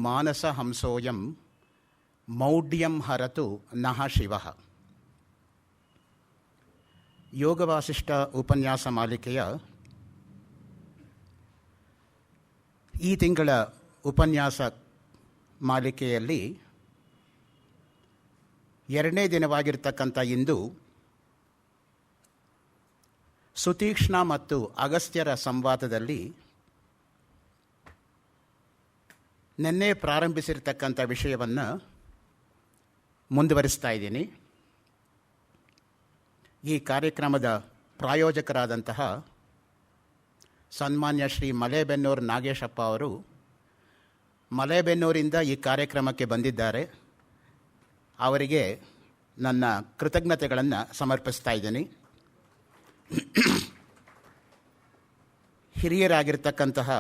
ಮಾನಸ ಹಂಸೋಯಂ ಮೌಢ್ಯಂ ಹರತು ನಃ ಶಿವಃ. ಯೋಗವಾಸಿಷ್ಠ ಉಪನ್ಯಾಸ ಮಾಲಿಕೆಯ ಈ ತಿಂಗಳ ಉಪನ್ಯಾಸ ಮಾಲಿಕೆಯಲ್ಲಿ 2ನೇ ದಿನವಾಗಿರ್ತಕ್ಕಂಥ ಇಂದು ಸುತೀಕ್ಷ್ಣ ಮತ್ತು ಅಗಸ್ತ್ಯರ ಸಂವಾದದಲ್ಲಿ ನಿನ್ನೆ ಪ್ರಾರಂಭಿಸಿರ್ತಕ್ಕಂಥ ವಿಷಯವನ್ನು ಮುಂದುವರಿಸ್ತಾ ಇದ್ದೀನಿ. ಈ ಕಾರ್ಯಕ್ರಮದ ಪ್ರಾಯೋಜಕರಾದಂತಹ ಸನ್ಮಾನ್ಯ ಶ್ರೀ ಮಲೇಬೆನ್ನೂರು ನಾಗೇಶಪ್ಪ ಅವರು ಮಲೇಬೆನ್ನೂರಿಂದ ಈ ಕಾರ್ಯಕ್ರಮಕ್ಕೆ ಬಂದಿದ್ದಾರೆ. ಅವರಿಗೆ ನನ್ನ ಕೃತಜ್ಞತೆಗಳನ್ನು ಸಮರ್ಪಿಸ್ತಾ ಇದ್ದೀನಿ. ಹಿರಿಯರಾಗಿರ್ತಕ್ಕಂತಹ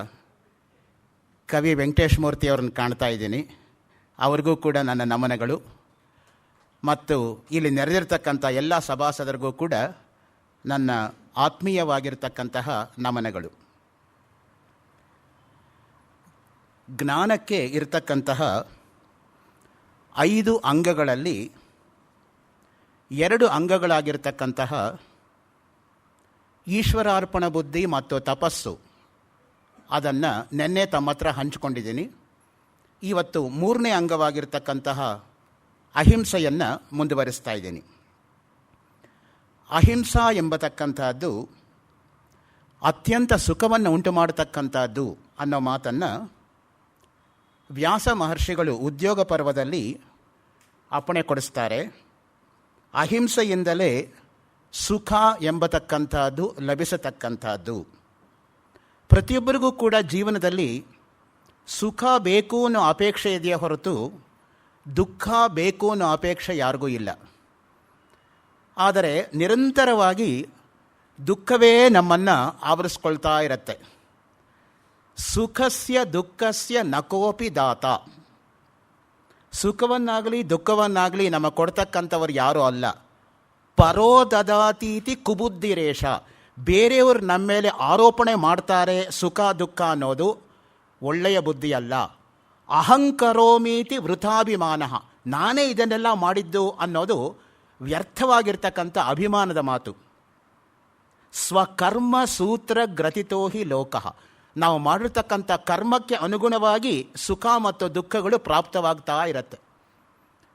ಕವಿ ವೆಂಕಟೇಶ ಮೂರ್ತಿ ಅವರನ್ನು ಕಾಣ್ತಾ ಇದ್ದೀನಿ. ಅವ್ರಿಗೂ ಕೂಡ ನನ್ನ ನಮನಗಳು. ಮತ್ತು ಇಲ್ಲಿ ನೆರೆದಿರ್ತಕ್ಕಂಥ ಎಲ್ಲ ಸಭಾಸದರಿಗೂ ಕೂಡ ನನ್ನ ಆತ್ಮೀಯವಾಗಿರ್ತಕ್ಕಂತಹ ನಮನಗಳು. ಜ್ಞಾನಕ್ಕೆ ಇರತಕ್ಕಂತಹ 5 ಅಂಗಗಳಲ್ಲಿ 2 ಅಂಗಗಳಾಗಿರ್ತಕ್ಕಂತಹ ಈಶ್ವರಾರ್ಪಣ ಬುದ್ಧಿ ಮತ್ತು ತಪಸ್ಸು ಅದನ್ನು ನಿನ್ನೆ ತಮ್ಮ ಹತ್ರ ಹಂಚಿಕೊಂಡಿದ್ದೀನಿ. ಇವತ್ತು 3ನೇ ಅಂಗವಾಗಿರ್ತಕ್ಕಂತಹ ಅಹಿಂಸೆಯನ್ನು ಮುಂದುವರಿಸ್ತಾ ಇದ್ದೀನಿ. ಅಹಿಂಸಾ ಎಂಬತಕ್ಕಂಥದ್ದು ಅತ್ಯಂತ ಸುಖವನ್ನು ಉಂಟು ಮಾಡತಕ್ಕಂಥದ್ದು ಅನ್ನೋ ಮಾತನ್ನು ವ್ಯಾಸ ಮಹರ್ಷಿಗಳು ಉದ್ಯೋಗ ಪರ್ವದಲ್ಲಿ ಅಪ್ಪಣೆ ಕೊಡಿಸ್ತಾರೆ. ಅಹಿಂಸೆಯಿಂದಲೇ ಸುಖ ಎಂಬತಕ್ಕಂಥದ್ದು ಲಭಿಸತಕ್ಕಂಥದ್ದು. ಪ್ರತಿಯೊಬ್ಬರಿಗೂ ಕೂಡ ಜೀವನದಲ್ಲಿ ಸುಖ ಬೇಕು ಅನ್ನೋ ಅಪೇಕ್ಷೆ ಇದೆಯೇ ಹೊರತು ದುಃಖ ಬೇಕು ಅನ್ನೋ ಅಪೇಕ್ಷೆ ಯಾರಿಗೂ ಇಲ್ಲ. ಆದರೆ ನಿರಂತರವಾಗಿ ದುಃಖವೇ ನಮ್ಮನ್ನು ಆವರಿಸ್ಕೊಳ್ತಾ ಇರುತ್ತೆ. ಸುಖಸ್ಯ ದುಃಖಸ್ಯ ನಕೋಪಿ ದಾತ. ಸುಖವನ್ನಾಗಲಿ ದುಃಖವನ್ನಾಗಲಿ ನಮಗೆ ಕೊಡ್ತಕ್ಕಂಥವ್ರು ಯಾರೂ ಅಲ್ಲ. ಪರೋ ದದಾತೀತಿ ಕುಬುದ್ಧಿರೇಷ. ಬೇರೆಯವರು ನಮ್ಮ ಮೇಲೆ ಆರೋಪಣೆ ಮಾಡ್ತಾರೆ ಸುಖ ದುಃಖ ಅನ್ನೋದು ಒಳ್ಳೆಯ ಬುದ್ಧಿ ಅಲ್ಲ. ಅಹಂಕರೋಮೀತಿ ವೃಥಾಭಿಮಾನ. ನಾನೇ ಇದನ್ನೆಲ್ಲ ಮಾಡಿದ್ದು ಅನ್ನೋದು ವ್ಯರ್ಥವಾಗಿರ್ತಕ್ಕಂಥ ಅಭಿಮಾನದ ಮಾತು. ಸ್ವಕರ್ಮ ಸೂತ್ರ ಗ್ರಥಿತೋ ಹಿ ಲೋಕಃ. ನಾವು ಮಾಡಿರ್ತಕ್ಕಂಥ ಕರ್ಮಕ್ಕೆ ಅನುಗುಣವಾಗಿ ಸುಖ ಮತ್ತು ದುಃಖಗಳು ಪ್ರಾಪ್ತವಾಗ್ತಾ ಇರುತ್ತೆ.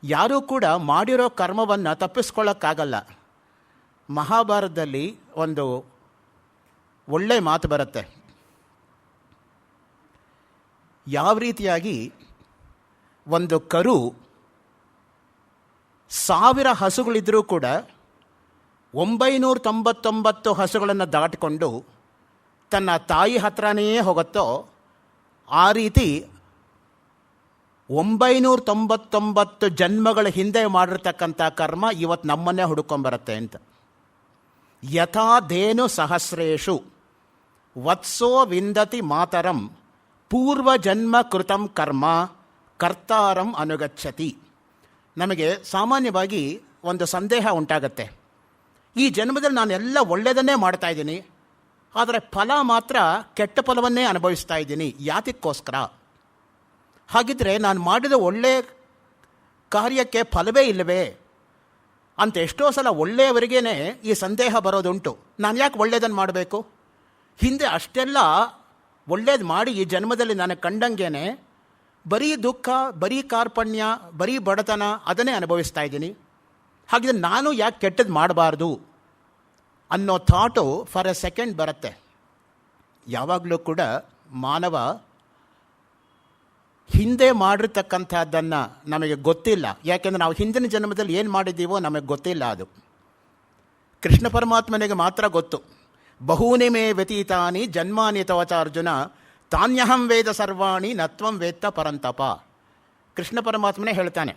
ಯಾರೂ ಕೂಡ ಮಾಡಿರೋ ಕರ್ಮವನ್ನು ತಪ್ಪಿಸ್ಕೊಳ್ಳೋಕ್ಕಾಗಲ್ಲ. ಮಹಾಭಾರತದಲ್ಲಿ ಒಂದು ಒಳ್ಳೆ ಮಾತು ಬರುತ್ತೆ. ಯಾವ ರೀತಿಯಾಗಿ ಒಂದು ಕರು 1000 ಹಸುಗಳಿದ್ರೂ ಕೂಡ 999 ಹಸುಗಳನ್ನು ದಾಟಿಕೊಂಡು ತನ್ನ ತಾಯಿ ಹತ್ರನೇ ಹೋಗುತ್ತೋ, ಆ ರೀತಿ 999 ಜನ್ಮಗಳ ಹಿಂದೆ ಮಾಡಿರ್ತಕ್ಕಂಥ ಕರ್ಮ ಇವತ್ತು ನಮ್ಮನ್ನೇ ಹುಡುಕೊಂಬರುತ್ತೆ ಅಂತ. ಯಥಾ ಧೇನು ಸಹಸ್ರೇಷು ವತ್ಸೋ ವಿಂದತಿ ಮಾತರಂ ಪೂರ್ವಜನ್ಮ ಕೃತಂ ಕರ್ಮ ಕರ್ತಾರಂ ಅನುಗಚ್ಚತಿ. ನಮಗೆ ಸಾಮಾನ್ಯವಾಗಿ ಒಂದು ಸಂದೇಹ ಉಂಟಾಗತ್ತೆ. ಈ ಜನ್ಮದಲ್ಲಿ ನಾನೆಲ್ಲ ಒಳ್ಳೆಯದನ್ನೇ ಮಾಡ್ತಾ ಇದ್ದೀನಿ, ಆದರೆ ಫಲ ಮಾತ್ರ ಕೆಟ್ಟ ಫಲವನ್ನೇ ಅನುಭವಿಸ್ತಾ ಇದ್ದೀನಿ. ಯಾತಕ್ಕೋಸ್ಕರ? ಹಾಗಿದ್ರೆ ನಾನು ಮಾಡಿದ ಒಳ್ಳೆಯ ಕಾರ್ಯಕ್ಕೆ ಫಲವೇ ಇಲ್ಲವೇ ಅಂತ ಎಷ್ಟೋ ಸಲ ಒಳ್ಳೆಯವರಿಗೇ ಈ ಸಂದೇಹ ಬರೋದುಂಟು. ನಾನು ಯಾಕೆ ಒಳ್ಳೆಯದನ್ನು ಮಾಡಬೇಕು? ಹಿಂದೆ ಅಷ್ಟೆಲ್ಲ ಒಳ್ಳೇದು ಮಾಡಿ ಈ ಜನ್ಮದಲ್ಲಿ ನನಗೆ ಕಂಡಂಗೇನೆ ಬರೀ ದುಃಖ, ಬರೀ ಕಾರ್ಪಣ್ಯ, ಬರೀ ಬಡತನ ಅದನ್ನೇ ಅನುಭವಿಸ್ತಾ ಇದ್ದೀನಿ. ಹಾಗಿದ್ರೆ ನಾನು ಯಾಕೆ ಕೆಟ್ಟದ್ದು ಮಾಡಬಾರ್ದು ಅನ್ನೋ ಥಾಟು ಫಾರ್ ಎ ಸೆಕೆಂಡ್ ಬರುತ್ತೆ. ಯಾವಾಗಲೂ ಕೂಡ ಮಾನವ ಹಿಂದೆ ಮಾಡಿರ್ತಕ್ಕಂಥದ್ದನ್ನು ನಮಗೆ ಗೊತ್ತಿಲ್ಲ. ಯಾಕೆಂದರೆ ನಾವು ಹಿಂದಿನ ಜನ್ಮದಲ್ಲಿ ಏನು ಮಾಡಿದ್ದೀವೋ ನಮಗೆ ಗೊತ್ತಿಲ್ಲ. ಅದು ಕೃಷ್ಣ ಪರಮಾತ್ಮನಿಗೆ ಮಾತ್ರ ಗೊತ್ತು. ಬಹೂನಿ ಮೇ ವ್ಯತೀತಾನಿ ಜನ್ಮಾನಿ ತವಚ ಅರ್ಜುನ ತಾನ್ಯಹಂ ವೇದ ಸರ್ವಾಣಿ ನತ್ವಂ ವೇತ್ತ ಪರಂತಪ. ಕೃಷ್ಣ ಪರಮಾತ್ಮನೇ ಹೇಳ್ತಾನೆ,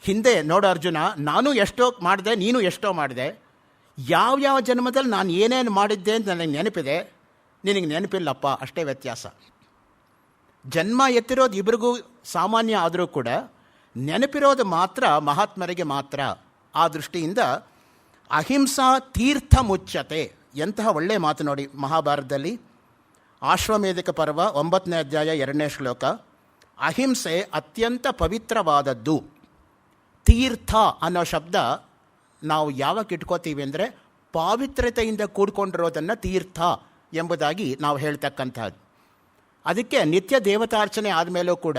ಹಿಂದೆ ನೋಡು ಅರ್ಜುನ, ನಾನು ಎಷ್ಟೋ ಮಾಡಿದೆ, ನೀನು ಎಷ್ಟೋ ಮಾಡಿದೆ. ಯಾವ್ಯಾವ ಜನ್ಮದಲ್ಲಿ ನಾನು ಏನೇನು ಮಾಡಿದ್ದೆ ಅಂತ ನನಗೆ ನೆನಪಿದೆ, ನಿನಗೆ ನೆನಪಿಲ್ಲಪ್ಪ. ಅಷ್ಟೇ ವ್ಯತ್ಯಾಸ. ಜನ್ಮ ಎತ್ತಿರೋದು ಇಬ್ಬರಿಗೂ ಸಾಮಾನ್ಯ ಆದರೂ ಕೂಡ ನೆನಪಿರೋದು ಮಾತ್ರ ಮಹಾತ್ಮರಿಗೆ ಮಾತ್ರ. ಆ ದೃಷ್ಟಿಯಿಂದ ಅಹಿಂಸಾ ತೀರ್ಥ ಮುಚ್ಚತೆ. ಎಂತಹ ಒಳ್ಳೆಯ ಮಾತು ನೋಡಿ ಮಹಾಭಾರತದಲ್ಲಿ. ಆಶ್ವಮೇಧಿಕ ಪರ್ವ 9ನೇ ಅಧ್ಯಾಯ 2ನೇ ಶ್ಲೋಕ. ಅಹಿಂಸೆ ಅತ್ಯಂತ ಪವಿತ್ರವಾದದ್ದು. ತೀರ್ಥ ಅನ್ನೋ ಶಬ್ದ ನಾವು ಯಾವಾಗ ಇಟ್ಕೋತೀವಿ ಅಂದರೆ ಪಾವಿತ್ರ್ಯತೆಯಿಂದ ಕೂಡ್ಕೊಂಡಿರೋದನ್ನು ತೀರ್ಥ ಎಂಬುದಾಗಿ ನಾವು ಹೇಳ್ತಕ್ಕಂಥದ್ದು. ಅದಕ್ಕೆ ನಿತ್ಯ ದೇವತಾರ್ಚನೆ ಆದಮೇಲೂ ಕೂಡ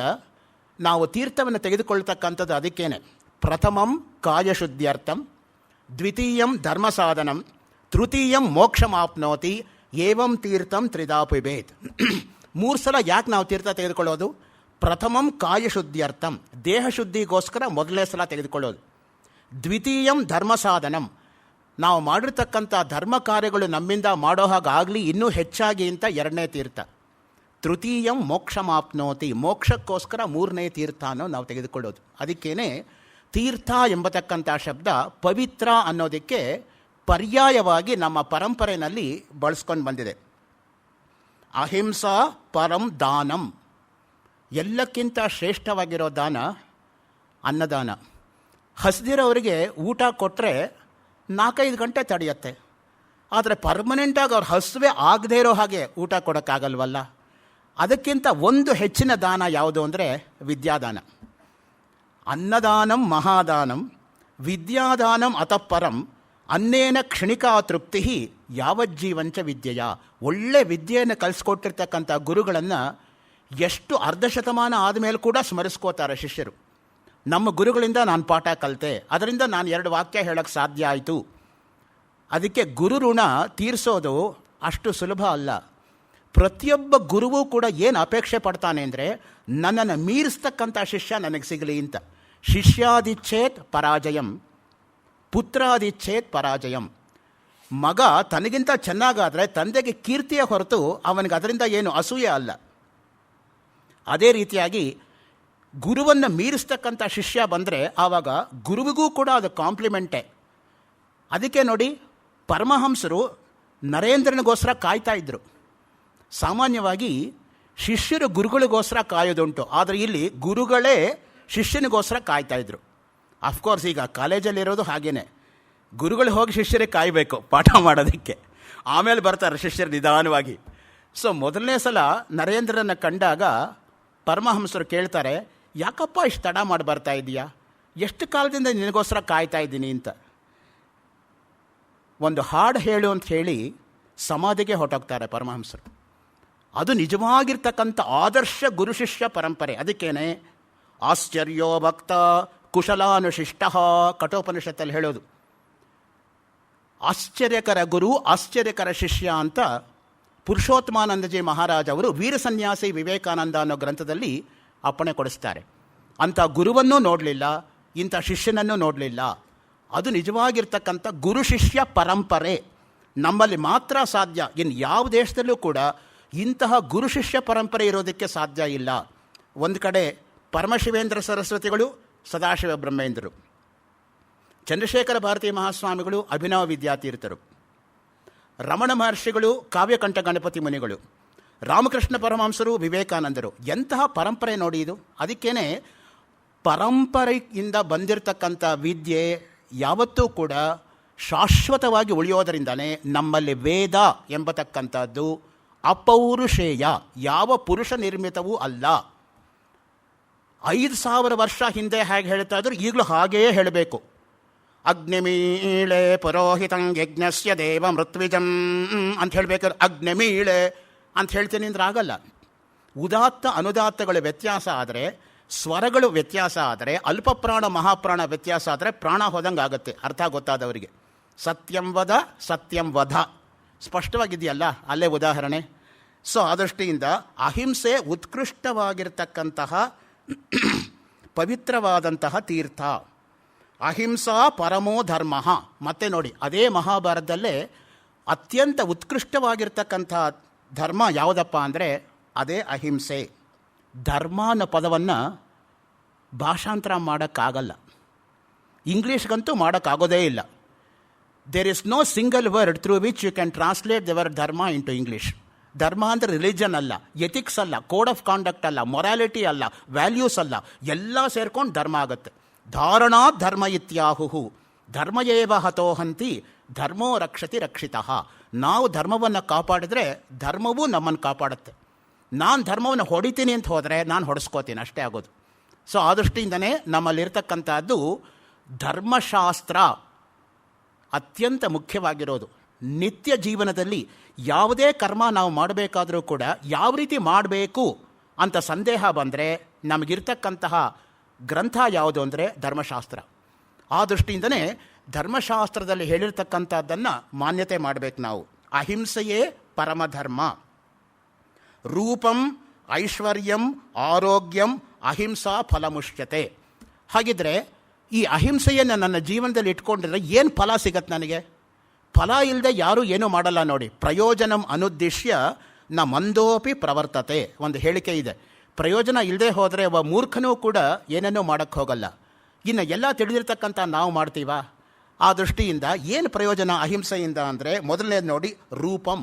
ನಾವು ತೀರ್ಥವನ್ನು ತೆಗೆದುಕೊಳ್ತಕ್ಕಂಥದ್ದು ಅದಕ್ಕೇನೆ. ಪ್ರಥಮಂ ಕಾಯಶುದ್ಧ್ಯರ್ಥಂ, ದ್ವಿತೀಯಂ ಧರ್ಮ ಸಾಧನಂ, ತೃತೀಯಂ ಮೋಕ್ಷಮಾಪ್ನೋತಿ, ಏವಂ ತೀರ್ಥಂ ತ್ರಿಧಾ ಪಿಬೇತ್. 3 ಸಲ ಯಾಕೆ ನಾವು ತೀರ್ಥ ತೆಗೆದುಕೊಳ್ಳೋದು? ಪ್ರಥಮಂ ಕಾಯಶುದ್ಧ್ಯರ್ಥಂ, ದೇಹ ಶುದ್ಧಿಗೋಸ್ಕರ ಮೊದಲನೇ ಸಲ ತೆಗೆದುಕೊಳ್ಳೋದು. ದ್ವಿತೀಯಂ ಧರ್ಮ ಸಾಧನಂ, ನಾವು ಮಾಡಿರ್ತಕ್ಕಂಥ ಧರ್ಮ ಕಾರ್ಯಗಳು ನಮ್ಮಿಂದ ಮಾಡೋ ಹಾಗಾಗಲಿ ಇನ್ನೂ ಹೆಚ್ಚಾಗಿ ಅಂತ 2ನೇ ತೀರ್ಥ. ತೃತೀಯಂ ಮೋಕ್ಷಮಾಪ್ನೋತಿ, ಮೋಕ್ಷಕ್ಕೋಸ್ಕರ 3ನೇ ತೀರ್ಥ ಅನ್ನೋ ನಾವು ತೆಗೆದುಕೊಳ್ಳೋದು. ಅದಕ್ಕೇನೆ ತೀರ್ಥ ಎಂಬತಕ್ಕಂಥ ಶಬ್ದ ಪವಿತ್ರ ಅನ್ನೋದಕ್ಕೆ ಪರ್ಯಾಯವಾಗಿ ನಮ್ಮ ಪರಂಪರೆಯಲ್ಲಿ ಬಳಸ್ಕೊಂಡು ಬಂದಿದೆ. ಅಹಿಂಸಾ ಪರಂ ದಾನಂ, ಎಲ್ಲಕ್ಕಿಂತ ಶ್ರೇಷ್ಠವಾಗಿರೋ ದಾನ ಅನ್ನದಾನ. ಹಸಿದಿರೋರಿಗೆ ಊಟ ಕೊಟ್ಟರೆ 4-5 ಗಂಟೆ ತಡೆಯುತ್ತೆ. ಆದರೆ ಪರ್ಮನೆಂಟಾಗಿ ಅವ್ರು ಹಸುವೆ ಆಗದೇ ಇರೋ ಹಾಗೆ ಊಟ ಕೊಡೋಕ್ಕಾಗಲ್ವಲ್ಲ. ಅದಕ್ಕಿಂತ ಒಂದು ಹೆಚ್ಚಿನ ದಾನ ಯಾವುದು ಅಂದರೆ ವಿದ್ಯಾದಾನ. ಅನ್ನದಾನಂ ಮಹಾದಾನಂ, ವಿದ್ಯಾದಾನಂ ಅತಃಪರಂ, ಅನ್ನೇನ ಕ್ಷಣಿಕಾ ತೃಪ್ತಿ ಯಾವಜ್ಜೀವಂಚ ವಿದ್ಯೆಯ. ಒಳ್ಳೆ ವಿದ್ಯೆಯನ್ನು ಕಲಿಸ್ಕೊಟ್ಟಿರ್ತಕ್ಕಂಥ ಗುರುಗಳನ್ನು ಎಷ್ಟು ಅರ್ಧ ಶತಮಾನ ಆದಮೇಲೆ ಕೂಡ ಸ್ಮರಿಸ್ಕೋತಾರೆ ಶಿಷ್ಯರು. ನಮ್ಮ ಗುರುಗಳಿಂದ ನಾನು ಪಾಠ ಕಲಿತೆ, ಅದರಿಂದ ನಾನು 2 ವಾಕ್ಯ ಹೇಳೋಕ್ಕೆ ಸಾಧ್ಯ ಆಯಿತು. ಅದಕ್ಕೆ ಗುರು ಋಣ ತೀರಿಸೋದು ಅಷ್ಟು ಸುಲಭ ಅಲ್ಲ. ಪ್ರತಿಯೊಬ್ಬ ಗುರುವೂ ಕೂಡ ಏನು ಅಪೇಕ್ಷೆ ಪಡ್ತಾನೆ ಅಂದರೆ ನನ್ನನ್ನು ಮೀರಿಸ್ತಕ್ಕಂಥ ಶಿಷ್ಯ ನನಗೆ ಸಿಗಲಿ ಅಂತ. ಶಿಷ್ಯಾದಿಚ್ಛೇತ್ ಪರಾಜಯಂ, ಪುತ್ರಾದಿಚ್ಛೇತ್ ಪರಾಜಯಂ. ಮಗ ತನಗಿಂತ ಚೆನ್ನಾಗಾದರೆ ತಂದೆಗೆ ಕೀರ್ತಿಯ ಹೊರತು ಅವನಿಗೆ ಅದರಿಂದ ಏನು ಅಸೂಯೆ ಅಲ್ಲ. ಅದೇ ರೀತಿಯಾಗಿ ಗುರುವನ್ನು ಮೀರಿಸ್ತಕ್ಕಂಥ ಶಿಷ್ಯ ಬಂದರೆ ಆವಾಗ ಗುರುವಿಗೂ ಕೂಡ ಅದು ಕಾಂಪ್ಲಿಮೆಂಟೇ. ಅದಕ್ಕೆ ನೋಡಿ, ಪರಮಹಂಸರು ನರೇಂದ್ರನಿಗೋಸ್ಕರ ಕಾಯ್ತಾ ಇದ್ದರು. ಸಾಮಾನ್ಯವಾಗಿ ಶಿಷ್ಯರು ಗುರುಗಳಿಗೋಸ್ಕರ ಕಾಯೋದುಂಟು, ಆದರೆ ಇಲ್ಲಿ ಗುರುಗಳೇ ಶಿಷ್ಯನಿಗೋಸ್ಕರ ಕಾಯ್ತಾ ಇದ್ರು. ಅಫ್ಕೋರ್ಸ್ ಈಗ ಕಾಲೇಜಲ್ಲಿರೋದು ಹಾಗೇನೆ, ಗುರುಗಳು ಹೋಗಿ ಶಿಷ್ಯರಿಗೆ ಕಾಯಬೇಕು ಪಾಠ ಮಾಡೋದಕ್ಕೆ, ಆಮೇಲೆ ಬರ್ತಾರೆ ಶಿಷ್ಯರು ನಿಧಾನವಾಗಿ. ಸೊ ಮೊದಲನೇ ಸಲ ನರೇಂದ್ರನ ಕಂಡಾಗ ಪರಮಹಂಸರು ಕೇಳ್ತಾರೆ, ಯಾಕಪ್ಪ ಇಷ್ಟು ತಡ ಮಾಡಿ ಬರ್ತಾ ಇದೆಯಾ, ಎಷ್ಟು ಕಾಲದಿಂದ ನಿನಗೋಸ್ಕರ ಕಾಯ್ತಾ ಇದ್ದೀನಿ ಅಂತ. ಒಂದು ಹಾಡು ಹೇಳು ಅಂತ ಹೇಳಿ ಸಮಾಧಿಗೆ ಹೊರಟೋಗ್ತಾರೆ ಪರಮಹಂಸರು. ಅದು ನಿಜವಾಗಿರ್ತಕ್ಕಂಥ ಆದರ್ಶ ಗುರು ಶಿಷ್ಯ ಪರಂಪರೆ. ಅದಕ್ಕೇನೆ ಆಶ್ಚರ್ಯೋ ಭಕ್ತ ಕುಶಲಾನುಶಿಷ್ಟ ಕಠೋಪನಿಷತ್ತಲ್ಲಿ ಹೇಳೋದು. ಆಶ್ಚರ್ಯಕರ ಗುರು ಆಶ್ಚರ್ಯಕರ ಶಿಷ್ಯ ಅಂತ ಪುರುಷೋತ್ತಮಾನಂದಜಿ ಮಹಾರಾಜ್ ಅವರು ವೀರ ಸನ್ಯಾಸಿ ವಿವೇಕಾನಂದ ಅನ್ನೋ ಗ್ರಂಥದಲ್ಲಿ ಅಪ್ಪಣೆ ಕೊಡಿಸ್ತಾರೆ. ಅಂಥ ಗುರುವನ್ನೂ ನೋಡಲಿಲ್ಲ, ಇಂಥ ಶಿಷ್ಯನನ್ನೂ ನೋಡಲಿಲ್ಲ. ಅದು ನಿಜವಾಗಿರ್ತಕ್ಕಂಥ ಗುರು ಶಿಷ್ಯ ಪರಂಪರೆ ನಮ್ಮಲ್ಲಿ ಮಾತ್ರ ಸಾಧ್ಯ. ಇನ್ನು ಯಾವ ದೇಶದಲ್ಲೂ ಕೂಡ ಇಂತಹ ಗುರು ಶಿಷ್ಯ ಪರಂಪರೆ ಇರೋದಕ್ಕೆ ಸಾಧ್ಯ ಇಲ್ಲ. ಒಂದು ಕಡೆ ಪರಮಶಿವೇಂದ್ರ ಸರಸ್ವತಿಗಳು, ಸದಾಶಿವ ಬ್ರಹ್ಮೇಂದ್ರರು, ಚಂದ್ರಶೇಖರ ಭಾರತೀ ಮಹಾಸ್ವಾಮಿಗಳು, ಅಭಿನವ ವಿದ್ಯಾತೀರ್ಥರು, ರಮಣ ಮಹರ್ಷಿಗಳು, ಕಾವ್ಯಕಂಠ ಗಣಪತಿ ಮುನಿಗಳು, ರಾಮಕೃಷ್ಣ ಪರಮಹಂಸರು, ವಿವೇಕಾನಂದರು. ಎಂತಹ ಪರಂಪರೆ ನೋಡಿ ಇದು. ಅದಕ್ಕೇನೆ ಪರಂಪರೆಯಿಂದ ಬಂದಿರತಕ್ಕಂಥ ವಿದ್ಯೆ ಯಾವತ್ತೂ ಕೂಡ ಶಾಶ್ವತವಾಗಿ ಉಳಿಯೋದರಿಂದಲೇ ನಮ್ಮಲ್ಲಿ ವೇದ ಎಂಬತಕ್ಕಂಥದ್ದು ಅಪೌರುಷೇಯ, ಯಾವ ಪುರುಷ ನಿರ್ಮಿತವೂ ಅಲ್ಲ. 5000 ವರ್ಷ ಹಿಂದೆ ಹೇಗೆ ಹೇಳ್ತಾ ಇದ್ರು ಈಗಲೂ ಹಾಗೆಯೇ ಹೇಳಬೇಕು. ಅಗ್ನಿಮೀಳೆ ಪುರೋಹಿತಂ ಯಜ್ಞಸ್ಯ ದೇವ ಮೃತ್ವಿಜಂ ಅಂತ ಹೇಳಬೇಕಾದ್ರೆ ಅಗ್ನಿಮೀಳೆ ಅಂತ ಹೇಳ್ತೀನಿ ಅಂದ್ರೆ ಆಗಲ್ಲ. ಉದಾತ್ತ ಅನುದಾತ್ತಗಳ ವ್ಯತ್ಯಾಸ ಆದರೆ, ಸ್ವರಗಳು ವ್ಯತ್ಯಾಸ ಆದರೆ, ಅಲ್ಪಪ್ರಾಣ ಮಹಾಪ್ರಾಣ ವ್ಯತ್ಯಾಸ ಆದರೆ ಪ್ರಾಣ ಹೋದಂಗೆ ಆಗುತ್ತೆ. ಅರ್ಥ ಗೊತ್ತಾದವರಿಗೆ. ಸತ್ಯಂ ವದ ಸತ್ಯಂ ವಧ ಸ್ಪಷ್ಟವಾಗಿದೆಯಲ್ಲ, ಅಲ್ಲೇ ಉದಾಹರಣೆ. ಸೊ ಆ ದೃಷ್ಟಿಯಿಂದ ಅಹಿಂಸೆ ಉತ್ಕೃಷ್ಟವಾಗಿರ್ತಕ್ಕಂತಹ ಪವಿತ್ರವಾದಂತಹ ತೀರ್ಥ. ಅಹಿಂಸಾ ಪರಮೋ ಧರ್ಮ. ಮತ್ತೆ ನೋಡಿ, ಅದೇ ಮಹಾಭಾರತದಲ್ಲೇ ಅತ್ಯಂತ ಉತ್ಕೃಷ್ಟವಾಗಿರ್ತಕ್ಕಂಥ ಧರ್ಮ ಯಾವುದಪ್ಪ ಅಂದರೆ ಅದೇ ಅಹಿಂಸೆ. ಧರ್ಮ ಅನ್ನೋ ಪದವನ್ನು ಭಾಷಾಂತರ ಮಾಡೋಕ್ಕಾಗಲ್ಲ, ಇಂಗ್ಲೀಷ್ಗಂತೂ ಮಾಡೋಕ್ಕಾಗೋದೇ ಇಲ್ಲ. There is no single word through which you can translate the word dharma into English. Dharma ಅಂದರೆ ರಿಲಿಜನ್ ಅಲ್ಲ, ಎಥಿಕ್ಸ್ ಅಲ್ಲ, ಕೋಡ್ ಆಫ್ ಕಾಂಡಕ್ಟ್ ಅಲ್ಲ, ಮೊರಾಲಿಟಿ ಅಲ್ಲ, ವ್ಯಾಲ್ಯೂಸ್ ಅಲ್ಲ, ಎಲ್ಲ ಸೇರ್ಕೊಂಡು ಧರ್ಮ ಆಗುತ್ತೆ. ಧಾರಣಾ ಧರ್ಮ ಇತ್ಯಾಹುಹು ಧರ್ಮ ಏವ ಹತೋಹಂತಿ ಧರ್ಮೋ ರಕ್ಷತಿ ರಕ್ಷಿತಃ. ನಾವು ಧರ್ಮವನ್ನು ಕಾಪಾಡಿದ್ರೆ ಧರ್ಮವೂ ನಮ್ಮನ್ನು ಕಾಪಾಡುತ್ತೆ. ನಾನು ಧರ್ಮವನ್ನು ಹೊಡಿತೀನಿ ಅಂತ ಹೋದರೆ ನಾನು ಹೊಡೆಸ್ಕೋತೀನಿ, ಅಷ್ಟೇ ಆಗೋದು. ಸೊ ಆ ದೃಷ್ಟಿಯಿಂದನೇ ನಮ್ಮಲ್ಲಿರ್ತಕ್ಕಂಥದ್ದು ಧರ್ಮಶಾಸ್ತ್ರ ಅತ್ಯಂತ ಮುಖ್ಯವಾಗಿರೋದು. ನಿತ್ಯ ಜೀವನದಲ್ಲಿ ಯಾವುದೇ ಕರ್ಮ ನಾವು ಮಾಡಬೇಕಾದರೂ ಕೂಡ ಯಾವ ರೀತಿ ಮಾಡಬೇಕು ಅಂತ ಸಂದೇಹ ಬಂದರೆ ನಮಗಿರ್ತಕ್ಕಂತಹ ಗ್ರಂಥ ಯಾವುದು ಅಂದರೆ ಧರ್ಮಶಾಸ್ತ್ರ. ಆ ದೃಷ್ಟಿಯಿಂದನೇ ಧರ್ಮಶಾಸ್ತ್ರದಲ್ಲಿ ಹೇಳಿರ್ತಕ್ಕಂಥದ್ದನ್ನು ಮಾನ್ಯತೆ ಮಾಡಬೇಕು ನಾವು. ಅಹಿಂಸೆಯೇ ಪರಮಧರ್ಮ. ರೂಪಂ ಐಶ್ವರ್ಯಂ ಆರೋಗ್ಯಂ ಅಹಿಂಸಾ ಫಲಮುಷ್ಯತೆ. ಹಾಗಿದ್ರೆ ಈ ಅಹಿಂಸೆಯನ್ನು ನನ್ನ ಜೀವನದಲ್ಲಿ ಇಟ್ಕೊಂಡಿದ್ರೆ ಏನು ಫಲ ಸಿಗತ್ತೆ ನನಗೆ? ಫಲ ಇಲ್ಲದೆ ಯಾರೂ ಏನೂ ಮಾಡಲ್ಲ ನೋಡಿ. ಪ್ರಯೋಜನಂ ಅನುದ್ದೇಶ್ಯ ನ ಮಂದೋಪಿ ಪ್ರವರ್ತತೆ ಒಂದು ಹೇಳಿಕೆ ಇದೆ. ಪ್ರಯೋಜನ ಇಲ್ಲದೆ ಹೋದರೆ ಒಬ್ಬ ಮೂರ್ಖನೂ ಕೂಡ ಏನನ್ನೂ ಮಾಡೋಕ್ಕೆ ಹೋಗಲ್ಲ. ಇನ್ನು ಎಲ್ಲ ತಿಳಿದಿರ್ತಕ್ಕಂಥ ನಾವು ಮಾಡ್ತೀವಾ? ಆ ದೃಷ್ಟಿಯಿಂದ ಏನು ಪ್ರಯೋಜನ ಅಹಿಂಸೆಯಿಂದ ಅಂದರೆ, ಮೊದಲನೇದು ನೋಡಿ, ರೂಪಂ,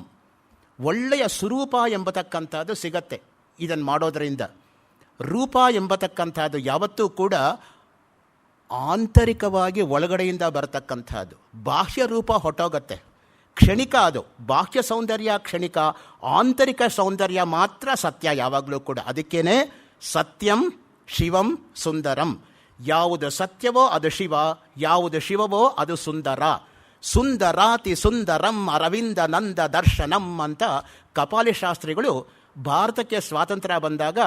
ಒಳ್ಳೆಯ ಸ್ವರೂಪ ಎಂಬತಕ್ಕಂಥದ್ದು ಸಿಗತ್ತೆ ಇದನ್ನು ಮಾಡೋದರಿಂದ. ರೂಪ ಎಂಬತಕ್ಕಂಥದ್ದು ಯಾವತ್ತೂ ಕೂಡ ಆಂತರಿಕವಾಗಿ ಒಳಗಡೆಯಿಂದ ಬರತಕ್ಕಂಥದ್ದು. ಬಾಹ್ಯ ರೂಪ ಹೊಟ್ಟೋಗತ್ತೆ, ಕ್ಷಣಿಕ ಅದು. ಬಾಹ್ಯ ಸೌಂದರ್ಯ ಕ್ಷಣಿಕ, ಆಂತರಿಕ ಸೌಂದರ್ಯ ಮಾತ್ರ ಸತ್ಯ ಯಾವಾಗಲೂ ಕೂಡ. ಅದಕ್ಕೇನೆ ಸತ್ಯಂ ಶಿವಂ ಸುಂದರಂ. ಯಾವುದು ಸತ್ಯವೋ ಅದು ಶಿವ, ಯಾವುದು ಶಿವವೋ ಅದು ಸುಂದರ. ಸುಂದರಾತಿ ಸುಂದರಂ ಅರವಿಂದ ನಂದ ದರ್ಶನಂ ಅಂತ ಕಪಾಲಿ ಶಾಸ್ತ್ರಿಗಳು ಭಾರತಕ್ಕೆ ಸ್ವಾತಂತ್ರ್ಯ ಬಂದಾಗ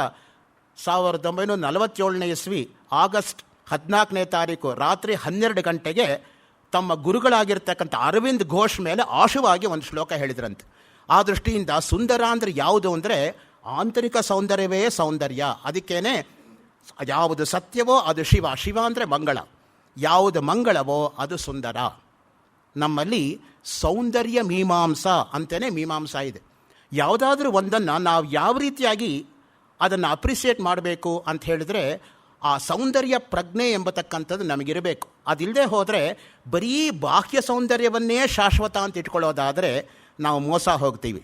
1947ನೇ ಇಸ್ವಿ ಆಗಸ್ಟ್ 14ನೇ ತಾರೀಕು ರಾತ್ರಿ 12 ಗಂಟೆಗೆ ತಮ್ಮ ಗುರುಗಳಾಗಿರ್ತಕ್ಕಂಥ ಅರವಿಂದ್ ಘೋಷ್ ಮೇಲೆ ಆಶುವಾಗಿ ಒಂದು ಶ್ಲೋಕ ಹೇಳಿದ್ರಂತೆ. ಆ ದೃಷ್ಟಿಯಿಂದ ಸುಂದರ ಅಂದರೆ ಯಾವುದು ಅಂದರೆ ಆಂತರಿಕ ಸೌಂದರ್ಯವೇ ಸೌಂದರ್ಯ. ಅದಕ್ಕೇನೆ ಯಾವುದು ಸತ್ಯವೋ ಅದು ಶಿವ, ಶಿವ ಅಂದರೆ ಮಂಗಳ, ಯಾವುದು ಮಂಗಳವೋ ಅದು ಸುಂದರ. ನಮ್ಮಲ್ಲಿ ಸೌಂದರ್ಯ ಮೀಮಾಂಸಾ ಅಂತಲೇ ಮೀಮಾಂಸಾ ಇದೆ. ಯಾವುದಾದ್ರೂ ಒಂದನ್ನು ನಾವು ಯಾವ ರೀತಿಯಾಗಿ ಅದನ್ನು ಅಪ್ರಿಸಿಯೇಟ್ ಮಾಡಬೇಕು ಅಂತ ಹೇಳಿದ್ರೆ ಆ ಸೌಂದರ್ಯ ಪ್ರಜ್ಞೆ ಎಂಬತಕ್ಕಂಥದ್ದು ನಮಗಿರಬೇಕು. ಅದಿಲ್ಲದೆ ಹೋದರೆ ಬರೀ ಬಾಹ್ಯ ಸೌಂದರ್ಯವನ್ನೇ ಶಾಶ್ವತ ಅಂತ ಇಟ್ಕೊಳ್ಳೋದಾದರೆ ನಾವು ಮೋಸ ಹೋಗ್ತೀವಿ.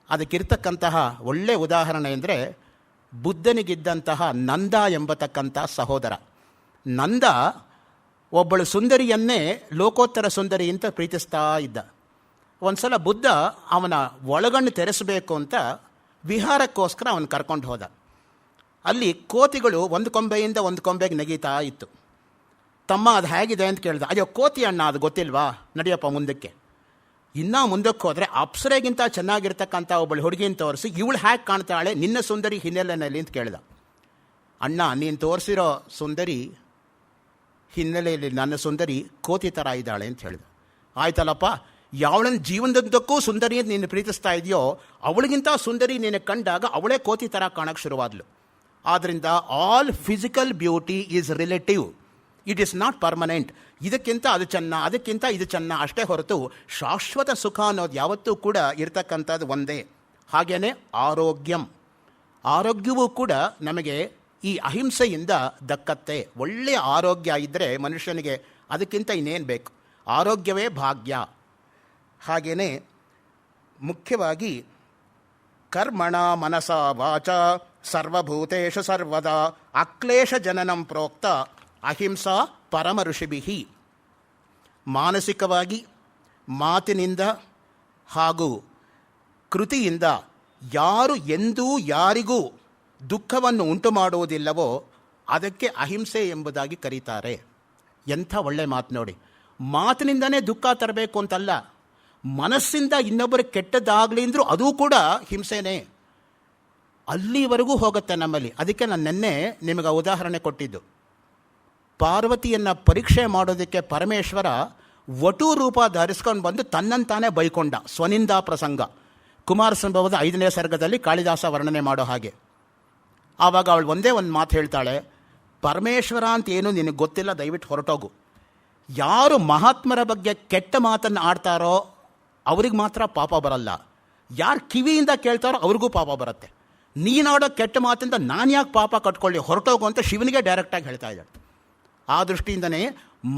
ಅದಕ್ಕಿರ್ತಕ್ಕಂತಹ ಒಳ್ಳೆಯ ಉದಾಹರಣೆ ಅಂದರೆ ಬುದ್ಧನಿಗಿದ್ದಂತಹ ನಂದ ಎಂಬತಕ್ಕಂಥ ಸಹೋದರ. ನಂದ ಒಬ್ಬಳು ಸುಂದರಿಯನ್ನೇ ಲೋಕೋತ್ತರ ಸುಂದರಿ ಅಂತ ಪ್ರೀತಿಸ್ತಾ ಇದ್ದ. ಒಂದು ಸಲ ಬುದ್ಧ ಅವನ ಒಳಗಣ್ಣು ತೆರೆಸಬೇಕು ಅಂತ ವಿಹಾರಕ್ಕೋಸ್ಕರ ಅವನು ಕರ್ಕೊಂಡು ಹೋದ. ಅಲ್ಲಿ ಕೋತಿಗಳು ಒಂದು ಕೊಂಬೆಯಿಂದ ಒಂದು ಕೊಂಬೆಗೆ ನೆಗೀತಾ ಇತ್ತು. ತಮ್ಮ ಅದು ಹೇಗಿದೆ ಅಂತ ಕೇಳಿದ. ಅಯ್ಯೋ ಕೋತಿ ಅಣ್ಣ, ಅದು ಗೊತ್ತಿಲ್ವಾ, ನಡಿಯಪ್ಪ ಮುಂದಕ್ಕೆ. ಇನ್ನೂ ಮುಂದಕ್ಕೆ ಹೋದರೆ ಅಪ್ಸರೆಗಿಂತ ಚೆನ್ನಾಗಿರ್ತಕ್ಕಂಥ ಒಬ್ಬಳು ಹುಡುಗಿನ ತೋರಿಸಿ, ಇವಳು ಹೇಗೆ ಕಾಣ್ತಾಳೆ ನಿನ್ನ ಸುಂದರಿ ಹಿನ್ನೆಲೆಯಲ್ಲಿ ಅಂತ ಕೇಳಿದ. ಅಣ್ಣ, ನೀನು ತೋರಿಸಿರೋ ಸುಂದರಿ ಹಿನ್ನೆಲೆಯಲ್ಲಿ ನನ್ನ ಸುಂದರಿ ಕೋತಿ ಥರ ಇದ್ದಾಳೆ ಅಂತ ಹೇಳಿದ. ಆಯ್ತಲ್ಲಪ್ಪ, ಯಾವಳನ್ನ ಜೀವನದುದ್ದಕ್ಕೂ ಸುಂದರಿ ಅಂತ ನೀನು ಪ್ರೀತಿಸ್ತಾ ಇದೆಯೋ ಅವಳಿಗಿಂತ ಸುಂದರಿ ನೀನು ಕಂಡಾಗ ಅವಳೇ ಕೋತಿ ಥರ ಕಾಣೋಕ್ಕೆ ಶುರುವಾದ್ಲು. ಆದ್ದರಿಂದ all physical beauty is relative, it is not permanent. ಇದಕ್ಕಿಂತ ಅದು ಚೆನ್ನ, ಅದಕ್ಕಿಂತ ಇದು ಚೆನ್ನ ಅಷ್ಟೇ ಹೊರತು ಶಾಶ್ವತ ಸುಖ ಅನ್ನೋದು ಯಾವತ್ತೂ ಕೂಡ ಇರತಕ್ಕಂಥದ್ದು ಒಂದೇ. ಹಾಗೆಯೇ ಆರೋಗ್ಯಂ, ಆರೋಗ್ಯವೂ ಕೂಡ ನಮಗೆ ಈ ಅಹಿಂಸೆಯಿಂದ ದಕ್ಕತ್ತೆ. ಒಳ್ಳೆಯ ಆರೋಗ್ಯ ಇದ್ದರೆ ಮನುಷ್ಯನಿಗೆ ಅದಕ್ಕಿಂತ ಇನ್ನೇನು ಬೇಕು? ಆರೋಗ್ಯವೇ ಭಾಗ್ಯ. ಹಾಗೆಯೇ ಮುಖ್ಯವಾಗಿ ಕರ್ಮಣ ಮನಸ ವಾಚ ಸರ್ವಭೂತೇಷು ಸರ್ವದಾ ಅಕ್ಲೇಶ ಜನನಂ ಪ್ರೋಕ್ತ ಅಹಿಂಸಾ ಪರಮ ಋಷಿಭಿಹಿ. ಮಾನಸಿಕವಾಗಿ, ಮಾತಿನಿಂದ ಹಾಗೂ ಕೃತಿಯಿಂದ ಯಾರು ಎಂದೂ ಯಾರಿಗೂ ದುಃಖವನ್ನು ಉಂಟು ಮಾಡುವುದಿಲ್ಲವೋ ಅದಕ್ಕೆ ಅಹಿಂಸೆ ಎಂಬುದಾಗಿ ಕರೀತಾರೆ. ಎಂಥ ಒಳ್ಳೆ ಮಾತು ನೋಡಿ. ಮಾತಿನಿಂದನೇ ದುಃಖ ತರಬೇಕು ಅಂತಲ್ಲ, ಮನಸ್ಸಿಂದ ಇನ್ನೊಬ್ಬರಿಗೆ ಕೆಟ್ಟದ್ದಾಗಲಿ ಅಂದರೂ ಅದೂ ಕೂಡ ಹಿಂಸೆನೇ. ಅಲ್ಲಿವರೆಗೂ ಹೋಗುತ್ತೆ ನಮ್ಮಲ್ಲಿ. ಅದಕ್ಕೆ ನಾನು ನಿನ್ನೆ ನಿಮಗೆ ಉದಾಹರಣೆ ಕೊಟ್ಟಿದ್ದು. ಪಾರ್ವತಿಯನ್ನು ಪರೀಕ್ಷೆ ಮಾಡೋದಕ್ಕೆ ಪರಮೇಶ್ವರ ವಟು ರೂಪ ಧರಿಸ್ಕೊಂಡು ಬಂದು ತನ್ನಂತಾನೇ ಬೈಕೊಂಡ. ಸ್ವನಿಂದ ಪ್ರಸಂಗ ಕುಮಾರ ಸಂಭವದ 5ನೇ ಸರ್ಗದಲ್ಲಿ ಕಾಳಿದಾಸ ವರ್ಣನೆ ಮಾಡೋ ಹಾಗೆ. ಆವಾಗ ಅವಳು ಒಂದೇ ಒಂದು ಮಾತು ಹೇಳ್ತಾಳೆ, ಪರಮೇಶ್ವರ ಅಂತ ಏನು ನಿನಗೆ ಗೊತ್ತಿಲ್ಲ, ದಯವಿಟ್ಟು ಹೊರಟೋಗು. ಯಾರು ಮಹಾತ್ಮರ ಬಗ್ಗೆ ಕೆಟ್ಟ ಮಾತನ್ನು ಆಡ್ತಾರೋ ಅವ್ರಿಗೆ ಮಾತ್ರ ಪಾಪ ಬರಲ್ಲ, ಯಾರು ಕಿವಿಯಿಂದ ಕೇಳ್ತಾರೋ ಅವ್ರಿಗೂ ಪಾಪ ಬರುತ್ತೆ. ನೀನಾಡೋ ಕೆಟ್ಟ ಮಾತಿಂದ ನಾನು ಯಾಕೆ ಪಾಪ ಕಟ್ಕೊಳ್ಳಿ, ಹೊರಟೋಗು ಅಂತ ಶಿವನಿಗೆ ಡೈರೆಕ್ಟಾಗಿ ಹೇಳ್ತಾ ಇದ್ದಾಳೆ. ಆ ದೃಷ್ಟಿಯಿಂದನೇ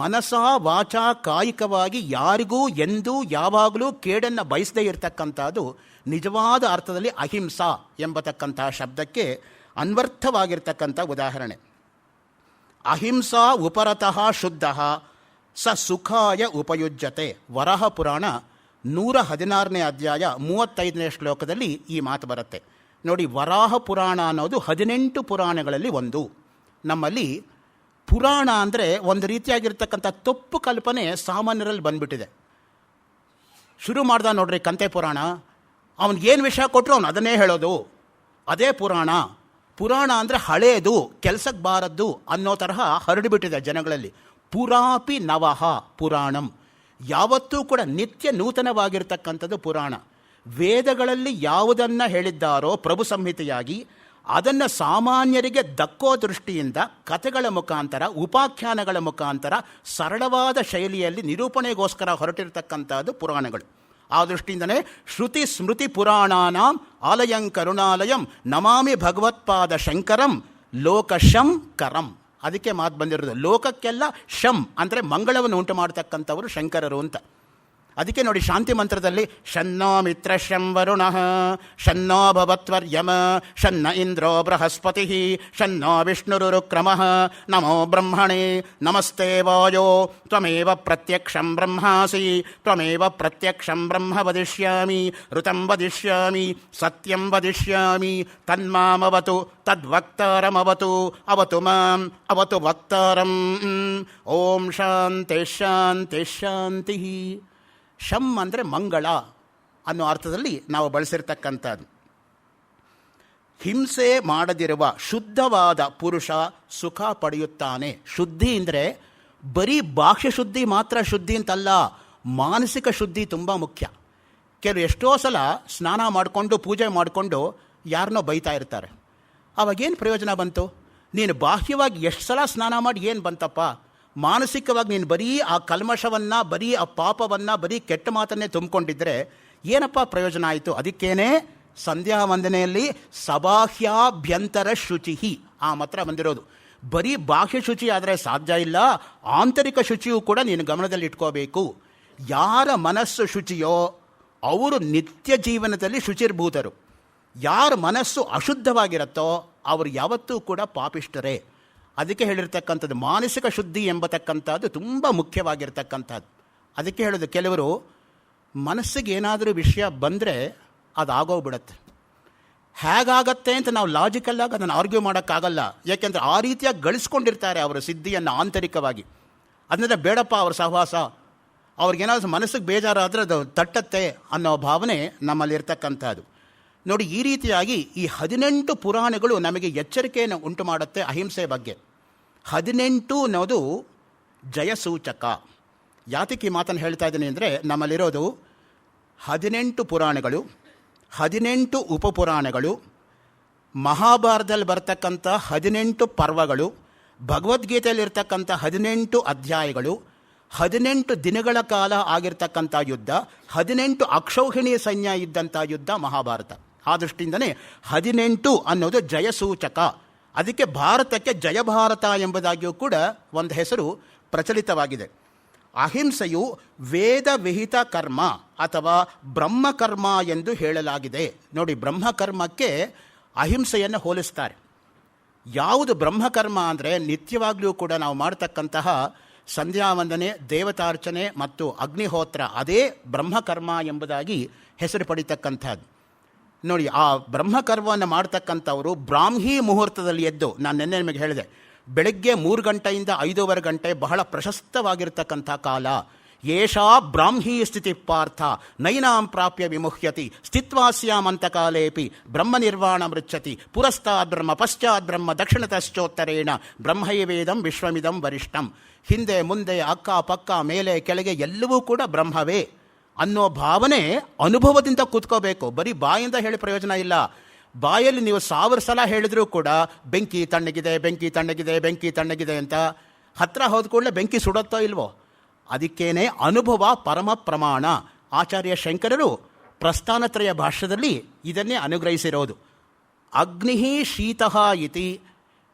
ಮನಸ ವಾಚ ಕಾಯಿಕವಾಗಿ ಯಾರಿಗೂ ಎಂದೂ ಯಾವಾಗಲೂ ಕೇಡನ್ನು ಬಯಸದೇ ಇರತಕ್ಕಂಥದ್ದು ನಿಜವಾದ ಅರ್ಥದಲ್ಲಿ ಅಹಿಂಸಾ ಎಂಬತಕ್ಕಂಥ ಶಬ್ದಕ್ಕೆ ಅನ್ವರ್ಥವಾಗಿರ್ತಕ್ಕಂಥ ಉದಾಹರಣೆ. ಅಹಿಂಸಾ ಉಪರತಃ ಶುದ್ಧ ಸ ಸುಖಾಯ ಉಪಯುಜ್ಯತೆ. ವರಾಹ ಪುರಾಣ 116ನೇ ಅಧ್ಯಾಯ 35ನೇ ಶ್ಲೋಕದಲ್ಲಿ ಈ ಮಾತು ಬರುತ್ತೆ. ನೋಡಿ, ವರಾಹ ಪುರಾಣ ಅನ್ನೋದು 18 ಪುರಾಣಗಳಲ್ಲಿ ಒಂದು. ನಮ್ಮಲ್ಲಿ ಪುರಾಣ ಅಂದರೆ ಒಂದು ರೀತಿಯಾಗಿರ್ತಕ್ಕಂಥ ತಪ್ಪು ಕಲ್ಪನೆ ಸಾಮಾನ್ಯರಲ್ಲಿ ಬಂದ್ಬಿಟ್ಟಿದೆ. ಶುರು ಮಾಡ್ದ ನೋಡ್ರಿ ಕಂತೆ ಪುರಾಣ, ಅವನಿಗೇನು ವಿಷಯ ಕೊಟ್ಟರು ಅವನು ಅದನ್ನೇ ಹೇಳೋದು, ಅದೇ ಪುರಾಣ. ಪುರಾಣ ಅಂದರೆ ಹಳೇದು, ಕೆಲಸಕ್ಕೆ ಬಾರದ್ದು ಅನ್ನೋ ತರಹ ಹರಡಿಬಿಟ್ಟಿದೆ ಜನಗಳಲ್ಲಿ. ಪುರಾಪಿ ನವಹ ಪುರಾಣಂ, ಯಾವತ್ತೂ ಕೂಡ ನಿತ್ಯ ನೂತನವಾಗಿರ್ತಕ್ಕಂಥದ್ದು ಪುರಾಣ. ವೇದಗಳಲ್ಲಿ ಯಾವುದನ್ನು ಹೇಳಿದ್ದಾರೋ ಪ್ರಭು ಸಂಹಿತೆಯಾಗಿ ಅದನ್ನು ಸಾಮಾನ್ಯರಿಗೆ ದಕ್ಕೋ ದೃಷ್ಟಿಯಿಂದ ಕಥೆಗಳ ಮುಖಾಂತರ, ಉಪಾಖ್ಯಾನಗಳ ಮುಖಾಂತರ ಸರಳವಾದ ಶೈಲಿಯಲ್ಲಿ ನಿರೂಪಣೆಗೋಸ್ಕರ ಹೊರಟಿರ್ತಕ್ಕಂಥದ್ದು ಪುರಾಣಗಳು. ಆ ದೃಷ್ಟಿಯಿಂದಲೇ ಶ್ರುತಿ ಸ್ಮೃತಿ ಪುರಾಣಾನಾಂ ಆಲಯಂ ಕರುಣಾಲಯಂ ನಮಾಮಿ ಭಗವತ್ಪಾದ ಶಂಕರಂ ಲೋಕಶಂ ಕರಂ. ಅದಕ್ಕೆ ಮಾತು ಬಂದಿರೋದು, ಲೋಕಕ್ಕೆಲ್ಲ ಶಂ ಅಂದರೆ ಮಂಗಳವನ್ನು ಉಂಟು ಮಾಡತಕ್ಕಂಥವರು ಶಂಕರರು ಅಂತ. ಅದಕ್ಕೆ ನೋಡಿ, ಶಾಂತಿ ಮಂತ್ರದಲ್ಲಿ ಶನ್ನೋ ಮಿತ್ರ ಶಂ ವರುಣಃ ಶನ್ನೋ ಭವತ್ವರ್ಯಮ ಶನ್ನ ಇಂದ್ರೋ ಬೃಹಸ್ಪತಿ ಶನ್ನೋ ವಿಷ್ಣುರುಕ್ರಮಃ ನಮೋ ಬ್ರಹ್ಮಣೇ ನಮಸ್ತೆ ವಾಯೋ ತ್ವಮೇವ ಪ್ರತ್ಯಕ್ಷಂ ಬ್ರಹ್ಮಾಸಿ ತ್ವಮೇವ ಪ್ರತ್ಯಕ್ಷಂ ಬ್ರಹ್ಮ ವದಿಷ್ಯಾಮಿ ಋತಂ ವದಿಷ್ಯಾಮಿ ಸತ್ಯಂ ವದಿಷ್ಯಾಮಿ ತನ್ಮಾಮವತು ತದ್ವಕ್ತಾರಮವತು ಅವತು ಮಾಂ ಅವತು ವಕ್ತಾರಂ. ಓಂ ಶಾಂತಿ ಶಾಂತಿ ಶಾಂತಿ. ಶಂ ಅಂದರೆ ಮಂಗಳ ಅನ್ನೋ ಅರ್ಥದಲ್ಲಿ ನಾವು ಬಳಸಿರ್ತಕ್ಕಂಥದ್ದು. ಹಿಂಸೆ ಮಾಡದಿರುವ ಶುದ್ಧವಾದ ಪುರುಷ ಸುಖ ಪಡೆಯುತ್ತಾನೆ. ಶುದ್ಧಿ ಅಂದರೆ ಬರೀ ಬಾಹ್ಯ ಶುದ್ಧಿ ಮಾತ್ರ ಶುದ್ಧಿ ಅಂತಲ್ಲ, ಮಾನಸಿಕ ಶುದ್ಧಿ ತುಂಬ ಮುಖ್ಯ. ಕೆಲವು ಎಷ್ಟೋ ಸಲ ಸ್ನಾನ ಮಾಡಿಕೊಂಡು ಪೂಜೆ ಮಾಡಿಕೊಂಡು ಯಾರನ್ನೋ ಬೈತಾ ಇರ್ತಾರೆ. ಅವಾಗೇನು ಪ್ರಯೋಜನ ಬಂತು? ನೀನು ಬಾಹ್ಯವಾಗಿ ಎಷ್ಟು ಸಲ ಸ್ನಾನ ಮಾಡಿ ಏನು ಬಂತಪ್ಪ? ಮಾನಸಿಕವಾಗಿ ನೀನು ಬರೀ ಆ ಕಲ್ಮಶವನ್ನು, ಬರೀ ಆ ಪಾಪವನ್ನು, ಬರೀ ಕೆಟ್ಟ ಮಾತನ್ನೇ ತುಂಬಿಕೊಂಡಿದ್ದರೆ ಏನಪ್ಪ ಪ್ರಯೋಜನ ಆಯಿತು? ಅದಕ್ಕೇನೆ ಸಂಧ್ಯಾ ವಂದನೆಯಲ್ಲಿ ಸಬಾಹ್ಯಾಭ್ಯಂತರ ಶುಚಿ ಆ ಮಾತ್ರ ಬಂದಿರೋದು. ಬರೀ ಬಾಹ್ಯ ಶುಚಿ ಆದರೆ ಸಾಧ್ಯ ಇಲ್ಲ, ಆಂತರಿಕ ಶುಚಿಯೂ ಕೂಡ ನೀನು ಗಮನದಲ್ಲಿ ಇಟ್ಕೋಬೇಕು. ಯಾರ ಮನಸ್ಸು ಶುಚಿಯೋ ಅವರು ನಿತ್ಯ ಜೀವನದಲ್ಲಿ ಶುಚಿರ್ಭೂತರು. ಯಾರ ಮನಸ್ಸು ಅಶುದ್ಧವಾಗಿರುತ್ತೋ ಅವರು ಯಾವತ್ತೂ ಕೂಡ ಪಾಪಿಷ್ಠರೇ. ಅದಕ್ಕೆ ಹೇಳಿರ್ತಕ್ಕಂಥದ್ದು ಮಾನಸಿಕ ಶುದ್ಧಿ ಎಂಬತಕ್ಕಂಥದ್ದು ತುಂಬ ಮುಖ್ಯವಾಗಿರ್ತಕ್ಕಂಥದ್ದು. ಅದಕ್ಕೆ ಹೇಳೋದು, ಕೆಲವರು ಮನಸ್ಸಿಗೆ ಏನಾದರೂ ವಿಷಯ ಬಂದರೆ ಅದು ಆಗೋಗ್ಬಿಡತ್ತೆ. ಹೇಗಾಗತ್ತೆ ಅಂತ ನಾವು ಲಾಜಿಕಲ್ಲಾಗಿ ಅದನ್ನು ಆರ್ಗ್ಯೂ ಮಾಡೋಕ್ಕಾಗಲ್ಲ. ಯಾಕೆಂದರೆ ಆ ರೀತಿಯಾಗಿ ಗಳಿಸ್ಕೊಂಡಿರ್ತಾರೆ ಅವರ ಸಿದ್ಧಿಯನ್ನು ಆಂತರಿಕವಾಗಿ. ಅದರಿಂದ ಬೇಡಪ್ಪ ಅವ್ರ ಸಹವಾಸ, ಅವ್ರಿಗೇನಾದರೂ ಮನಸ್ಸಿಗೆ ಬೇಜಾರಾದರೆ ಅದು ತಟ್ಟತ್ತೆ ಅನ್ನೋ ಭಾವನೆ ನಮ್ಮಲ್ಲಿರ್ತಕ್ಕಂಥದ್ದು. ನೋಡಿ, ಈ ರೀತಿಯಾಗಿ ಈ 18 ಪುರಾಣಗಳು ನಮಗೆ ಎಚ್ಚರಿಕೆಯನ್ನು ಉಂಟು ಮಾಡುತ್ತೆ ಅಹಿಂಸೆ ಬಗ್ಗೆ. 18 ಅನ್ನೋದು ಜಯಸೂಚಕ. ಯಾತಕ್ಕೆ ಈ ಮಾತನ್ನು ಹೇಳ್ತಾ ಇದ್ದೀನಿ ಅಂದರೆ, ನಮ್ಮಲ್ಲಿರೋದು 18 ಪುರಾಣಗಳು, 18 ಉಪಪುರಾಣಗಳು, ಮಹಾಭಾರತದಲ್ಲಿ ಬರ್ತಕ್ಕಂಥ 18 ಪರ್ವಗಳು, ಭಗವದ್ಗೀತೆಯಲ್ಲಿರ್ತಕ್ಕಂಥ 18 ಅಧ್ಯಾಯಗಳು, 18 ದಿನಗಳ ಕಾಲ ಆಗಿರ್ತಕ್ಕಂಥ ಯುದ್ಧ, 18 ಅಕ್ಷೌಹಿಣಿ ಸೈನ್ಯ ಇದ್ದಂಥ ಯುದ್ಧ ಮಹಾಭಾರತ. ಆ ದೃಷ್ಟಿಯಿಂದಲೇ 18 ಅನ್ನೋದು ಜಯಸೂಚಕ. ಅದಕ್ಕೆ ಭಾರತಕ್ಕೆ ಜಯಭಾರತ ಎಂಬುದಾಗಿಯೂ ಕೂಡ ಒಂದು ಹೆಸರು ಪ್ರಚಲಿತವಾಗಿದೆ. ಅಹಿಂಸೆಯು ವೇದ ವಿಹಿತ ಕರ್ಮ ಅಥವಾ ಬ್ರಹ್ಮಕರ್ಮ ಎಂದು ಹೇಳಲಾಗಿದೆ. ನೋಡಿ, ಬ್ರಹ್ಮಕರ್ಮಕ್ಕೆ ಅಹಿಂಸೆಯನ್ನು ಹೋಲಿಸ್ತಾರೆ. ಯಾವುದು ಬ್ರಹ್ಮಕರ್ಮ ಅಂದರೆ ನಿತ್ಯವಾಗಲೂ ಕೂಡ ನಾವು ಮಾಡ್ತಕ್ಕಂತಹ ಸಂಧ್ಯಾವಂದನೆ, ದೇವತಾರ್ಚನೆ ಮತ್ತು ಅಗ್ನಿಹೋತ್ರ, ಅದೇ ಬ್ರಹ್ಮಕರ್ಮ ಎಂಬುದಾಗಿ ಹೆಸರು ಪಡಿತಕ್ಕಂಥದ್ದು. ನೋಡಿ, ಆ ಬ್ರಹ್ಮಕರ್ಮವನ್ನು ಮಾಡ್ತಕ್ಕಂಥವರು ಬ್ರಾಹ್ಮಿ ಮುಹೂರ್ತದಲ್ಲಿ ಎದ್ದು, ನಾನು ನಿನ್ನೆ ನಿಮಗೆ ಹೇಳಿದೆ, ಬೆಳಗ್ಗೆ 3 ಗಂಟೆಯಿಂದ 5:15 ಗಂಟೆ ಬಹಳ ಪ್ರಶಸ್ತವಾಗಿರ್ತಕ್ಕಂಥ ಕಾಲ. ಏಷಾ ಬ್ರಾಹ್ಮೀ ಸ್ಥಿತಿ ಪಾರ್ಥ ನೈನಾಂ ಪ್ರಾಪ್ಯ ವಿಮುಹ್ಯತಿ ಸ್ಥಿತ್ವಾಸ್ಯಾಮಂತಕಾಲೇಪಿ ಬ್ರಹ್ಮ ನಿರ್ವಾಣ ಮೃಚ್ಛತಿ ಪುರಸ್ತಾದ್ ಬ್ರಹ್ಮ ಪಶ್ಚಾತ್ ಬ್ರಹ್ಮ ದಕ್ಷಿಣತಶ್ಚೋತ್ತರೇಣ ಬ್ರಹ್ಮೈವೇದಂ ವಿಶ್ವಮಿದಂ ವರಿಷ್ಠಂ. ಹಿಂದೆ ಮುಂದೆ ಅಕ್ಕ ಪಕ್ಕ ಮೇಲೆ ಕೆಳಗೆ ಎಲ್ಲವೂ ಕೂಡ ಬ್ರಹ್ಮವೇ ಅನ್ನೋ ಭಾವನೆ ಅನುಭವದಿಂದ ಕೂತ್ಕೋಬೇಕು. ಬರೀ ಬಾಯಿಂದ ಹೇಳಿ ಪ್ರಯೋಜನ ಇಲ್ಲ. ಬಾಯಲ್ಲಿ ನೀವು 1000 ಸಲ ಹೇಳಿದ್ರೂ ಕೂಡ ಬೆಂಕಿ ತಣ್ಣಗಿದೆ, ಬೆಂಕಿ ತಣ್ಣಗಿದೆ, ಬೆಂಕಿ ತಣ್ಣಗಿದೆ ಅಂತ ಹತ್ತಿರ ಹೋದ ಕೂಡಲೇ ಬೆಂಕಿ ಸುಡುತ್ತೋ ಇಲ್ವೋ? ಅದಕ್ಕೇನೆ ಅನುಭವ ಪರಮ ಪ್ರಮಾಣ. ಆಚಾರ್ಯ ಶಂಕರರು ಪ್ರಸ್ಥಾನತ್ರಯ ಭಾಷ್ಯದಲ್ಲಿ ಇದನ್ನೇ ಅನುಗ್ರಹಿಸಿರೋದು. ಅಗ್ನಿ ಶೀತಃ ಇತಿ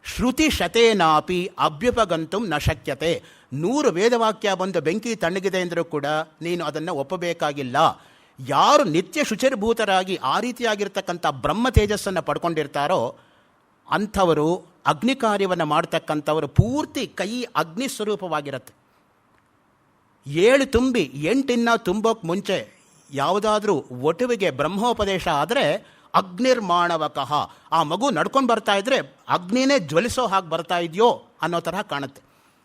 ಶ್ರುತಿ ಶತೇನಾಪಿ ಅಭ್ಯುಪಗಂತು ನ ಶಕ್ಯತೆ. 100 ವೇದವಾಕ್ಯ ಬಂದು ಬೆಂಕಿ ತಣ್ಣಗಿದೆ ಎಂದರೂ ಕೂಡ ನೀನು ಅದನ್ನು ಒಪ್ಪಬೇಕಾಗಿಲ್ಲ. ಯಾರು ನಿತ್ಯ ಶುಚಿರ್ಭೂತರಾಗಿ ಆ ರೀತಿಯಾಗಿರ್ತಕ್ಕಂಥ ಬ್ರಹ್ಮ ತೇಜಸ್ಸನ್ನು ಪಡ್ಕೊಂಡಿರ್ತಾರೋ ಅಂಥವರು, ಅಗ್ನಿ ಕಾರ್ಯವನ್ನು ಮಾಡ್ತಕ್ಕಂಥವರು ಪೂರ್ತಿ ಕೈ ಅಗ್ನಿ ಸ್ವರೂಪವಾಗಿರುತ್ತೆ. 7 ತುಂಬಿ 8 ತುಂಬೋಕ್ಕೆ ಮುಂಚೆ ಯಾವುದಾದ್ರೂ ಒಟುವಿಗೆ ಬ್ರಹ್ಮೋಪದೇಶ ಆದರೆ ಅಗ್ನಿರ್ಮಾಣವಕಃ. ಆ ಮಗು ನಡ್ಕೊಂಡು ಬರ್ತಾ ಇದ್ರೆ ಅಗ್ನಿನೇ ಜ್ವಲಿಸೋ ಹಾಗೆ ಬರ್ತಾ ಇದೆಯೋ ಅನ್ನೋ ತರಹ ಕಾಣುತ್ತೆ.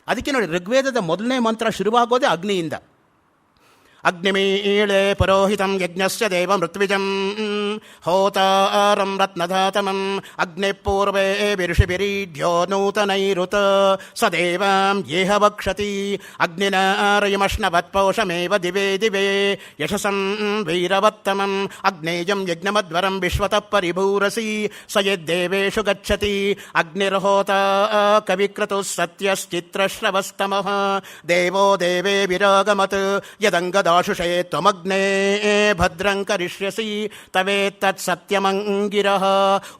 ಅದಕ್ಕೆ ನೋಡಿ, ಋಗ್ವೇದದ ಮೊದಲನೇ ಮಂತ್ರ ಶುರುವಾಗೋದೇ ಅಗ್ನಿಯಿಂದ. ಅಗ್ನಿಮೀಳೆ ಪುರೋಹಿತಂ ಯಜ್ಞಸ್ಯ ದೇವ ಮೃತ್ವಿಜಂ ಹೋತಾರಂ ರತ್ನಧಾತಮಂ ಅಗ್ನಿಪೂರ್ವೇ ವಿಋಷಿಭಿರೀಢ್ಯೋ ನೂತನೈರುತ ಸದೇವಾಂ ಯೇಹ ವಕ್ಷತಿ ಅಗ್ನಿನಾರಯಮಶ್ನವತ್ಪೌಷಮೇವ ದಿವೇ ದಿವೇ ಯಶಸಂ ವೀರವತ್ತಮಂ ಅಗ್ನೇಯಂ ಯಜ್ಞಮಧ್ವರಂ ವಿಶ್ವತಃ ಪರಿಭೂರಸಿ ಸ ಯದ್ದೇವೇಷು ಗಚ್ಚತಿ ಅಗ್ನಿರ್ಹೋತಾ ಕವಿಕ್ರತುಃ ಸತ್ಯಶ್ಚಿತ್ರಶ್ರವಸ್ತಮಃ ದೇವೋ ದೇವೇ ವಿರಾಗಮತ್ ಯದಂಗದ ಆಶುಷೇ ತ್ವಮಗ್ನೇ ಭದ್ರಂ ಕರಿಷ್ಯಸಿ ತವೇತ್ತತ್ ಸತ್ಯಮಂಗಿರಃ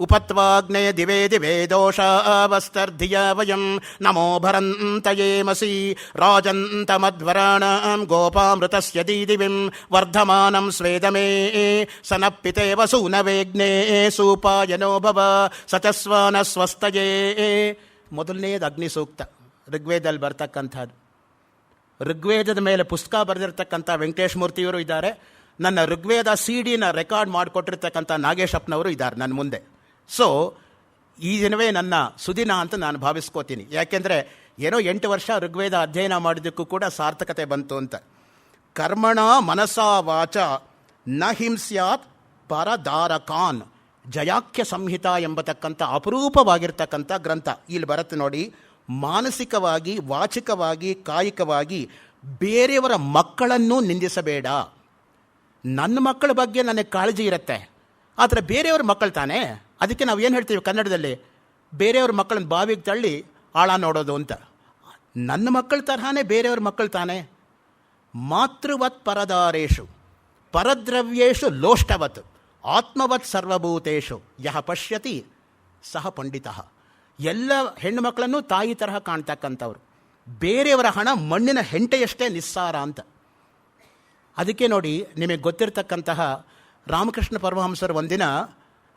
ಉಪತ್ವಾಗ್ನೇ ದಿವೇ ದಿವೇ ದೋಷಾವಸ್ತರ್ಧಿಯ ವಯಂ ನಮೋ ಭರಂತಯೇಮಸಿ ರಾಜಂತಮಧ್ವರಾಣಾಂ ಗೋಪಾಮೃತಸ್ಯ ದೀದಿವಿಂ ವರ್ಧಮಾನಂ ಸ್ವೇದಮೇ ಸನಪ್ಪಿತೆ ವಸೂನವೇಗ್ನೇ ಸೂಪಾಯನೋ ಭವ ಸತಸ್ವಾನ ಸ್ವಸ್ತಯೇ. ಮೊದಲನೇದು ಅಗ್ನಿ ಸೂಕ್ತ, ಋಗ್ವೇದದಲ್ಲಿ ಬರ್ತಕ್ಕಂಥದ್ದು. ಋಗ್ವೇದದ ಮೇಲೆ ಪುಸ್ತಕ ಬರೆದಿರ್ತಕ್ಕಂಥ ವೆಂಕಟೇಶ್ ಮೂರ್ತಿಯವರು ಇದ್ದಾರೆ. ನನ್ನ ಋಗ್ವೇದ CD ರೆಕಾರ್ಡ್ ಮಾಡಿಕೊಟ್ಟಿರ್ತಕ್ಕಂಥ ನಾಗೇಶಪ್ಪನವರು ಇದ್ದಾರೆ ನನ್ನ ಮುಂದೆ. ಸೊ ಈ ದಿನವೇ ನನ್ನ ಸುದಿನ ಅಂತ ನಾನು ಭಾವಿಸ್ಕೋತೀನಿ. ಯಾಕೆಂದರೆ ಏನೋ 8 ವರ್ಷ ಋಗ್ವೇದ ಅಧ್ಯಯನ ಮಾಡಿದ್ದಕ್ಕೂ ಕೂಡ ಸಾರ್ಥಕತೆ ಬಂತು ಅಂತ. ಕರ್ಮಣ ಮನಸಾ ವಾಚ ನ ಹಿಂಸ್ಯಾತ್ ಪರದಾರಕಾನ್ ಜಯಾಖ್ಯ ಸಂಹಿತ ಎಂಬತಕ್ಕಂಥ ಅಪರೂಪವಾಗಿರ್ತಕ್ಕಂಥ ಗ್ರಂಥ ಇಲ್ಲಿ ಬರುತ್ತೆ ನೋಡಿ. ಮಾನಸಿಕವಾಗಿ, ವಾಚಿಕವಾಗಿ, ಕಾಯಿಕವಾಗಿ ಬೇರೆಯವರ ಮಕ್ಕಳನ್ನು ನಿಂದಿಸಬೇಡ. ನನ್ನ ಮಕ್ಕಳ ಬಗ್ಗೆ ನನಗೆ ಕಾಳಜಿ ಇರುತ್ತೆ, ಆದರೆ ಬೇರೆಯವ್ರ ಮಕ್ಕಳು ತಾನೇ. ಅದಕ್ಕೆ ನಾವು ಏನು ಹೇಳ್ತೀವಿ ಕನ್ನಡದಲ್ಲಿ, ಬೇರೆಯವ್ರ ಮಕ್ಕಳನ್ನ ಬಾವಿಗೆ ತಳ್ಳಿ ಆಳ ನೋಡೋದು ಅಂತ. ನನ್ನ ಮಕ್ಕಳ ತರಹನೇ ಬೇರೆಯವ್ರ ಮಕ್ಕಳು ತಾನೇ. ಮಾತೃವತ್ ಪರದಾರೇಶು ಪರದ್ರವ್ಯೇಶು ಲೋಷ್ಟವತ್ ಆತ್ಮವತ್ ಸರ್ವಭೂತೇಶು ಯಹ ಪಶ್ಯತಿ ಸಹ ಪಂಡಿತಃ. ಎಲ್ಲ ಹೆಣ್ಣು ಮಕ್ಕಳನ್ನು ತಾಯಿ ತರಹ ಕಾಣ್ತಕ್ಕಂಥವ್ರು. ಬೇರೆಯವರ ಹಣ ಮಣ್ಣಿನ ಹೆಂಟೆಯಷ್ಟೇ ನಿಸ್ಸಾರ ಅಂತ. ಅದಕ್ಕೆ ನೋಡಿ, ನಿಮಗೆ ಗೊತ್ತಿರತಕ್ಕಂತಹ ರಾಮಕೃಷ್ಣ ಪರಮಹಂಸರು ಒಂದಿನ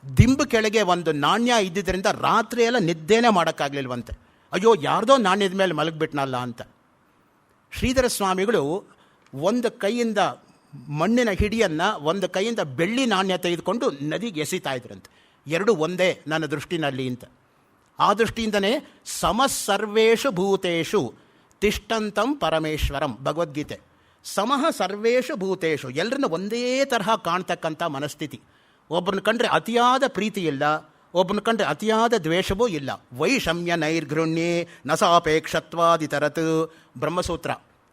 ದಿಂಬು ಕೆಳಗೆ ಒಂದು ನಾಣ್ಯ ಇದ್ದಿದ್ದರಿಂದ ರಾತ್ರಿ ಎಲ್ಲ ನಿದ್ದೆನೇ ಮಾಡೋಕ್ಕಾಗಲಿಲ್ವಂತೆ. ಅಯ್ಯೋ, ಯಾರ್ದೋ ನಾಣ್ಯದ ಮೇಲೆ ಮಲಗಿಬಿಟ್ನಲ್ಲ ಅಂತ. ಶ್ರೀಧರ ಸ್ವಾಮಿಗಳು ಒಂದು ಕೈಯಿಂದ ಮಣ್ಣಿನ ಹಿಡಿಯನ್ನು, ಒಂದು ಕೈಯಿಂದ ಬೆಳ್ಳಿ ನಾಣ್ಯ ತೆಗೆದುಕೊಂಡು ನದಿಗೆ ಎಸಿತಾ ಇದ್ರಂತೆ. ಎರಡು ಒಂದೇ ನನ್ನ ದೃಷ್ಟಿನಲ್ಲಿ ಅಂತ. ಆ ದೃಷ್ಟಿಯಿಂದನೇ ಸಮಸರ್ವೇಷು ಭೂತೇಷು ತಿಷ್ಟಂತಂ ಪರಮೇಶ್ವರಂ ಭಗವದ್ಗೀತೆ. ಸಮಃ ಸರ್ವೇಷು ಭೂತೇಷು, ಎಲ್ಲರನ್ನು ಒಂದೇ ತರಹ ಕಾಣ್ತಕ್ಕಂಥ ಮನಸ್ಥಿತಿ. ಒಬ್ಬರನ್ನ ಕಂಡ್ರೆ ಅತಿಯಾದ ಪ್ರೀತಿ ಇಲ್ಲ, ಒಬ್ಬನ ಕಂಡ್ರೆ ಅತಿಯಾದ ದ್ವೇಷವೂ ಇಲ್ಲ. ವೈಷಮ್ಯ ನೈರ್ಘೃಣ್ಯೇ ನ ಸಾಪೇಕ್ಷತ್ವಾದಿತರತ್ ಬ್ರಹ್ಮಸೂತ್ರ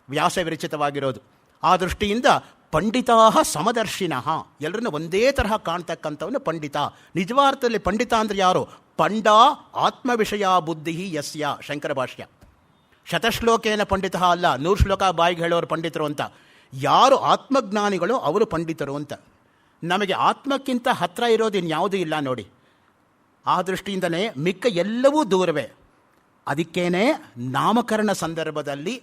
ವ್ಯಾಸ ವಿರಚಿತವಾಗಿರೋದು. ಆ ದೃಷ್ಟಿಯಿಂದ ಪಂಡಿತಾ ಸಮದರ್ಶಿನಃ, ಎಲ್ಲರನ್ನು ಒಂದೇ ತರಹ ಕಾಣ್ತಕ್ಕಂಥವನು ಪಂಡಿತ. ನಿಜವಾರ್ಥದಲ್ಲಿ ಪಂಡಿತ ಅಂದರೆ ಯಾರು? ಪಂಡ ಆತ್ಮವಿಷಯ ಬುದ್ಧಿ ಯಸ್ಯ, ಶಂಕರ ಭಾಷ್ಯ. ಶತಶ್ಲೋಕೇನ ಪಂಡಿತ ಅಲ್ಲ, 100 ಶ್ಲೋಕ ಬಾಯಿಗೆ ಹೇಳೋರು ಪಂಡಿತರು ಅಂತ. ಯಾರು ಆತ್ಮಜ್ಞಾನಿಗಳು ಅವರು ಪಂಡಿತರು ಅಂತ. ನಮಗೆ ಆತ್ಮಕ್ಕಿಂತ ಹತ್ತಿರ ಇರೋದು ಇನ್ಯಾವುದೂ ಇಲ್ಲ ನೋಡಿ. ಆ ದೃಷ್ಟಿಯಿಂದಲೇ ಮಿಕ್ಕ ಎಲ್ಲವೂ ದೂರವೇ. ಅದಕ್ಕೇನೆ ನಾಮಕರಣ ಸಂದರ್ಭದಲ್ಲಿ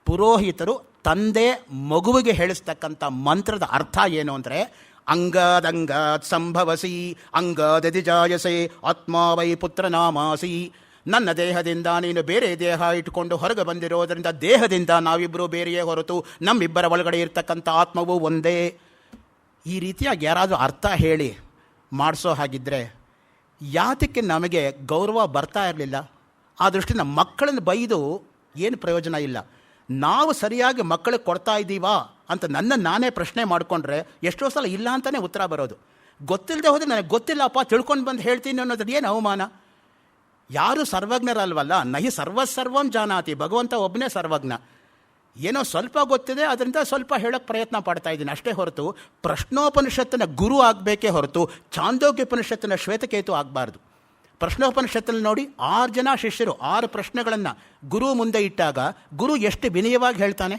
ಪುರೋಹಿತರು ತಂದೆ ಮಗುವಿಗೆ ಹೇಳಿಸ್ತಕ್ಕಂಥ ಮಂತ್ರದ ಅರ್ಥ ಏನು ಅಂದರೆ, ಅಂಗಾದಂಗಾತ್ ಸಂಭವಸಿ ಅಂಗಾದದಿ ಜಾಯಸೆ ಆತ್ಮ ವೈ ಪುತ್ರ ನಾಮಾಸಿ. ನನ್ನ ದೇಹದಿಂದ ನೀನು ಬೇರೆ ದೇಹ ಇಟ್ಕೊಂಡು ಹೊರಗೆ ಬಂದಿರೋದರಿಂದ ದೇಹದಿಂದ ನಾವಿಬ್ಬರು ಬೇರೆಯೇ ಹೊರತು ನಮ್ಮಿಬ್ಬರ ಒಳಗಡೆ ಇರ್ತಕ್ಕಂಥ ಆತ್ಮವು ಒಂದೇ. ಈ ರೀತಿಯಾಗಿ ಯಾರಾದರೂ ಅರ್ಥ ಹೇಳಿ ಮಾಡಿಸೋ ಹಾಗಿದ್ದರೆ ಯಾತಕ್ಕೆ ನಮಗೆ ಗೌರವ ಬರ್ತಾ ಇರಲಿಲ್ಲ? ಆ ದೃಷ್ಟಿಯಿಂದ ಮಕ್ಕಳನ್ನು ಬೈದು ಏನು ಪ್ರಯೋಜನ ಇಲ್ಲ. ನಾವು ಸರಿಯಾಗಿ ಮಕ್ಕಳಿಗೆ ಕೊಡ್ತಾ ಇದ್ದೀವಾ ಅಂತ ನಾನೇ ಪ್ರಶ್ನೆ ಮಾಡಿಕೊಂಡ್ರೆ ಎಷ್ಟೋ ಸಲ ಇಲ್ಲ ಅಂತಲೇ ಉತ್ತರ ಬರೋದು. ಗೊತ್ತಿಲ್ಲದೆ ಹೋದರೆ ನನಗೆ ಗೊತ್ತಿಲ್ಲಪ್ಪ ತಿಳ್ಕೊಂಡು ಬಂದು ಹೇಳ್ತೀನಿ ಅನ್ನೋದ್ರ ಏನು ಅವಮಾನ. ಯಾರು ಸರ್ವಜ್ಞರಲ್ವಲ್ಲ. ನಹಿ ಸರ್ವಸರ್ವಂ ಜಾನಾತಿ, ಭಗವಂತ ಒಬ್ಬನೇ ಸರ್ವಜ್ಞ. ಏನೋ ಸ್ವಲ್ಪ ಗೊತ್ತಿದೆ, ಅದರಿಂದ ಸ್ವಲ್ಪ ಹೇಳೋಕ್ಕೆ ಪ್ರಯತ್ನ ಪಡ್ತಾ ಇದ್ದೀನಿ ಅಷ್ಟೇ ಹೊರತು ಪ್ರಶ್ನೋಪನಿಷತ್ತಿನ ಗುರು ಆಗಬೇಕೇ ಹೊರತು ಚಾಂದೋಗ್ಯೋಪನಿಷತ್ತಿನ ಶ್ವೇತಕೇತು ಆಗಬಾರ್ದು. ಪ್ರಶ್ನೋಪನಿಷತ್ತಲ್ಲಿ ನೋಡಿ 6 ಜನ ಶಿಷ್ಯರು 6 ಪ್ರಶ್ನೆಗಳನ್ನು ಗುರು ಮುಂದೆ ಇಟ್ಟಾಗ ಗುರು ಎಷ್ಟು ವಿನಯವಾಗಿ ಹೇಳ್ತಾನೆ,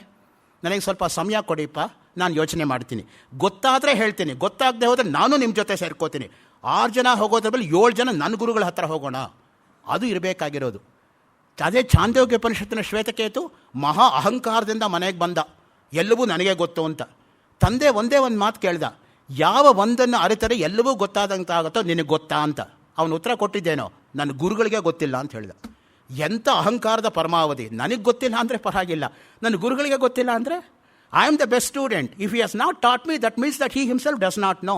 ನನಗೆ ಸ್ವಲ್ಪ ಸಮಯ ಕೊಡಿಪ್ಪ, ನಾನು ಯೋಚನೆ ಮಾಡ್ತೀನಿ, ಗೊತ್ತಾದರೆ ಹೇಳ್ತೀನಿ, ಗೊತ್ತಾಗದೆ ಹೋದರೆ ನಾನು ನಿಮ್ಮ ಜೊತೆ ಸೇರ್ಕೋತೀನಿ. 6 ಜನ ಹೋಗೋದ್ರ ಮೇಲೆ 7 ಜನ ನನ್ನ ಗುರುಗಳ ಹತ್ರ ಹೋಗೋಣ, ಅದು ಇರಬೇಕಾಗಿರೋದು. ಅದೇ ಚಾಂದೋಗ್ಯೋಪನಿಷತ್ತಿನ ಶ್ವೇತಕೇತು ಮಹಾ ಅಹಂಕಾರದಿಂದ ಮನೆಗೆ ಬಂದ, ಎಲ್ಲವೂ ನನಗೆ ಗೊತ್ತು ಅಂತ. ತಂದೆ ಒಂದೇ ಒಂದು ಮಾತು ಕೇಳ್ದ, ಯಾವ ಒಂದನ್ನು ಅರಿತರೆ ಎಲ್ಲವೂ ಗೊತ್ತಾದಂತಾಗುತ್ತೋ ನಿನಗೆ ಗೊತ್ತಾ ಅಂತ. ಅವನು ಉತ್ತರ ಕೊಟ್ಟಿದ್ದೇನೋ, ನನ್ನ ಗುರುಗಳಿಗೆ ಗೊತ್ತಿಲ್ಲ ಅಂತ ಹೇಳಿದ. ಎಂಥ ಅಹಂಕಾರದ ಪರಮಾವಧಿ. ನನಗೆ ಗೊತ್ತಿಲ್ಲ ಅಂದರೆ ಪರವಾಗಿಲ್ಲ, ನನ್ನ ಗುರುಗಳಿಗೆ ಗೊತ್ತಿಲ್ಲ ಅಂದರೆ I am the best student. If he has not taught me that means that he himself does not know.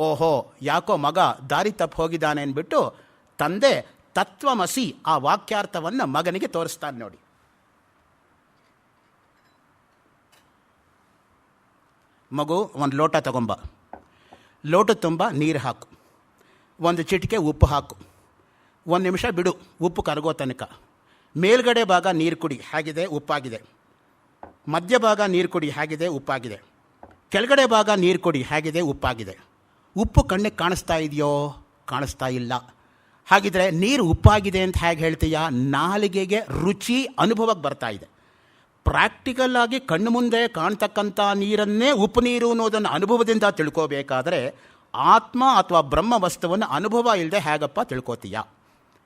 ಓಹೋ ಯಾಕೋ ಮಗ ದಾರಿ ತಪ್ಪು ಹೋಗಿದ್ದಾನೆ ಅಂದ್ಬಿಟ್ಟು ತಂದೆ ತತ್ವಮಸಿ ಆ ವಾಕ್ಯಾರ್ಥವನ್ನು ಮಗನಿಗೆ ತೋರಿಸ್ತಾನೆ ನೋಡಿ. ಮಗು ಒಂದು ಲೋಟ ತಗೊಂಬ, ಲೋಟ ತುಂಬ ನೀರು ಹಾಕು, ಒಂದು ಚಿಟಿಕೆ ಉಪ್ಪು ಹಾಕು, 1 ನಿಮಿಷ ಬಿಡು ಉಪ್ಪು ಕರಗೋ ತನಕ. ಮೇಲ್ಗಡೆ ಭಾಗ ನೀರು ಕುಡಿ, ಹೇಗಿದೆ ಉಪ್ಪಾಗಿದೆ. ಮಧ್ಯಭಾಗ ನೀರು ಕುಡಿ, ಹೇಗಿದೆ ಉಪ್ಪಾಗಿದೆ. ಕೆಳಗಡೆ ಭಾಗ ನೀರು ಕುಡಿ, ಹೇಗಿದೆ ಉಪ್ಪಾಗಿದೆ. ಉಪ್ಪು ಕಣ್ಣಿಗೆ ಕಾಣಿಸ್ತಾ ಇದೆಯೋ? ಕಾಣಿಸ್ತಾ ಇಲ್ಲ. ಹಾಗಿದ್ರೆ ನೀರು ಉಪ್ಪಾಗಿದೆ ಅಂತ ಹೇಗೆ ಹೇಳ್ತೀಯ? ನಾಲಿಗೆಗೆ ರುಚಿ ಅನುಭವಕ್ಕೆ ಬರ್ತಾ ಇದೆ. ಪ್ರಾಕ್ಟಿಕಲ್ ಆಗಿ ಕಣ್ಣು ಮುಂದೆ ಕಾಣ್ತಕ್ಕಂಥ ನೀರನ್ನೇ ಉಪ್ಪು ನೀರು ಅನ್ನೋದನ್ನು ಅನುಭವದಿಂದ ತಿಳ್ಕೋಬೇಕಾದ್ರೆ ಆತ್ಮ ಅಥವಾ ಬ್ರಹ್ಮ ವಸ್ತುವನ್ನು ಅನುಭವ ಇಲ್ಲದೆ ಹೇಗಪ್ಪ ತಿಳ್ಕೋತೀಯ?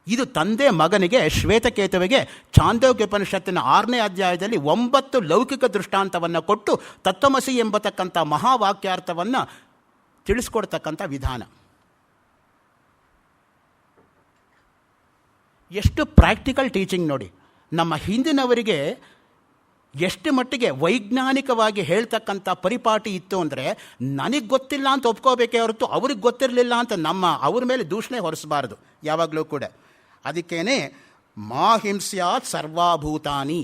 ಇದು ತಂದೆ ಮಗನಿಗೆ ಶ್ವೇತಕೇತುವಿಗೆ ಛಾಂದೋಗ್ಯೋಪನಿಷತ್ತಿನ 6ನೇ ಅಧ್ಯಾಯದಲ್ಲಿ 9 ಲೌಕಿಕ ದೃಷ್ಟಾಂತವನ್ನು ಕೊಟ್ಟು ತತ್ವಮಸಿ ಎಂಬತಕ್ಕಂಥ ಮಹಾವಾಕ್ಯಾರ್ಥವನ್ನು ತಿಳಿಸ್ಕೊಡ್ತಕ್ಕಂಥ ವಿಧಾನ. ಎಷ್ಟು ಪ್ರಾಕ್ಟಿಕಲ್ ಟೀಚಿಂಗ್ ನೋಡಿ. ನಮ್ಮ ಹಿಂದಿನವರಿಗೆ ಎಷ್ಟು ಮಟ್ಟಿಗೆ ವೈಜ್ಞಾನಿಕವಾಗಿ ಹೇಳ್ತಕ್ಕಂಥ ಪರಿಪಾಟಿ ಇತ್ತು ಅಂದರೆ ನನಗೆ ಗೊತ್ತಿಲ್ಲ ಅಂತ ಒಪ್ಕೋಬೇಕೇ ಹೊರತು ಅವ್ರಿಗೆ ಗೊತ್ತಿರಲಿಲ್ಲ ಅಂತ ಅವ್ರ ಮೇಲೆ ದೂಷಣೆ ಹೊರಿಸಬಾರ್ದು ಯಾವಾಗಲೂ ಕೂಡ. ಅದಕ್ಕೇನೆ ಮಾಹಿಂಸ್ಯಾತ್ ಸರ್ವಾಭೂತಾನಿ,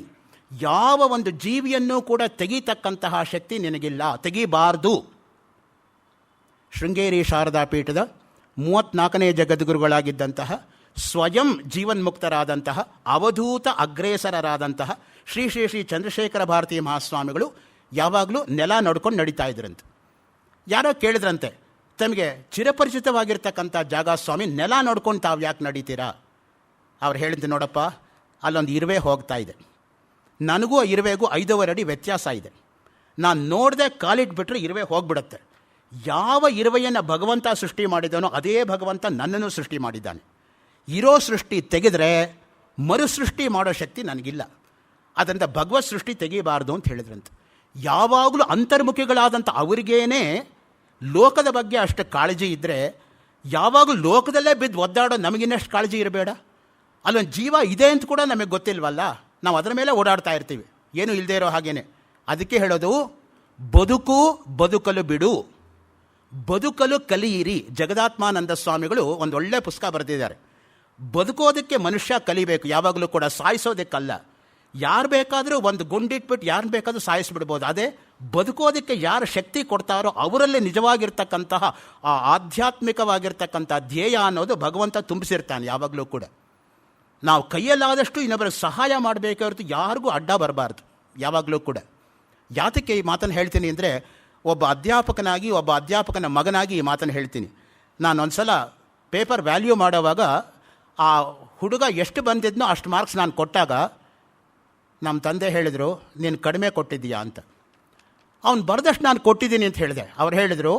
ಯಾವ ಒಂದು ಜೀವಿಯನ್ನೂ ಕೂಡ ತೆಗೀತಕ್ಕಂತಹ ಶಕ್ತಿ ನಿನಗಿಲ್ಲ, ತೆಗಿಬಾರ್ದು. ಶೃಂಗೇರಿ ಶಾರದಾ ಪೀಠದ 34ನೇ ಜಗದ್ಗುರುಗಳಾಗಿದ್ದಂತಹ ಸ್ವಯಂ ಜೀವನ್ಮುಕ್ತರಾದಂತಹ ಅವಧೂತ ಅಗ್ರೇಸರರಾದಂತಹ ಶ್ರೀ ಶ್ರೀ ಶ್ರೀ ಚಂದ್ರಶೇಖರ ಭಾರತೀ ಮಹಾಸ್ವಾಮಿಗಳು ಯಾವಾಗಲೂ ನೆಲ ನಡ್ಕೊಂಡು ನಡೀತಾ ಇದ್ರಂತೆ. ಯಾರೋ ಕೇಳಿದ್ರಂತೆ, ತಮಗೆ ಚಿರಪರಿಚಿತವಾಗಿರ್ತಕ್ಕಂಥ ಜಾಗ ಸ್ವಾಮಿ, ನೆಲ ನೋಡ್ಕೊಂಡು ತಾವು ಯಾಕೆ ನಡೀತೀರಾ? ಅವ್ರು ಹೇಳಿದ್ದು, ನೋಡಪ್ಪ ಅಲ್ಲೊಂದು ಇರುವೆ ಹೋಗ್ತಾ ಇದೆ, ನನಗೂ ಆ ಇರುವೆಗೂ 5.5 ಅಡಿ ವ್ಯತ್ಯಾಸ ಇದೆ. ನಾನು ನೋಡದೆ ಕಾಲಿಟ್ಬಿಟ್ರೆ ಇರುವೆ ಹೋಗ್ಬಿಡುತ್ತೆ. ಯಾವ ಇರುವೆಯನ್ನು ಭಗವಂತ ಸೃಷ್ಟಿ ಮಾಡಿದಾನೋ ಅದೇ ಭಗವಂತ ನನ್ನನ್ನು ಸೃಷ್ಟಿ ಮಾಡಿದ್ದಾನೆ. ಇರೋ ಸೃಷ್ಟಿ ತೆಗೆದರೆ ಮರುಸೃಷ್ಟಿ ಮಾಡೋ ಶಕ್ತಿ ನನಗಿಲ್ಲ. ಅದರಿಂದ ಭಗವತ್ ಸೃಷ್ಟಿ ತೆಗಿಬಾರ್ದು ಅಂತ ಹೇಳಿದ್ರಂತೆ. ಯಾವಾಗಲೂ ಅಂತರ್ಮುಖಿಗಳಾದಂಥ ಅವರಿಗೇನೆ ಲೋಕದ ಬಗ್ಗೆ ಅಷ್ಟು ಕಾಳಜಿ ಇದ್ದರೆ ಯಾವಾಗಲೂ ಲೋಕದಲ್ಲೇ ಬಿದ್ದು ಒದ್ದಾಡೋ ನಮಗಿನ್ನಷ್ಟು ಕಾಳಜಿ ಇರಬೇಡ? ಅಲ್ಲೊಂದು ಜೀವ ಇದೆ ಅಂತ ಕೂಡ ನಮಗೆ ಗೊತ್ತಿಲ್ವಲ್ಲ, ನಾವು ಅದರ ಮೇಲೆ ಓಡಾಡ್ತಾ ಇರ್ತೀವಿ, ಏನೂ ಇಲ್ಲದೆ ಇರೋ ಹಾಗೇನೆ. ಅದಕ್ಕೆ ಹೇಳೋದು, ಬದುಕಲು ಬಿಡು, ಬದುಕಲು ಕಲಿಯಿರಿ. ಜಗದಾತ್ಮಾನಂದ ಸ್ವಾಮಿಗಳು ಒಂದು ಒಳ್ಳೆ ಪುಸ್ತಕ ಬರೆದಿದ್ದಾರೆ. ಬದುಕೋದಕ್ಕೆ ಮನುಷ್ಯ ಕಲಿಬೇಕು, ಯಾವಾಗಲೂ ಕೂಡ ಸಾಯಿಸೋದಕ್ಕಲ್ಲ. ಯಾರು ಬೇಕಾದರೂ ಒಂದು ಗುಂಡಿಟ್ಬಿಟ್ಟು ಯಾರನ್ನ ಬೇಕಾದರೂ ಸಾಯಿಸಿಬಿಡ್ಬೋದು. ಅದೇ ಬದುಕೋದಕ್ಕೆ ಯಾರು ಶಕ್ತಿ ಕೊಡ್ತಾರೋ ಅವರಲ್ಲಿ ನಿಜವಾಗಿರ್ತಕ್ಕಂತಹ ಆ ಆಧ್ಯಾತ್ಮಿಕವಾಗಿರ್ತಕ್ಕಂಥ ಧ್ಯೇಯ ಅನ್ನೋದು ಭಗವಂತ ತುಂಬಿಸಿರ್ತಾನೆ ಯಾವಾಗಲೂ ಕೂಡ. ನಾವು ಕೈಯಲ್ಲಾದಷ್ಟು ಇನ್ನೊಬ್ಬರ ಸಹಾಯ ಮಾಡಬೇಕೇ ಹೊರತು ಯಾರಿಗೂ ಅಡ್ಡ ಬರಬಾರ್ದು ಯಾವಾಗಲೂ ಕೂಡ. ಯಾತಕ್ಕೆ ಈ ಮಾತನ್ನು ಹೇಳ್ತೀನಿ ಅಂದರೆ, ಒಬ್ಬ ಅಧ್ಯಾಪಕನ ಮಗನಾಗಿ ಈ ಮಾತನ್ನು ಹೇಳ್ತೀನಿ. ನಾನು ಒಂದು ಸಲ ಪೇಪರ್ ವ್ಯಾಲ್ಯೂ ಮಾಡೋವಾಗ ಆ ಹುಡುಗ ಎಷ್ಟು ಬಂದಿದ್ನೋ ಅಷ್ಟು ಮಾರ್ಕ್ಸ್ ನಾನು ಕೊಟ್ಟಾಗ ನಮ್ಮ ತಂದೆ ಹೇಳಿದರು, ನೀನು ಕಡಿಮೆ ಕೊಟ್ಟಿದ್ದೀಯಾ ಅಂತ. ಅವನು ಬರೆದಷ್ಟು ನಾನು ಕೊಟ್ಟಿದ್ದೀನಿ ಅಂತ ಹೇಳಿದೆ. ಅವ್ರು ಹೇಳಿದರು,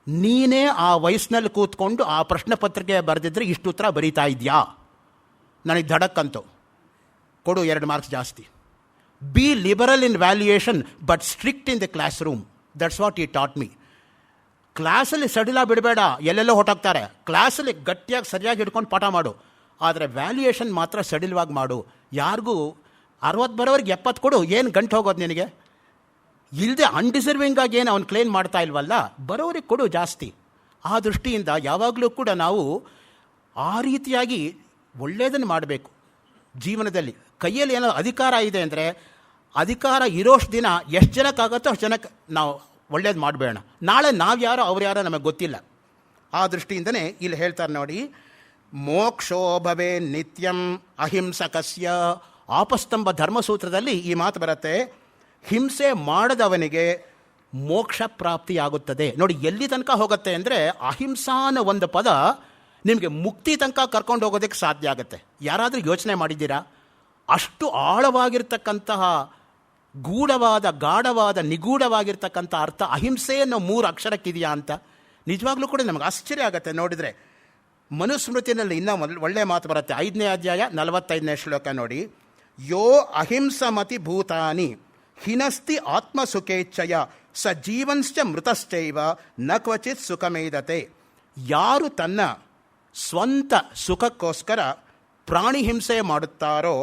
ನೀನೇ ಆ ವಯಸ್ಸಿನಲ್ಲಿ ಕೂತ್ಕೊಂಡು ಆ ಪ್ರಶ್ನೆ ಪತ್ರಿಕೆ ಬರೆದಿದ್ರೆ ಇಷ್ಟು ಉತ್ತರ ಬರೀತಾ ಇದೆಯಾ? ನನಗೆ ಧಡಕ್ಕಂತು, ಕೊಡು 2 ಮಾರ್ಕ್ಸ್ ಜಾಸ್ತಿ. B liberal in valuation but strict in the class room. That's what ಈ ಟಾಟ್ ಮೀ. ಕ್ಲಾಸಲ್ಲಿ ಸಡಿಲ ಬಿಡಬೇಡ, ಎಲ್ಲೆಲ್ಲೋ ಹೊಟ್ಟೋಗ್ತಾರೆ. ಕ್ಲಾಸಲ್ಲಿ ಗಟ್ಟಿಯಾಗಿ ಸರಿಯಾಗಿ ಹಿಡ್ಕೊಂಡು ಪಾಠ ಮಾಡು, ಆದರೆ ವ್ಯಾಲ್ಯೂಯೇಷನ್ ಮಾತ್ರ ಸಡಿಲವಾಗಿ ಮಾಡು. ಯಾರಿಗೂ 60 ಬರೋರಿಗೆ 70 ಕೊಡು, ಏನು ಗಂಟು ಹೋಗೋದು ನಿನಗೆ? ಇಲ್ಲದೆ ಅನ್ಡಿಸರ್ವಿಂಗಾಗಿ ಏನು ಅವ್ನು ಕ್ಲೇಮ್ ಮಾಡ್ತಾ ಇಲ್ವಲ್ಲ, ಬರೋರಿಗೆ ಕೊಡು ಜಾಸ್ತಿ. ಆ ದೃಷ್ಟಿಯಿಂದ ಯಾವಾಗಲೂ ಕೂಡ ನಾವು ಆ ರೀತಿಯಾಗಿ ಒಳ್ಳೆಯದನ್ನು ಮಾಡಬೇಕು ಜೀವನದಲ್ಲಿ. ಕೈಯಲ್ಲಿ ಏನೋ ಅಧಿಕಾರ ಇದೆ ಅಂದರೆ ಅಧಿಕಾರ ಇರೋಷ್ಟು ದಿನ ಎಷ್ಟು ಜನಕ್ಕಾಗತ್ತೋ ಅಷ್ಟು ಜನಕ್ಕೆ ನಾವು ಒಳ್ಳೇದು ಮಾಡಬೇಡ. ನಾಳೆ ನಾವು ಯಾರೋ ಅವ್ರು ಯಾರೋ ನಮಗೆ ಗೊತ್ತಿಲ್ಲ. ಆ ದೃಷ್ಟಿಯಿಂದನೇ ಇಲ್ಲಿ ಹೇಳ್ತಾರೆ ನೋಡಿ, ಮೋಕ್ಷೋ ಭವೇ ನಿತ್ಯಂ ಅಹಿಂಸಕಸ್ಯ. ಆಪಸ್ತಂಭ ಧರ್ಮಸೂತ್ರದಲ್ಲಿ ಈ ಮಾತು ಬರುತ್ತೆ, ಹಿಂಸೆ ಮಾಡದವನಿಗೆ ಮೋಕ್ಷ ಪ್ರಾಪ್ತಿಯಾಗುತ್ತದೆ. ನೋಡಿ ಎಲ್ಲಿ ತನಕ ಹೋಗುತ್ತೆ ಅಂದರೆ, ಅಹಿಂಸಾ ಅನ್ನೋ ಒಂದು ಪದ ನಿಮಗೆ ಮುಕ್ತಿ ತನಕ ಕರ್ಕೊಂಡು ಹೋಗೋದಕ್ಕೆ ಸಾಧ್ಯ ಆಗುತ್ತೆ. ಯಾರಾದರೂ ಯೋಚನೆ ಮಾಡಿದ್ದೀರಾ? ಅಷ್ಟು ಆಳವಾಗಿರ್ತಕ್ಕಂತಹ ಗಾಢವಾದ ನಿಗೂಢವಾಗಿರ್ತಕ್ಕಂಥ ಅರ್ಥ ಅಹಿಂಸೆ ಅನ್ನೋ 3 ಅಕ್ಷರಕ್ಕಿದೆಯಾ ಅಂತ ನಿಜವಾಗ್ಲೂ ಕೂಡ ನಮಗೆ ಆಶ್ಚರ್ಯ ಆಗುತ್ತೆ ನೋಡಿದರೆ. ಮನುಸ್ಮೃತಿನಲ್ಲಿ ಇನ್ನೂ ಒಳ್ಳೆಯ ಮಾತು ಬರುತ್ತೆ, 5ನೇ ಅಧ್ಯಾಯ 45ನೇ ಶ್ಲೋಕ ನೋಡಿ. ಯೋ ಅಹಿಂಸಮತಿ ಭೂತಾನಿ ಹಿನಸ್ತಿ ಆತ್ಮಸುಖೇಚ್ಛಯ ಸ ಜೀವನ್ಶ್ಚ ಮೃತಶ್ಚೈವ ನ ಕ್ವಚಿತ್ ಸುಖಮೇದತೆ. ಯಾರು ತನ್ನ ಸ್ವಂತ ಸುಖಕ್ಕೋಸ್ಕರ ಪ್ರಾಣಿ ಹಿಂಸೆ ಮಾಡುತ್ತಾರೋ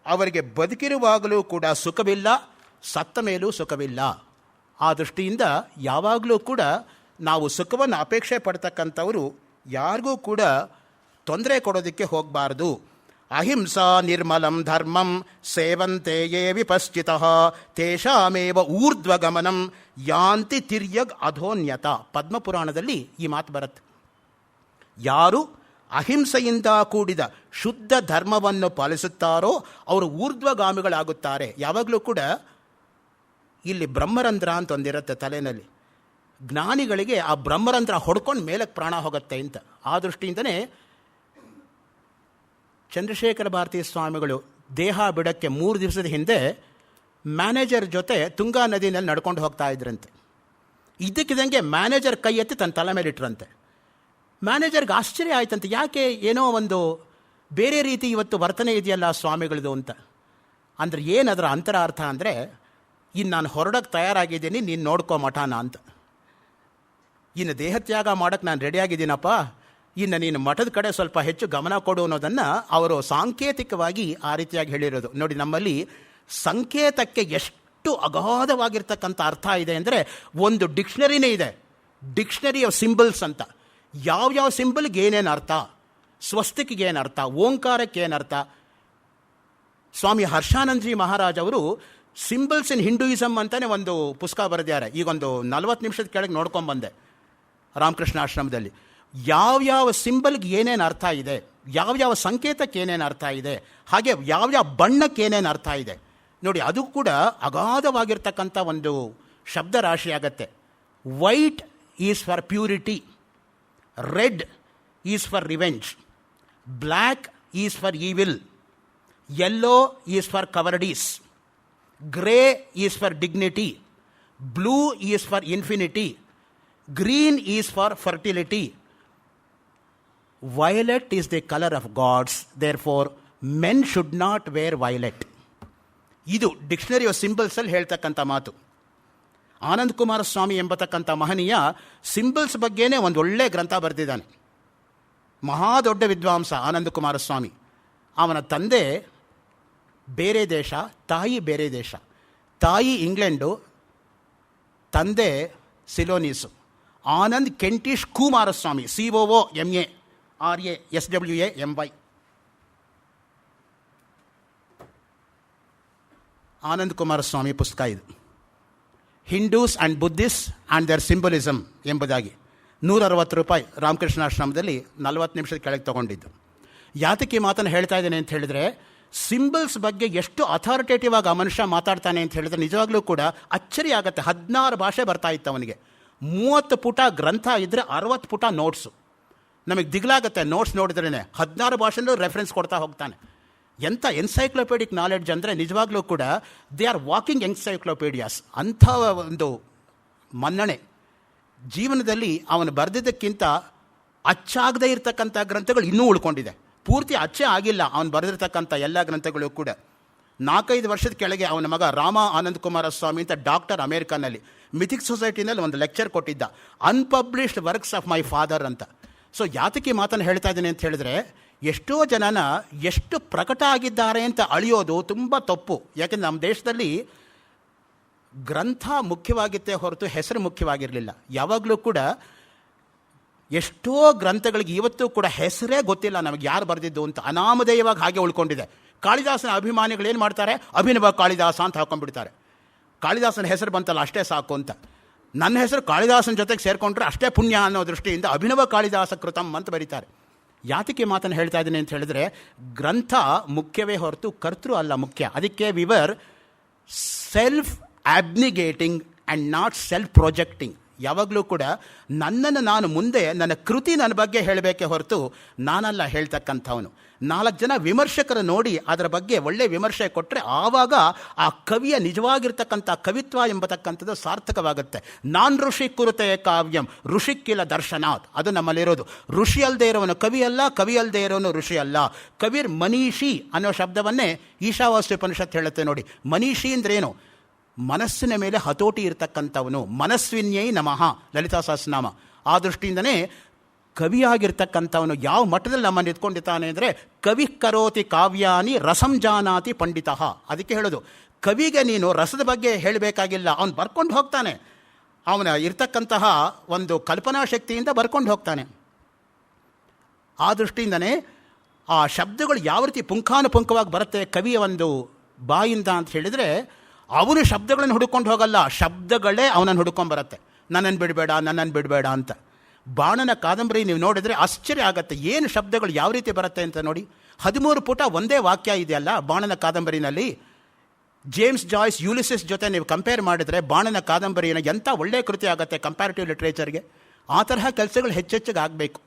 ಅವರಿಗೆ ಬದುಕಿರುವಾಗಲೂ ಕೂಡ ಸುಖವಿಲ್ಲ, ಸತ್ತ ಮೇಲೂ ಸುಖವಿಲ್ಲ. ಆ ದೃಷ್ಟಿಯಿಂದ ಯಾವಾಗಲೂ ಕೂಡ ನಾವು ಸುಖವನ್ನು ಅಪೇಕ್ಷೆ ಪಡ್ತಕ್ಕಂಥವರು ಯಾರಿಗೂ ಕೂಡ ತೊಂದರೆ ಕೊಡೋದಕ್ಕೆ ಹೋಗಬಾರ್ದು. ಅಹಿಂಸಾ ನಿರ್ಮಲಂ ಧರ್ಮಂ ಸೇವಂತೆ ಯೇ ವಿಪಶ್ಚಿತಃ ತೇಷಾಮೇವ ಊರ್ಧ್ವಗಮನಂ ಯಾಂತಿ ತಿರ್ಯಗ್ ಅಧೋನ್ಯತ. ಪದ್ಮಪುರಾಣದಲ್ಲಿ ಈ ಮಾತು ಬರುತ್ತೆ. ಯಾರು ಅಹಿಂಸೆಯಿಂದ ಕೂಡಿದ ಶುದ್ಧ ಧರ್ಮವನ್ನು ಪಾಲಿಸುತ್ತಾರೋ ಅವರು ಊರ್ಧ್ವಗಾಮಿಗಳಾಗುತ್ತಾರೆ. ಯಾವಾಗಲೂ ಕೂಡ ಇಲ್ಲಿ ಬ್ರಹ್ಮರಂಧ್ರ ಅಂತ ಒಂದಿರುತ್ತೆ ತಲೆಯಲ್ಲಿ. ಜ್ಞಾನಿಗಳಿಗೆ ಆ ಬ್ರಹ್ಮರಂಧ್ರ ಹೊಡ್ಕೊಂಡು ಮೇಲಕ್ಕೆ ಪ್ರಾಣ ಹೋಗುತ್ತೆ ಅಂತ. ಆ ದೃಷ್ಟಿಯಿಂದನೇ ಚಂದ್ರಶೇಖರ ಭಾರತೀ ಸ್ವಾಮಿಗಳು ದೇಹ ಬಿಡೋಕ್ಕೆ 3 ದಿವಸದ ಹಿಂದೆ ಮ್ಯಾನೇಜರ್ ಜೊತೆ ತುಂಗಾ ನದಿನಲ್ಲಿ ನಡ್ಕೊಂಡು ಹೋಗ್ತಾ ಇದ್ರಂತೆ. ಇದ್ದಕ್ಕಿದ್ದಂಗೆ ಮ್ಯಾನೇಜರ್ ಕೈ ಎತ್ತಿ ತನ್ನ ತಲೆ ಮೇಲೆ ಇಟ್ರಂತೆ. ಮ್ಯಾನೇಜರ್ಗೆ ಆಶ್ಚರ್ಯ ಆಯ್ತಂತೆ, ಯಾಕೆ ಏನೋ ಒಂದು ಬೇರೆ ರೀತಿ ಇವತ್ತು ವರ್ತನೆ ಇದೆಯಲ್ಲ ಸ್ವಾಮಿಗಳದು ಅಂತ. ಅಂದರೆ ಏನದರ ಅಂತರಾರ್ಥ ಅಂದರೆ, ಇನ್ನು ನಾನು ಹೊರಡೋಕ್ಕೆ ತಯಾರಾಗಿದ್ದೀನಿ, ನೀನು ನೋಡ್ಕೋ ಮಠಾನ ಅಂತ. ಇನ್ನು ದೇಹತ್ಯಾಗ ಮಾಡೋಕ್ಕೆ ನಾನು ರೆಡಿಯಾಗಿದ್ದೀನಪ್ಪ, ಇನ್ನು ನೀನು ಮಠದ ಕಡೆ ಸ್ವಲ್ಪ ಹೆಚ್ಚು ಗಮನ ಕೊಡು ಅನ್ನೋದನ್ನು ಅವರು ಸಾಂಕೇತಿಕವಾಗಿ ಆ ರೀತಿಯಾಗಿ ಹೇಳಿರೋದು. ನೋಡಿ, ನಮ್ಮಲ್ಲಿ ಸಂಕೇತಕ್ಕೆ ಎಷ್ಟು ಅಗಾಧವಾಗಿರ್ತಕ್ಕಂಥ ಅರ್ಥ ಇದೆ ಅಂದರೆ, ಒಂದು ಡಿಕ್ಷನರಿನೇ ಇದೆ, ಡಿಕ್ಷನರಿ ಆಫ್ ಸಿಂಬಲ್ಸ್ ಅಂತ. ಯಾವ್ಯಾವ ಸಿಂಬಲ್ಗೆ ಏನೇನು ಅರ್ಥ, ಸ್ವಸ್ತಿಕ್ಗೆ ಏನು ಅರ್ಥ, ಓಂಕಾರಕ್ಕೆ ಏನು ಅರ್ಥ. ಸ್ವಾಮಿ ಹರ್ಷಾನಂದಜಿ ಮಹಾರಾಜ್ ಅವರು ಸಿಂಬಲ್ಸ್ ಇನ್ ಹಿಂದೂಯಿಸಮ್ ಅಂತಲೇ ಒಂದು ಪುಸ್ತಕ ಬರೆದಿದ್ದಾರೆ. ಈಗೊಂದು 40 ನಿಮಿಷದ ಕೆಳಗೆ ನೋಡ್ಕೊಂಬಂದೆ ರಾಮಕೃಷ್ಣ ಆಶ್ರಮದಲ್ಲಿ. ಯಾವ್ಯಾವ ಸಿಂಬಲ್ಗೆ ಏನೇನು ಅರ್ಥ ಇದೆ, ಯಾವ್ಯಾವ ಸಂಕೇತಕ್ಕೆ ಏನೇನು ಅರ್ಥ ಇದೆ, ಹಾಗೆ ಯಾವ್ಯಾವ ಬಣ್ಣಕ್ಕೆ ಏನೇನು ಅರ್ಥ ಇದೆ ನೋಡಿ. ಅದು ಕೂಡ ಅಗಾಧವಾಗಿರ್ತಕ್ಕಂಥ ಒಂದು ಶಬ್ದ ರಾಶಿ ಆಗತ್ತೆ. White is for purity, red is for revenge, black is for evil, yellow is for cowardice, grey is for dignity, blue is for infinity, green is for fertility, violet is the color of gods, therefore men should not wear violet. ಇದು dictionary of ಸಿಂಬಲ್ಸಲ್ಲಿ ಹೇಳ್ತಕ್ಕಂಥ ಮಾತು. ಆನಂದ್ ಕುಮಾರ ಸ್ವಾಮಿ ಎಂಬತಕ್ಕಂಥ ಮಹನೀಯ symbols ಬಗ್ಗೆನೇ ಒಂದು ಒಳ್ಳೆ ಗ್ರಂಥ ಬರೆದಿದ್ದಾನೆ. ಮಹಾದೊಡ್ಡ ವಿದ್ವಾಂಸ ಆನಂದ ಕುಮಾರಸ್ವಾಮಿ. ಅವನ ತಂದೆ ಬೇರೆ ದೇಶ, ತಾಯಿ ಬೇರೆ ದೇಶ. ತಾಯಿ ಇಂಗ್ಲೆಂಡು, ತಂದೆ ಸಿಲೋನೀಸು. ಆನಂದ್ ಕೆಂಟಿಶ್ ಕುಮಾರಸ್ವಾಮಿ, COOMARASWAMY. ಆನಂದ್ ಕುಮಾರಸ್ವಾಮಿ ಪುಸ್ತಕ ಇದು. Hindus and Buddhist and their symbolism ಎಂಬುದಾಗಿ ₹160 ರಾಮಕೃಷ್ಣಾಶ್ರಮದಲ್ಲಿ 40 ನಿಮಿಷದ ಕೆಳಗೆ ತೊಗೊಂಡಿದ್ದು. ಯಾತಕ್ಕೆ ಮಾತನ್ನು ಹೇಳ್ತಾ ಇದ್ದೇನೆ ಅಂತ ಹೇಳಿದರೆ, ಸಿಂಬಲ್ಸ್ ಬಗ್ಗೆ ಎಷ್ಟು ಅಥಾರಿಟೇಟಿವ್ ಆಗಿ ಆ ಮನುಷ್ಯ ಮಾತಾಡ್ತಾನೆ ಅಂತ ಹೇಳಿದ್ರೆ ನಿಜವಾಗ್ಲೂ ಕೂಡ ಅಚ್ಚರಿ ಆಗುತ್ತೆ. 16 ಭಾಷೆ ಬರ್ತಾ ಇತ್ತು ಅವನಿಗೆ. 30 ಪುಟ ಗ್ರಂಥ ಇದ್ದರೆ 60 ಪುಟ ನೋಟ್ಸು. ನಮಗೆ ದಿಗ್ಲಾಗುತ್ತೆ ನೋಟ್ಸ್ ನೋಡಿದ್ರೇ. 16 ಭಾಷೆಯಲ್ಲೂ ರೆಫರೆನ್ಸ್ ಕೊಡ್ತಾ ಹೋಗ್ತಾನೆ. ಎಂಥ ಎನ್ಸೈಕ್ಲೋಪೀಡಿಕ್ ನಾಲೆಡ್ಜ್ ಅಂದರೆ ನಿಜವಾಗ್ಲೂ ಕೂಡ ದೇ ಆರ್ ವಾಕಿಂಗ್ ಎನ್ಸೈಕ್ಲೋಪೀಡಿಯಾಸ್. ಅಂಥ ಒಂದು ಮನ್ನಣೆ ಜೀವನದಲ್ಲಿ ಅವನು ಬರೆದಿದ್ದಕ್ಕಿಂತ ಅಚ್ಚಾಗದೇ ಇರತಕ್ಕಂಥ ಗ್ರಂಥಗಳು ಇನ್ನೂ ಉಳ್ಕೊಂಡಿದೆ. ಪೂರ್ತಿ ಅಚ್ಚೇ ಆಗಿಲ್ಲ ಅವನು ಬರೆದಿರ್ತಕ್ಕಂಥ ಎಲ್ಲ ಗ್ರಂಥಗಳು ಕೂಡ. 4-5 ವರ್ಷದ ಕೆಳಗೆ ಅವನ ಮಗ ರಾಮ ಆನಂದ್ ಕುಮಾರಸ್ವಾಮಿ ಅಂತ ಡಾಕ್ಟರ್, ಅಮೇರಿಕನಲ್ಲಿ ಮಿಥಿಕ್ಸ್ ಸೊಸೈಟಿನಲ್ಲಿ ಒಂದು ಲೆಕ್ಚರ್ ಕೊಟ್ಟಿದ್ದ, ಅನ್ಪಬ್ಲಿಷ್ಡ್ ವರ್ಕ್ಸ್ ಆಫ್ ಮೈ ಫಾದರ್ ಅಂತ. ಸೊ ಯಾತಕ್ಕೆ ಮಾತನ್ನು ಹೇಳ್ತಾ ಇದ್ದೀನಿ ಅಂತ ಹೇಳಿದ್ರೆ, ಎಷ್ಟೋ ಜನನ ಎಷ್ಟು ಪ್ರಕಟ ಆಗಿದ್ದಾರೆ ಅಂತ ಅಳಿಯೋದು ತುಂಬ ತಪ್ಪು. ಯಾಕೆಂದರೆ ನಮ್ಮ ದೇಶದಲ್ಲಿ ಗ್ರಂಥ ಮುಖ್ಯವಾಗಿತ್ತೇ ಹೊರತು ಹೆಸರು ಮುಖ್ಯವಾಗಿರಲಿಲ್ಲ. ಯಾವಾಗಲೂ ಕೂಡ ಎಷ್ಟೋ ಗ್ರಂಥಗಳಿಗೆ ಇವತ್ತು ಕೂಡ ಹೆಸರೇ ಗೊತ್ತಿಲ್ಲ ನಮಗೆ ಯಾರು ಬರೆದಿದ್ದು ಅಂತ. ಅನಾಮಧೇಯವಾಗಿ ಹಾಗೆ ಉಳ್ಕೊಂಡಿದೆ. ಕಾಳಿದಾಸನ ಅಭಿಮಾನಿಗಳು ಏನು ಮಾಡ್ತಾರೆ, ಅಭಿನವ ಕಾಳಿದಾಸ ಅಂತ ಹಾಕೊಂಡ್ಬಿಡ್ತಾರೆ. ಕಾಳಿದಾಸನ ಹೆಸರು ಬಂತಲ್ಲ ಅಷ್ಟೇ ಸಾಕು ಅಂತ. ನನ್ನ ಹೆಸರು ಕಾಳಿದಾಸನ ಜೊತೆಗೆ ಸೇರಿಕೊಂಡ್ರೆ ಅಷ್ಟೇ ಪುಣ್ಯ ಅನ್ನೋ ದೃಷ್ಟಿಯಿಂದ ಅಭಿನವ ಕಾಳಿದಾಸ ಕೃತಂ ಅಂತ ಬರೀತಾರೆ. ಯಾತಕ್ಕೆ ಮಾತನ್ನು ಹೇಳ್ತಾ ಇದ್ದೀನಿ ಅಂತ ಹೇಳಿದ್ರೆ, ಗ್ರಂಥ ಮುಖ್ಯವೇ ಹೊರತು ಕರ್ತೃ ಅಲ್ಲ ಮುಖ್ಯ. ಅದಕ್ಕೆ be ever self abnegating and not self projecting. ಯಾವಾಗಲೂ ಕೂಡ ನನ್ನನ್ನು ನಾನು ಮುಂದೆ ನನ್ನ ಕೃತಿ ನನ್ನ ಬಗ್ಗೆ ಹೇಳಬೇಕೇ ಹೊರತು ನಾನಲ್ಲ ಹೇಳ್ತಕ್ಕಂಥವನು. 4 ಜನ ವಿಮರ್ಶಕರು ನೋಡಿ ಅದರ ಬಗ್ಗೆ ಒಳ್ಳೆ ವಿಮರ್ಶೆ ಕೊಟ್ಟರೆ ಆವಾಗ ಆ ಕವಿಯ ನಿಜವಾಗಿರ್ತಕ್ಕಂಥ ಕವಿತ್ವ ಎಂಬತಕ್ಕಂಥದ್ದು ಸಾರ್ಥಕವಾಗುತ್ತೆ. ನಾನ್ ಋಷಿ ಕುರುತೆ ಕಾವ್ಯಂ ಋಷಿಕ್ಕಿಲ ದರ್ಶನಾತ್, ಅದು ನಮ್ಮಲ್ಲಿರೋದು. ಋಷಿ ಅಲ್ಲದೆ ಇರೋನು ಕವಿ ಅಲ್ಲ, ಕವಿ ಅಲ್ಲದೆ ಇರೋನು ಋಷಿ ಅಲ್ಲ. ಕವಿರ್ ಮನೀಷಿ ಅನ್ನೋ ಶಬ್ದವನ್ನೇ ಈಶಾವಾಸ್ಯ ಉಪನಿಷತ್ ಹೇಳುತ್ತೆ ನೋಡಿ. ಮನೀಷಿ ಅಂದ್ರೇನು? ಮನಸ್ಸಿನ ಮೇಲೆ ಹತೋಟಿ ಇರತಕ್ಕಂಥವನು. ಮನಸ್ವಿನ್ಯೈ ನಮಃ ಲಲಿತಾ ಸಹಸ್ರನಾಮ. ಆ ದೃಷ್ಟಿಯಿಂದನೇ ಕವಿಯಾಗಿರ್ತಕ್ಕಂಥವನು ಯಾವ ಮಟ್ಟದಲ್ಲಿ ನಮ್ಮನ್ನು ಎತ್ಕೊಂಡಿದ್ದಾನೆ ಅಂದರೆ, ಕವಿ ಕರೋತಿ ಕಾವ್ಯಾನಿ ರಸಂ ಜಾನಾತಿ ಪಂಡಿತಃ. ಅದಕ್ಕೆ ಹೇಳೋದು, ಕವಿಗೆ ನೀನು ರಸದ ಬಗ್ಗೆ ಹೇಳಬೇಕಾಗಿಲ್ಲ, ಅವನು ಬರ್ಕೊಂಡು ಹೋಗ್ತಾನೆ. ಅವನ ಇರ್ತಕ್ಕಂತಹ ಒಂದು ಕಲ್ಪನಾ ಶಕ್ತಿಯಿಂದ ಬರ್ಕೊಂಡು ಹೋಗ್ತಾನೆ. ಆ ದೃಷ್ಟಿಯಿಂದನೇ ಆ ಶಬ್ದಗಳು ಯಾವ ರೀತಿ ಪುಂಖಾನುಪುಂಖವಾಗಿ ಬರುತ್ತೆ ಕವಿಯ ಒಂದು ಬಾಯಿಂದ ಅಂತ ಹೇಳಿದರೆ, ಅವನು ಶಬ್ದಗಳನ್ನು ಹುಡುಕೊಂಡು ಹೋಗಲ್ಲ, ಶಬ್ದಗಳೇ ಅವನನ್ನು ಹುಡುಕೊಂಡು ಬರುತ್ತೆ. ನನ್ನನ್ನು ಬಿಡಬೇಡ, ನನ್ನನ್ನು ಬಿಡಬೇಡ ಅಂತ. ಬಾಣನ ಕಾದಂಬರಿ ನೀವು ನೋಡಿದರೆ ಆಶ್ಚರ್ಯ ಆಗುತ್ತೆ, ಏನು ಶಬ್ದಗಳು ಯಾವ ರೀತಿ ಬರುತ್ತೆ ಅಂತ ನೋಡಿ. 13 ಪುಟ ಒಂದೇ ವಾಕ್ಯ ಇದೆಯಲ್ಲ ಬಾಣನ ಕಾದಂಬರಿನಲ್ಲಿ. ಜೇಮ್ಸ್ ಜಾಯ್ಸ್, ಯುಲಿಸಿಸ್ ಜೊತೆ ನೀವು ಕಂಪೇರ್ ಮಾಡಿದರೆ ಬಾಣನ ಕಾದಂಬರಿನ ಎಂಥ ಒಳ್ಳೆಯ ಕೃತಿ ಆಗುತ್ತೆ ಕಂಪ್ಯಾರಿಟಿವ್ ಲಿಟ್ರೇಚರ್ಗೆ. ಆ ತರಹ ಕೆಲಸಗಳು ಹೆಚ್ಚೆಚ್ಚಿಗೆ ಆಗಬೇಕು.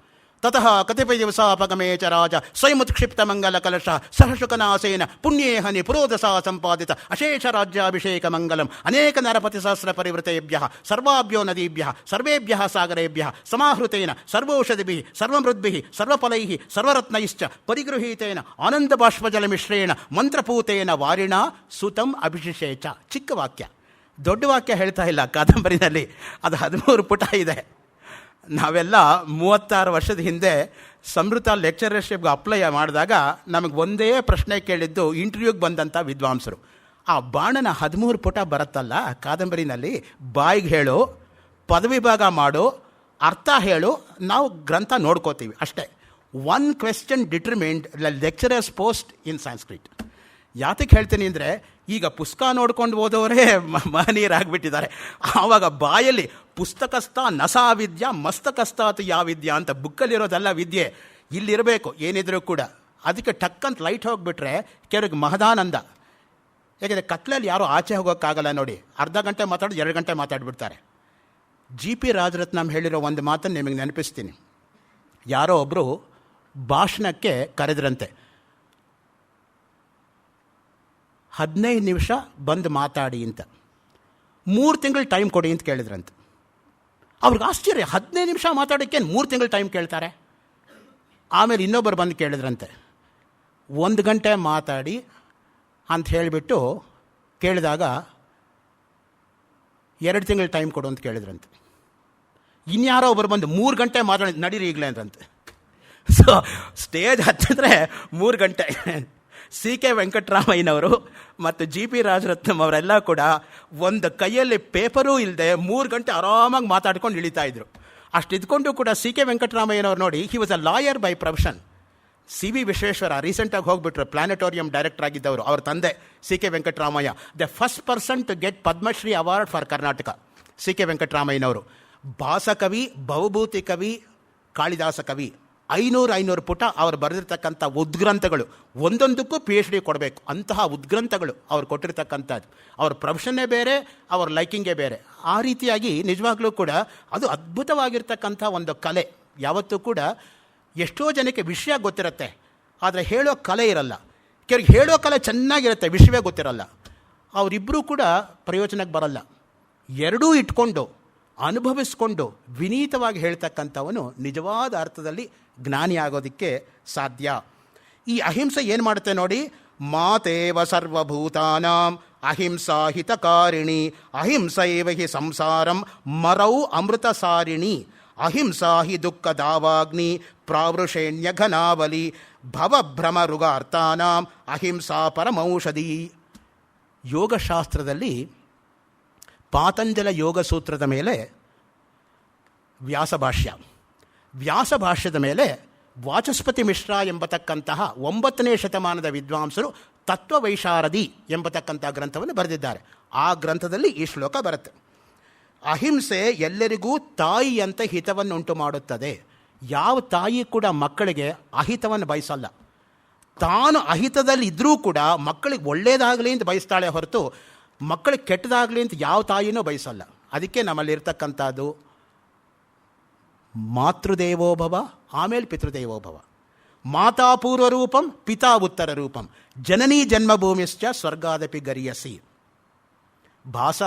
ತತಃ ಕತಿಪಯ ದಿವಸಾಪಗಮೇ ಚ ರಾಜ ಸ್ವಯಮುತ್ಕ್ಷಿಪ್ತ ಮಂಗಲ ಕಲಶ ಸಹಶುಕನಾಸೇನ ಪುಣ್ಯೇಹನಿ ಪುರೋದಸ ಸಂಪಾದಿತ ಅಶೇಷ ರಾಜ್ಯಾಭಿಷೇಕ ಮಂಗಲಂ ಅನೇಕ ನರಪತಿ ಸಹಸ್ರ ಪರಿವೃತೇಭ್ಯ ಸರ್ವಾಭ್ಯೋ ನದೀಭ್ಯ ಸರ್ವೇಭ್ಯ ಸಾಗರೇಭ್ಯ ಸಮಾಹೃತೇನ ಸರ್ವೌಷಧಿಭಿ ಸರ್ವಮೃದ್ಭಿ ಸರ್ವಫಲೈ ಸರ್ವರತ್ನೈಶ್ಚ ಪರಿಗೃಹೀತೇನ ಆನಂದ ಬಾಷ್ಪಜಲ ಮಿಶ್ರೇಣ ಮಂತ್ರಪೂತೇನ ವಾರಿಣ ಸುತಂ ಅಭಿಷೇಚ. ಚಿಕ್ಕ ವಾಕ್ಯ, ದೊಡ್ಡ ವಾಕ್ಯ ಹೇಳ್ತಾ ಇಲ್ಲ ಕಾದಂಬರಿನಲ್ಲಿ. ಅದು 13 ಪುಟ ಇದೆ. ನಾವೆಲ್ಲ 36 ವರ್ಷದ ಹಿಂದೆ ಸಮೃತ ಲೆಕ್ಚರರ್ಶಿಪ್ಗೆ ಅಪ್ಲೈ ಮಾಡಿದಾಗ ನಮಗೆ ಒಂದೇ ಪ್ರಶ್ನೆ ಕೇಳಿದ್ದು ಇಂಟರ್ವ್ಯೂಗೆ ಬಂದಂಥ ವಿದ್ವಾಂಸರು. ಆ ಬಾಣನ 13 ಪುಟ ಬರುತ್ತಲ್ಲ ಕಾದಂಬರಿನಲ್ಲಿ, ಬಾಯಿಗೆ ಹೇಳು, ಪದವಿಭಾಗ ಮಾಡು, ಅರ್ಥ ಹೇಳು, ನಾವು ಗ್ರಂಥ ನೋಡ್ಕೋತೀವಿ ಅಷ್ಟೇ. 1 ಕ್ವೆಶ್ಚನ್ ಡಿಟರ್ಮಿನ್ಡ್ ಲೆಕ್ಚರರ್ಸ್ ಪೋಸ್ಟ್ ಇನ್ ಸಂಸ್ಕೃತ್. ಯಾತಕ್ಕೆ ಹೇಳ್ತೀನಿ ಅಂದರೆ, ಈಗ ಪುಸ್ತಕ ನೋಡ್ಕೊಂಡು ಓದೋರೇ ಮಹನೀಯರಾಗಿಬಿಟ್ಟಿದ್ದಾರೆ. ಆವಾಗ ಬಾಯಲ್ಲಿ ಪುಸ್ತಕಸ್ಥ ನಸಾ ವಿದ್ಯಾ ಮಸ್ತಕಸ್ಥಾತ್ ಯಾ ವಿದ್ಯಾ ಅಂತ ಬುಕ್ಕಲ್ಲಿರೋದೆಲ್ಲ ವಿದ್ಯೆ ಇಲ್ಲಿರಬೇಕು ಏನಿದ್ರೂ ಕೂಡ. ಅದಕ್ಕೆ ಟಕ್ಕಂತ ಲೈಟ್ ಹೋಗಿಬಿಟ್ರೆ ಕೆಲವ್ರಿಗೆ ಮಹದಾನಂದ. ಯಾಕೆಂದರೆ ಕತ್ಲಲ್ಲಿ ಯಾರೂ ಆಚೆ ಹೋಗೋಕ್ಕಾಗಲ್ಲ ನೋಡಿ. ಅರ್ಧ ಗಂಟೆ ಮಾತಾಡಿ 2 ಗಂಟೆ ಮಾತಾಡ್ಬಿಡ್ತಾರೆ. GP ರಾಜರತ್ನಂ ಹೇಳಿರೋ ಒಂದು ಮಾತನ್ನು ನಿಮಗೆ ನೆನಪಿಸ್ತೀನಿ. ಯಾರೋ ಒಬ್ಬರು ಭಾಷಣಕ್ಕೆ ಕರೆದ್ರಂತೆ. 15 ನಿಮಿಷ ಬಂದು ಮಾತಾಡಿ ಅಂತ, 3 ತಿಂಗಳು ಟೈಮ್ ಕೊಡಿ ಅಂತ ಕೇಳಿದ್ರಂತೆ. ಅವ್ರಿಗೆ ಆಶ್ಚರ್ಯ, 15 ನಿಮಿಷ ಮಾತಾಡೋಕ್ಕೆ 3 ತಿಂಗಳು ಟೈಮ್ ಕೇಳ್ತಾರೆ. ಆಮೇಲೆ ಇನ್ನೊಬ್ಬರು ಬಂದು ಕೇಳಿದ್ರಂತೆ, 1 ಗಂಟೆ ಮಾತಾಡಿ ಅಂತ ಹೇಳಿಬಿಟ್ಟು ಕೇಳಿದಾಗ 2 ತಿಂಗಳು ಟೈಮ್ ಕೊಡು ಅಂತ ಕೇಳಿದ್ರಂತೆ. ಇನ್ಯಾರೋ ಒಬ್ಬರು ಬಂದು 3 ಗಂಟೆ ಮಾತಾಡಿ ನಡೀರಿ ಈಗಲೇ ಅಂತಂತೆ. ಸೊ ಸ್ಟೇಜ್ ಹತ್ತಿದ್ರೆ 3 ಗಂಟೆ. CK ವೆಂಕಟರಾಮಯ್ಯನವರು ಮತ್ತು GP ರಾಜರತ್ನಂ ಅವರೆಲ್ಲ ಕೂಡ ಒಂದು ಕೈಯಲ್ಲಿ ಪೇಪರೂ ಇಲ್ಲದೆ 3 ಗಂಟೆ ಆರಾಮಾಗಿ ಮಾತಾಡ್ಕೊಂಡು ಇಳಿತಾ ಇದ್ರು. ಅಷ್ಟು ಇದ್ಕೊಂಡು ಕೂಡ CK ವೆಂಕಟರಾಮಯ್ಯನವ್ರು ನೋಡಿ, he was a lawyer by profession. CV Vishweshwar ರೀಸೆಂಟಾಗಿ ಹೋಗ್ಬಿಟ್ರು, ಪ್ಲಾನೆಟೋರಿಯಂ ಡೈರೆಕ್ಟರ್ ಆಗಿದ್ದವರು. ಅವ್ರ ತಂದೆ CK Venkataramaiah, the first person to get Padmashri award for Karnataka. CK ವೆಂಕಟರಾಮಯ್ಯನವರು ಭಾಸಕವಿ, Bhavabhuti ಕವಿ, ಕಾಳಿದಾಸ ಕವಿ. 500 ಪುಟ ಅವರು ಬರೆದಿರ್ತಕ್ಕಂಥ ಉದ್ಗ್ರಂಥಗಳು, ಒಂದೊಂದಕ್ಕೂ PhD ಕೊಡಬೇಕು. ಅಂತಹ ಉದ್ಗ್ರಂಥಗಳು ಅವ್ರು ಕೊಟ್ಟಿರ್ತಕ್ಕಂಥದ್ದು. ಅವ್ರ ಪ್ರೊಫೆಷನ್ನೇ ಬೇರೆ, ಅವ್ರ ಲೈಕಿಂಗೇ ಬೇರೆ. ಆ ರೀತಿಯಾಗಿ ನಿಜವಾಗ್ಲೂ ಕೂಡ ಅದು ಅದ್ಭುತವಾಗಿರ್ತಕ್ಕಂಥ ಒಂದು ಕಲೆ. ಯಾವತ್ತೂ ಕೂಡ ಎಷ್ಟೋ ಜನಕ್ಕೆ ವಿಷಯ ಗೊತ್ತಿರುತ್ತೆ, ಆದರೆ ಹೇಳೋ ಕಲೆ ಇರಲ್ಲ. ಕೆಲವ್ರಿಗೆ ಹೇಳೋ ಕಲೆ ಚೆನ್ನಾಗಿರುತ್ತೆ, ವಿಷಯವೇ ಗೊತ್ತಿರಲ್ಲ. ಅವರಿಬ್ಬರೂ ಕೂಡ ಪ್ರಯೋಜನಕ್ಕೆ ಬರಲ್ಲ. ಎರಡೂ ಇಟ್ಕೊಂಡು ಅನುಭವಿಸ್ಕೊಂಡು ವಿನೀತವಾಗಿ ಹೇಳ್ತಕ್ಕಂಥವನು ನಿಜವಾದ ಅರ್ಥದಲ್ಲಿ ಜ್ಞಾನಿ ಆಗೋದಕ್ಕೆ ಸಾಧ್ಯ. ಈ ಅಹಿಂಸೆ ಏನು ಮಾಡುತ್ತೆ ನೋಡಿ, ಮಾತೇವ ಸರ್ವಭೂತಾನಾಂ ಅಹಿಂಸಾ ಹಿತಕಾರಿಣಿ ಅಹಿಂಸೈವ ಹಿ ಸಂಸಾರಂ ಮರೌ ಅಮೃತಸಾರಿಣಿ ಅಹಿಂಸಾ ಹಿ ದುಃಖದಾವಾಗ್ನಿ ಪ್ರಾವೃಷೇಣ್ಯಘನಾವಲಿ ಭವಭ್ರಮರುಗಾರ್ಥಾನಾಂ ಅಹಿಂಸಾ ಪರಮೌಷಧಿ. ಯೋಗಶಾಸ್ತ್ರದಲ್ಲಿ ಪಾತಂಜಲ ಯೋಗ ಸೂತ್ರದ ಮೇಲೆ ವ್ಯಾಸಭಾಷ್ಯದ ಮೇಲೆ ವಾಚಸ್ಪತಿ ಮಿಶ್ರ ಎಂಬತಕ್ಕಂತಹ 9ನೇ ಶತಮಾನದ ವಿದ್ವಾಂಸರು ತತ್ವವೈಶಾರದಿ ಎಂಬತಕ್ಕಂಥ ಗ್ರಂಥವನ್ನು ಬರೆದಿದ್ದಾರೆ. ಆ ಗ್ರಂಥದಲ್ಲಿ ಈ ಶ್ಲೋಕ ಬರುತ್ತೆ. ಅಹಿಂಸೆ ಎಲ್ಲರಿಗೂ ತಾಯಿಯಂತೆ ಹಿತವನ್ನು ಉಂಟು ಮಾಡುತ್ತದೆ. ಯಾವ ತಾಯಿ ಕೂಡ ಮಕ್ಕಳಿಗೆ ಅಹಿತವನ್ನು ಬಯಸಲ್ಲ. ತಾನು ಅಹಿತದಲ್ಲಿ ಇದ್ದರೂ ಕೂಡ ಮಕ್ಕಳಿಗೆ ಒಳ್ಳೆಯದಾಗಲಿ ಅಂತ ಬಯಸ್ತಾಳೆ ಹೊರತು ಮಕ್ಕಳಿಗೆ ಕೆಟ್ಟದಾಗಲಿ ಅಂತ ಯಾವ ತಾಯಿನೂ ಬಯಸಲ್ಲ. ಅದಕ್ಕೆ ನಮ್ಮಲ್ಲಿರ್ತಕ್ಕಂಥದ್ದು ಮಾತೃದೇವೋಭವ, ಆಮೇಲೆ ಪಿತೃದೇವೋಭವ. ಮಾತಾ ಪೂರ್ವ ರೂಪಂ ಪಿತಾ ಉತ್ತರ ರೂಪಂ ಜನನೀ ಜನ್ಮಭೂಮಿಶ್ಚ ಸ್ವರ್ಗಾದಪಿ ಗರಿಯಸಿ. ಭಾಸ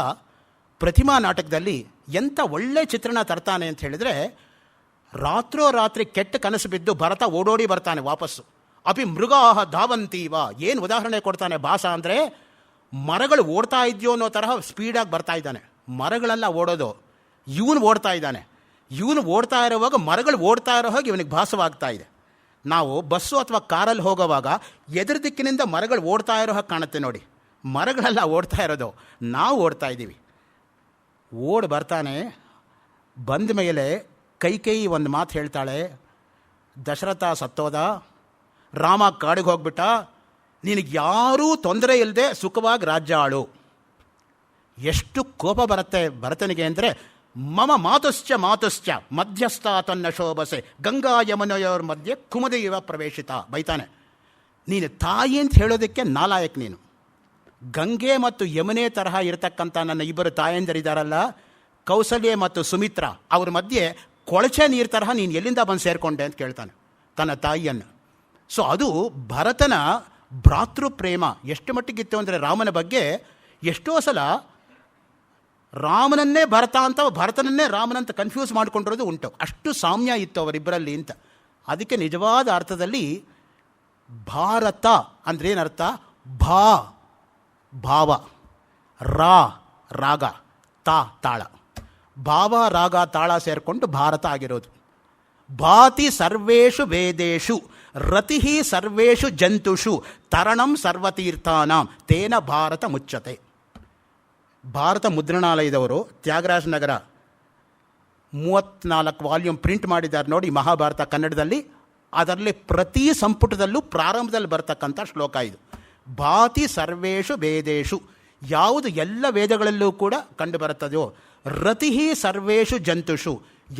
ಪ್ರತಿಮಾ ನಾಟಕದಲ್ಲಿ ಎಂಥ ಒಳ್ಳೆ ಚಿತ್ರಣ ತರ್ತಾನೆ ಅಂತ ಹೇಳಿದರೆ, ರಾತ್ರೋರಾತ್ರಿ ಕೆಟ್ಟ ಕನಸು ಬಿದ್ದು ಭರತ ಓಡೋಡಿ ಬರ್ತಾನೆ ವಾಪಸ್ಸು. ಅಪಿ ಮೃಗಾಹ ಧಾವಂತೀವ. ಏನು ಉದಾಹರಣೆ ಕೊಡ್ತಾನೆ ಭಾಸ ಅಂದರೆ, ಮರಗಳು ಓಡ್ತಾ ಇದೆಯೋ ಅನ್ನೋ ತರಹ ಸ್ಪೀಡಾಗಿ ಬರ್ತಾ ಇದ್ದಾನೆ. ಮರಗಳೆಲ್ಲ ಓಡೋದು, ಇವನು ಓಡ್ತಾ ಇದ್ದಾನೆ. ಇವನು ಓಡ್ತಾ ಇರೋವಾಗ ಮರಗಳು ಓಡ್ತಾ ಇರೋ ಹಾಗೆ ಇವನಿಗೆ ಭಾಸವಾಗ್ತಾ ಇದೆ. ನಾವು ಬಸ್ಸು ಅಥವಾ ಕಾರಲ್ಲಿ ಹೋಗೋವಾಗ ಎದುರು ದಿಕ್ಕಿನಿಂದ ಮರಗಳು ಓಡ್ತಾ ಇರೋ ಹಾಗೆ ಕಾಣುತ್ತೆ ನೋಡಿ. ಮರಗಳೆಲ್ಲ ಓಡ್ತಾ ಇರೋದು, ನಾವು ಓಡ್ತಾ ಇದ್ದೀವಿ. ಓಡಿ ಬರ್ತಾನೆ. ಬಂದ ಮೇಲೆ ಕೈಕೇಯಿ ಒಂದು ಮಾತು ಹೇಳ್ತಾಳೆ, ದಶರಥ ಸತ್ತೋದ, ರಾಮ ಕಾಡಿಗೆ ಹೋಗ್ಬಿಟ್ಟ, ನಿನಗೆ ಯಾರೂ ತೊಂದರೆ ಇಲ್ಲದೆ ಸುಖವಾಗಿ ರಾಜ್ಯ ಆಳು. ಎಷ್ಟು ಕೋಪ ಬರುತ್ತೆ ಭರತನಿಗೆ ಅಂದರೆ, ಮಮ ಮಾತುಶ್ಚ ಮಧ್ಯಸ್ಥ ತನ್ನ ಶೋಭಸೆ ಗಂಗಾ ಯಮುನೆಯವರ ಮಧ್ಯೆ ಕುಮುದ ಇವ ಪ್ರವೇಶಿತ. ಬೈತಾನೆ, ನೀನು ತಾಯಿ ಅಂತ ಹೇಳೋದಕ್ಕೆ ನಾಲಾಯಕ್ ನೀನು. ಗಂಗೆ ಮತ್ತು ಯಮುನೆ ತರಹ ಇರತಕ್ಕಂಥ ನನ್ನ ಇಬ್ಬರು ತಾಯಂದಿರಿದ್ದಾರಲ್ಲ, ಕೌಸಲ್ಯ ಮತ್ತು ಸುಮಿತ್ರ, ಅವ್ರ ಮಧ್ಯೆ ಕೊಳಚೆ ನೀರು ತರಹ ನೀನು ಎಲ್ಲಿಂದ ಬಂದು ಸೇರಿಕೊಂಡೆ ಅಂತ ಕೇಳ್ತಾನೆ ತನ್ನ ತಾಯಿಯನ್ನು. ಸೊ ಅದು ಭರತನ ಭ್ರಾತೃ ಪ್ರೇಮ ಎಷ್ಟು ಮಟ್ಟಿಗಿತ್ತು ಅಂದರೆ, ರಾಮನ ಬಗ್ಗೆ ಎಷ್ಟೋ ಸಲ ರಾಮನನ್ನೇ ಭರತ ಅಂತ, ಭರತನನ್ನೇ ರಾಮನಂತ ಕನ್ಫ್ಯೂಸ್ ಮಾಡಿಕೊಂಡಿರೋದು ಉಂಟು. ಅಷ್ಟು ಸಾಮ್ಯ ಇತ್ತು ಅವರಿಬ್ಬರಲ್ಲಿ ಅಂತ. ಅದಕ್ಕೆ ನಿಜವಾದ ಅರ್ಥದಲ್ಲಿ ಭಾರತ ಅಂದರೆ ಏನರ್ಥ? ಭಾವ, ರಾಗ, ತಾಳ, ಭಾವ ರಾಗ ತಾಳ ಸೇರಿಕೊಂಡು ಭಾರತ ಆಗಿರೋದು. ಭಾತಿ ಸರ್ವೇಷು ವೇದೇಶು ರತಿ ಸರ್ವೇಷು ಜಂತುಷು ತರಣಂ ಸರ್ವತೀರ್ಥಾನಾಂ ತೇನ ಭಾರತ ಮುಚ್ಚತೆ. ಭಾರತ ಮುದ್ರಣಾಲಯದವರು ತ್ಯಾಗರಾಜ ನಗರ 34 ವಾಲ್ಯೂಮ್ ಪ್ರಿಂಟ್ ಮಾಡಿದ್ದಾರೆ ನೋಡಿ, ಮಹಾಭಾರತ ಕನ್ನಡದಲ್ಲಿ. ಅದರಲ್ಲಿ ಪ್ರತಿ ಸಂಪುಟದಲ್ಲೂ ಪ್ರಾರಂಭದಲ್ಲಿ ಬರ್ತಕ್ಕಂಥ ಶ್ಲೋಕ ಇದು. ಭಾತಿ ಸರ್ವೇಷು ವೇದೇಶು, ಯಾವುದು ಎಲ್ಲ ವೇದಗಳಲ್ಲೂ ಕೂಡ ಕಂಡು ಬರುತ್ತದೆಯೋ. ರತಿ ಸರ್ವೇಷು ಜಂತುಷು,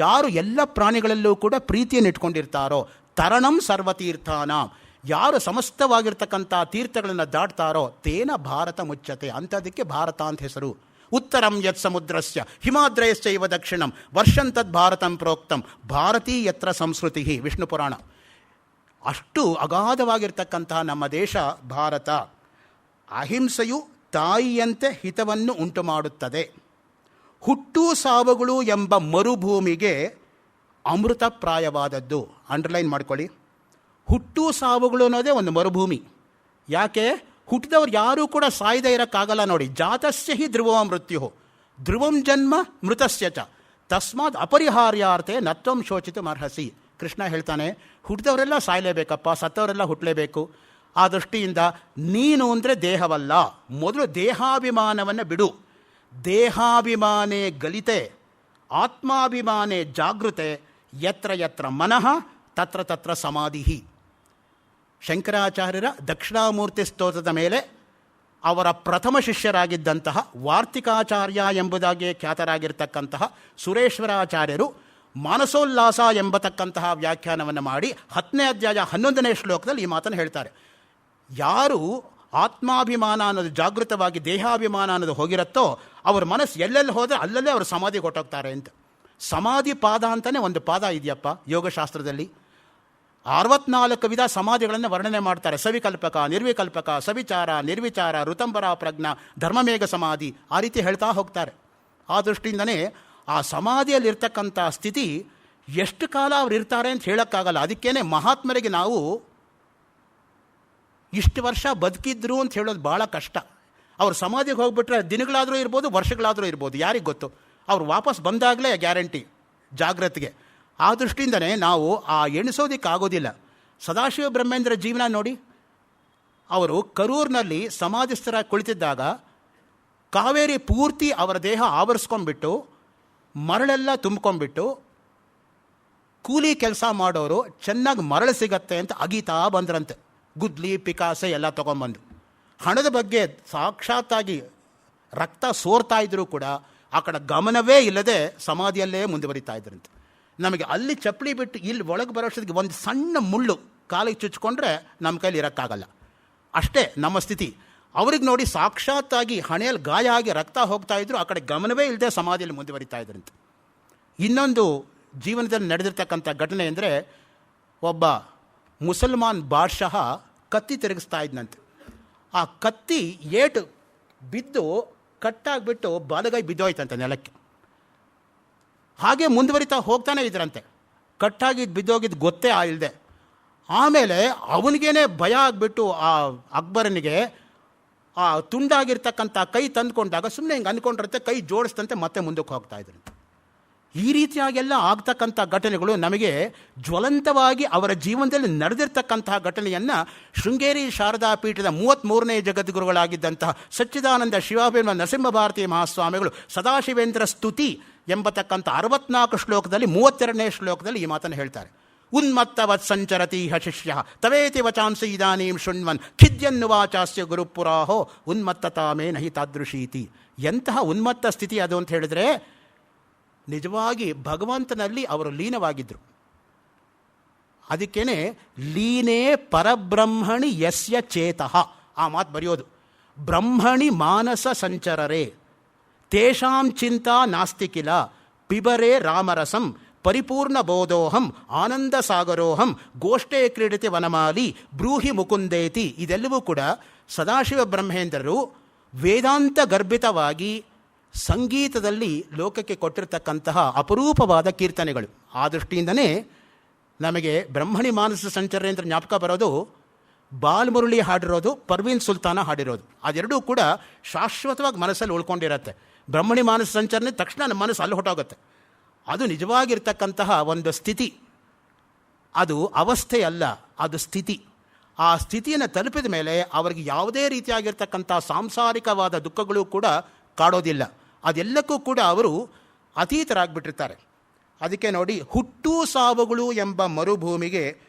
ಯಾರು ಎಲ್ಲ ಪ್ರಾಣಿಗಳಲ್ಲೂ ಕೂಡ ಪ್ರೀತಿಯನ್ನು ಇಟ್ಕೊಂಡಿರ್ತಾರೋ. ತರಣಂ ಸರ್ವತೀರ್ಥಾನಾಂ, ಯಾರು ಸಮಸ್ತವಾಗಿರ್ತಕ್ಕಂಥ ತೀರ್ಥಗಳನ್ನು ದಾಟ್ತಾರೋ. ತೇನ ಭಾರತ ಮುಚ್ಚತೆ, ಅಂಥದಕ್ಕೆ ಭಾರತ ಅಂತ ಹೆಸರು. ಉತ್ತರಂ ಯತ್ ಸಮುದ್ರಸ್ಯ ಹಿಮಾದ್ರಯಶ್ಚ ಇವ ದಕ್ಷಿಣಂ ವರ್ಷಂತದ್ ಭಾರತಂ ಪ್ರೋಕ್ತಂ ಭಾರತೀ ಯತ್ರ ಸಂಸ್ಕೃತಿ. ವಿಷ್ಣು ಪುರಾಣ. ಅಷ್ಟು ಅಗಾಧವಾಗಿರ್ತಕ್ಕಂತಹ ನಮ್ಮ ದೇಶ ಭಾರತ. ಅಹಿಂಸೆಯು ತಾಯಿಯಂತೆ ಹಿತವನ್ನು ಉಂಟು ಮಾಡುತ್ತದೆ. ಹುಟ್ಟು ಸಾವುಗಳು ಎಂಬ ಮರುಭೂಮಿಗೆ ಅಮೃತಪ್ರಾಯವಾದದ್ದು. ಅಂಡರ್ಲೈನ್ ಮಾಡ್ಕೊಳ್ಳಿ, ಹುಟ್ಟು ಸಾವುಗಳು ಅನ್ನೋದೇ ಒಂದು ಮರುಭೂಮಿ. ಯಾಕೆ? ಹುಟ್ಟಿದವ್ರು ಯಾರೂ ಕೂಡ ಸಾಯದೇ ಇರೋಕ್ಕಾಗಲ್ಲ ನೋಡಿ. ಜಾತಸ್ಯ ಹಿ ಧ್ರುವ ಮೃತ್ಯು ಧ್ರುವಂ ಜನ್ಮ ಮೃತಸ್ಯ ಚ ತಸ್ಮಾತ್ ಅಪರಿಹಾರ್ಯಾರ್ಥೆ ನತ್ವಂ ಶೋಚಿತು ಅರ್ಹಸಿ. ಕೃಷ್ಣ ಹೇಳ್ತಾನೆ, ಹುಟ್ಟಿದವರೆಲ್ಲ ಸಾಯಲೇಬೇಕಪ್ಪ, ಸತ್ತವರೆಲ್ಲ ಹುಟ್ಟಲೇಬೇಕು. ಆ ದೃಷ್ಟಿಯಿಂದ ನೀನು ಅಂದರೆ ದೇಹವಲ್ಲ, ಮೊದಲು ದೇಹಾಭಿಮಾನವನ್ನು ಬಿಡು. ದೇಹಾಭಿಮಾನೇ ಗಲಿತೆ ಆತ್ಮಾಭಿಮಾನೇ ಜಾಗೃತೆ ಯತ್ರ ಯತ್ರ ಮನಃ ತತ್ರ ತತ್ರ ಸಮಾಧಿ. ಶಂಕರಾಚಾರ್ಯರ ದಕ್ಷಿಣಾಮೂರ್ತಿ ಸ್ತೋತ್ರದ ಮೇಲೆ ಅವರ ಪ್ರಥಮ ಶಿಷ್ಯರಾಗಿದ್ದಂತಹ ವಾರ್ತಿಕಾಚಾರ್ಯ ಎಂಬುದಾಗಿ ಖ್ಯಾತರಾಗಿರ್ತಕ್ಕಂತಹ ಸುರೇಶ್ವರಾಚಾರ್ಯರು ಮಾನಸೋಲ್ಲಾಸ ಎಂಬತಕ್ಕಂತಹ ವ್ಯಾಖ್ಯಾನವನ್ನು ಮಾಡಿ 10ನೇ ಅಧ್ಯಾಯ 11ನೇ ಶ್ಲೋಕದಲ್ಲಿ ಈ ಮಾತನ್ನು ಹೇಳ್ತಾರೆ. ಯಾರು ಆತ್ಮಾಭಿಮಾನ ಅನ್ನೋದು ಜಾಗೃತವಾಗಿ ದೇಹಾಭಿಮಾನ ಅನ್ನೋದು ಹೋಗಿರುತ್ತೋ ಅವ್ರ ಮನಸ್ಸು ಎಲ್ಲೆಲ್ಲಿ ಹೋದರೆ ಅಲ್ಲಲ್ಲೇ ಅವರು ಸಮಾಧಿಗೆ ಹೊಟ್ಟೋಗ್ತಾರೆ ಅಂತ. ಸಮಾಧಿ ಪಾದ ಅಂತಲೇ ಒಂದು ಪಾದ ಇದೆಯಪ್ಪ ಯೋಗಶಾಸ್ತ್ರದಲ್ಲಿ. 64 ವಿಧ ಸಮಾಧಿಗಳನ್ನು ವರ್ಣನೆ ಮಾಡ್ತಾರೆ. ಸವಿಕಲ್ಪಕ, ನಿರ್ವಿಕಲ್ಪಕ, ಸವಿಚಾರ, ನಿರ್ವಿಚಾರ, ಋತಂಬರ ಪ್ರಜ್ಞಾ, ಧರ್ಮಮೇಘ ಸಮಾಧಿ, ಆ ರೀತಿ ಹೇಳ್ತಾ ಹೋಗ್ತಾರೆ. ಆ ದೃಷ್ಟಿಯಿಂದನೇ ಆ ಸಮಾಧಿಯಲ್ಲಿರ್ತಕ್ಕಂಥ ಸ್ಥಿತಿ ಎಷ್ಟು ಕಾಲ ಅವ್ರು ಇರ್ತಾರೆ ಅಂತ ಹೇಳೋಕ್ಕಾಗಲ್ಲ. ಅದಕ್ಕೇನೆ ಮಹಾತ್ಮರಿಗೆ ನಾವು ಇಷ್ಟು ವರ್ಷ ಬದುಕಿದ್ರು ಅಂತ ಹೇಳೋದು ಭಾಳ ಕಷ್ಟ. ಅವ್ರು ಸಮಾಧಿಗೆ ಹೋಗ್ಬಿಟ್ರೆ ದಿನಗಳಾದರೂ ಇರ್ಬೋದು, ವರ್ಷಗಳಾದರೂ ಇರ್ಬೋದು, ಯಾರಿಗೆ ಗೊತ್ತು. ಅವ್ರು ವಾಪಸ್ ಬಂದಾಗಲೇ ಗ್ಯಾರಂಟಿ ಜಾಗ್ರತೆಗೆ. ಆ ದೃಷ್ಟಿಯಿಂದನೇ ನಾವು ಆ ಎಣಿಸೋದಕ್ಕಾಗೋದಿಲ್ಲ. ಸದಾಶಿವ ಬ್ರಹ್ಮೇಂದ್ರ ಜೀವನ ನೋಡಿ. ಅವರು ಕರೂರಿನಲ್ಲಿ ಸಮಾಧಿಸ್ಥರ ಕುಳಿತಿದ್ದಾಗ ಕಾವೇರಿ ಪೂರ್ತಿ ಅವರ ದೇಹ ಆವರಿಸ್ಕೊಂಡ್ಬಿಟ್ಟು ಮರಳೆಲ್ಲ ತುಂಬ್ಕೊಂಡ್ಬಿಟ್ಟು ಕೂಲಿ ಕೆಲಸ ಮಾಡೋರು ಚೆನ್ನಾಗಿ ಮರಳು ಸಿಗತ್ತೆ ಅಂತ ಅಗೀತಾ ಬಂದ್ರಂತೆ. ಗುದ್ಲಿ ಪಿಕಾಸೆ ಎಲ್ಲ ತೊಗೊಂಬಂದು ಹಣದ ಬಗ್ಗೆ ಸಾಕ್ಷಾತ್ತಾಗಿ ರಕ್ತ ಸೋರ್ತಾ ಇದ್ದರೂ ಕೂಡ ಆ ಕಡೆ ಗಮನವೇ ಇಲ್ಲದೆ ಸಮಾಧಿಯಲ್ಲೇ ಮುಂದುವರಿತಾ ಇದ್ರಂತೆ. ನಮಗೆ ಅಲ್ಲಿ ಚಪ್ಪಲಿ ಬಿಟ್ಟು ಇಲ್ಲಿ ಒಳಗೆ ಬರೋಷ್ಟೊತ್ತಿಗೆ ಒಂದು ಸಣ್ಣ ಮುಳ್ಳು ಕಾಲಿಗೆ ಚುಚ್ಕೊಂಡ್ರೆ ನಮ್ಮ ಕೈಲಿ ಇರೋಕ್ಕಾಗಲ್ಲ. ಅಷ್ಟೇ ನಮ್ಮ ಸ್ಥಿತಿ. ಅವ್ರಿಗೆ ನೋಡಿ ಸಾಕ್ಷಾತ್ತಾಗಿ ಹಣೆಯಲ್ಲಿ ಗಾಯ ಆಗಿ ರಕ್ತ ಹೋಗ್ತಾ ಇದ್ರು, ಆ ಕಡೆ ಗಮನವೇ ಇಲ್ಲದೆ ಸಮಾಧಿಯಲ್ಲಿ ಮುಂದುವರಿತಾ ಇದ್ರಂತೆ. ಇನ್ನೊಂದು ಜೀವನದಲ್ಲಿ ನಡೆದಿರ್ತಕ್ಕಂಥ ಘಟನೆ ಅಂದರೆ, ಒಬ್ಬ ಮುಸಲ್ಮಾನ್ ಬಾದ್ಶಾಹ ಕತ್ತಿ ತಿರುಗಿಸ್ತಾ ಇದ್ನಂತೆ. ಆ ಕತ್ತಿ ಏಟು ಬಿದ್ದು ಕಟ್ಟಾಗಿಬಿಟ್ಟು ಬಲಗೈ ಬಿದ್ದೋಯ್ತಂತೆ ನೆಲಕ್ಕೆ. ಹಾಗೆ ಮುಂದುವರಿತಾ ಹೋಗ್ತಾನೆ ಇದ್ರಂತೆ. ಕಟ್ಟಾಗಿದ್ದು ಬಿದ್ದೋಗಿದ್ದು ಗೊತ್ತೇ ಇಲ್ಲದೆ. ಆಮೇಲೆ ಅವನಿಗೇನೆ ಭಯ ಆಗಿಬಿಟ್ಟು ಆ ಅಕ್ಬರನಿಗೆ ಆ ತುಂಡಾಗಿರ್ತಕ್ಕಂಥ ಕೈ ತಂದುಕೊಂಡಾಗ ಸುಮ್ಮನೆ ಹಿಂಗೆ ಅಂದ್ಕೊಂಡಿರುತ್ತೆ, ಕೈ ಜೋಡಿಸ್ತಂತೆ ಮತ್ತೆ ಮುಂದಕ್ಕೆ ಹೋಗ್ತಾ ಇದ್ರಂತೆ. ಈ ರೀತಿಯಾಗೆಲ್ಲ ಆಗ್ತಕ್ಕಂಥ ಘಟನೆಗಳು ನಮಗೆ ಜ್ವಲಂತವಾಗಿ ಅವರ ಜೀವನದಲ್ಲಿ ನಡೆದಿರ್ತಕ್ಕಂತಹ ಘಟನೆಯನ್ನು ಶೃಂಗೇರಿ ಶಾರದಾ ಪೀಠದ 33ನೇ ಜಗದ್ಗುರುಗಳಾಗಿದ್ದಂತಹ ಸಚ್ಚಿದಾನಂದ ಶಿವಾಭಿಮ ನರಸಿಂಹ ಭಾರತೀ ಮಹಾಸ್ವಾಮಿಗಳು ಸದಾಶಿವೇಂದ್ರ ಸ್ತುತಿ ಎಂಬತಕ್ಕಂಥ 64 ಶ್ಲೋಕದಲ್ಲಿ 32ನೇ ಶ್ಲೋಕದಲ್ಲಿ ಈ ಮಾತನ್ನು ಹೇಳ್ತಾರೆ. ಉನ್ಮತ್ತವತ್ ಸಂಚರತಿ ಹ ಶಿಷ್ಯ ತವೇತಿ ವಚಾಂಸಿ ಇದಾನೀಂ ಶೃಣ್ವನ್ ಖಿದ್ಯನ್ನುವಾಚಾಸ್ಯ ಗುರುಪುರಾಹೋ ಉನ್ಮತ್ತತಾಮೇ ನಹಿ ತಾದೃಶೀತಿ. ಎಂತಹ ಉನ್ಮತ್ತ ಸ್ಥಿತಿ ಅದು ಅಂತ ಹೇಳಿದ್ರೆ ನಿಜವಾಗಿ ಭಗವಂತನಲ್ಲಿ ಅವರು ಲೀನವಾಗಿದ್ದರು. ಅದಕ್ಕೇನೆ ಲೀನೇ ಪರಬ್ರಹ್ಮಣಿ ಯಸ್ಯ ಚೇತಃ ಆ ಮಾತು ಬರೆಯೋದು. ಬ್ರಹ್ಮಣಿ ಮಾನಸ ಸಂಚರರೆ ತೇಷಾಂ ಚಿಂತಾ ನಾಸ್ತಿ ಕಿಲ ಪಿಬರೆ ರಾಮರಸಂ ಪರಿಪೂರ್ಣ ಬೋಧೋಹಂ ಆನಂದ ಸಾಗರೋಹಂ ಗೋಷ್ಠೇ ಕ್ರೀಡತೆ ವನಮಾಲಿ ಬ್ರೂಹಿ ಮುಕುಂದೇತಿ. ಇದೆಲ್ಲವೂ ಕೂಡ ಸದಾಶಿವ ಬ್ರಹ್ಮೇಂದ್ರರು ವೇದಾಂತ ಗರ್ಭಿತವಾಗಿ ಸಂಗೀತದಲ್ಲಿ ಲೋಕಕ್ಕೆ ಕೊಟ್ಟಿರ್ತಕ್ಕಂತಹ ಅಪರೂಪವಾದ ಕೀರ್ತನೆಗಳು. ಆ ದೃಷ್ಟಿಯಿಂದನೇ ನಮಗೆ ಬ್ರಹ್ಮಣಿ ಮಾನಸ ಸಂಚರೇಂದ್ರ ಜ್ಞಾಪಕ ಬರೋದು ಬಾಲ್ಮುರಳಿ ಹಾಡಿರೋದು, ಪರ್ವೀನ್ ಸುಲ್ತಾನ ಹಾಡಿರೋದು. ಅದೆರಡೂ ಕೂಡ ಶಾಶ್ವತವಾಗಿ ಮನಸ್ಸಲ್ಲಿ ಉಳ್ಕೊಂಡಿರತ್ತೆ. ಬ್ರಹ್ಮಣಿ ಮಾನಸ ಸಂಚರಣೆ ತಕ್ಷಣ ನಮ್ಮ ಮನಸ್ಸು ಅಲ್ಲಿ ಹೊಟ್ಟೋಗುತ್ತೆ. ಅದು ನಿಜವಾಗಿರ್ತಕ್ಕಂತಹ ಒಂದು ಸ್ಥಿತಿ, ಅದು ಅವಸ್ಥೆ ಅಲ್ಲ, ಅದು ಸ್ಥಿತಿ. ಆ ಸ್ಥಿತಿಯನ್ನು ತಲುಪಿದ ಮೇಲೆ ಅವರಿಗೆ ಯಾವುದೇ ರೀತಿಯಾಗಿರ್ತಕ್ಕಂಥ ಸಾಂಸಾರಿಕವಾದ ದುಃಖಗಳು ಕೂಡ ಕಾಡೋದಿಲ್ಲ. ಅದೆಲ್ಲಕ್ಕೂ ಕೂಡ ಅವರು ಅತೀತರಾಗಿಬಿಟ್ಟಿರ್ತಾರೆ. ಅದಕ್ಕೆ ನೋಡಿ, ಹುಟ್ಟು ಸಾವುಗಳು ಎಂಬ ಮರುಭೂಮಿಗೆ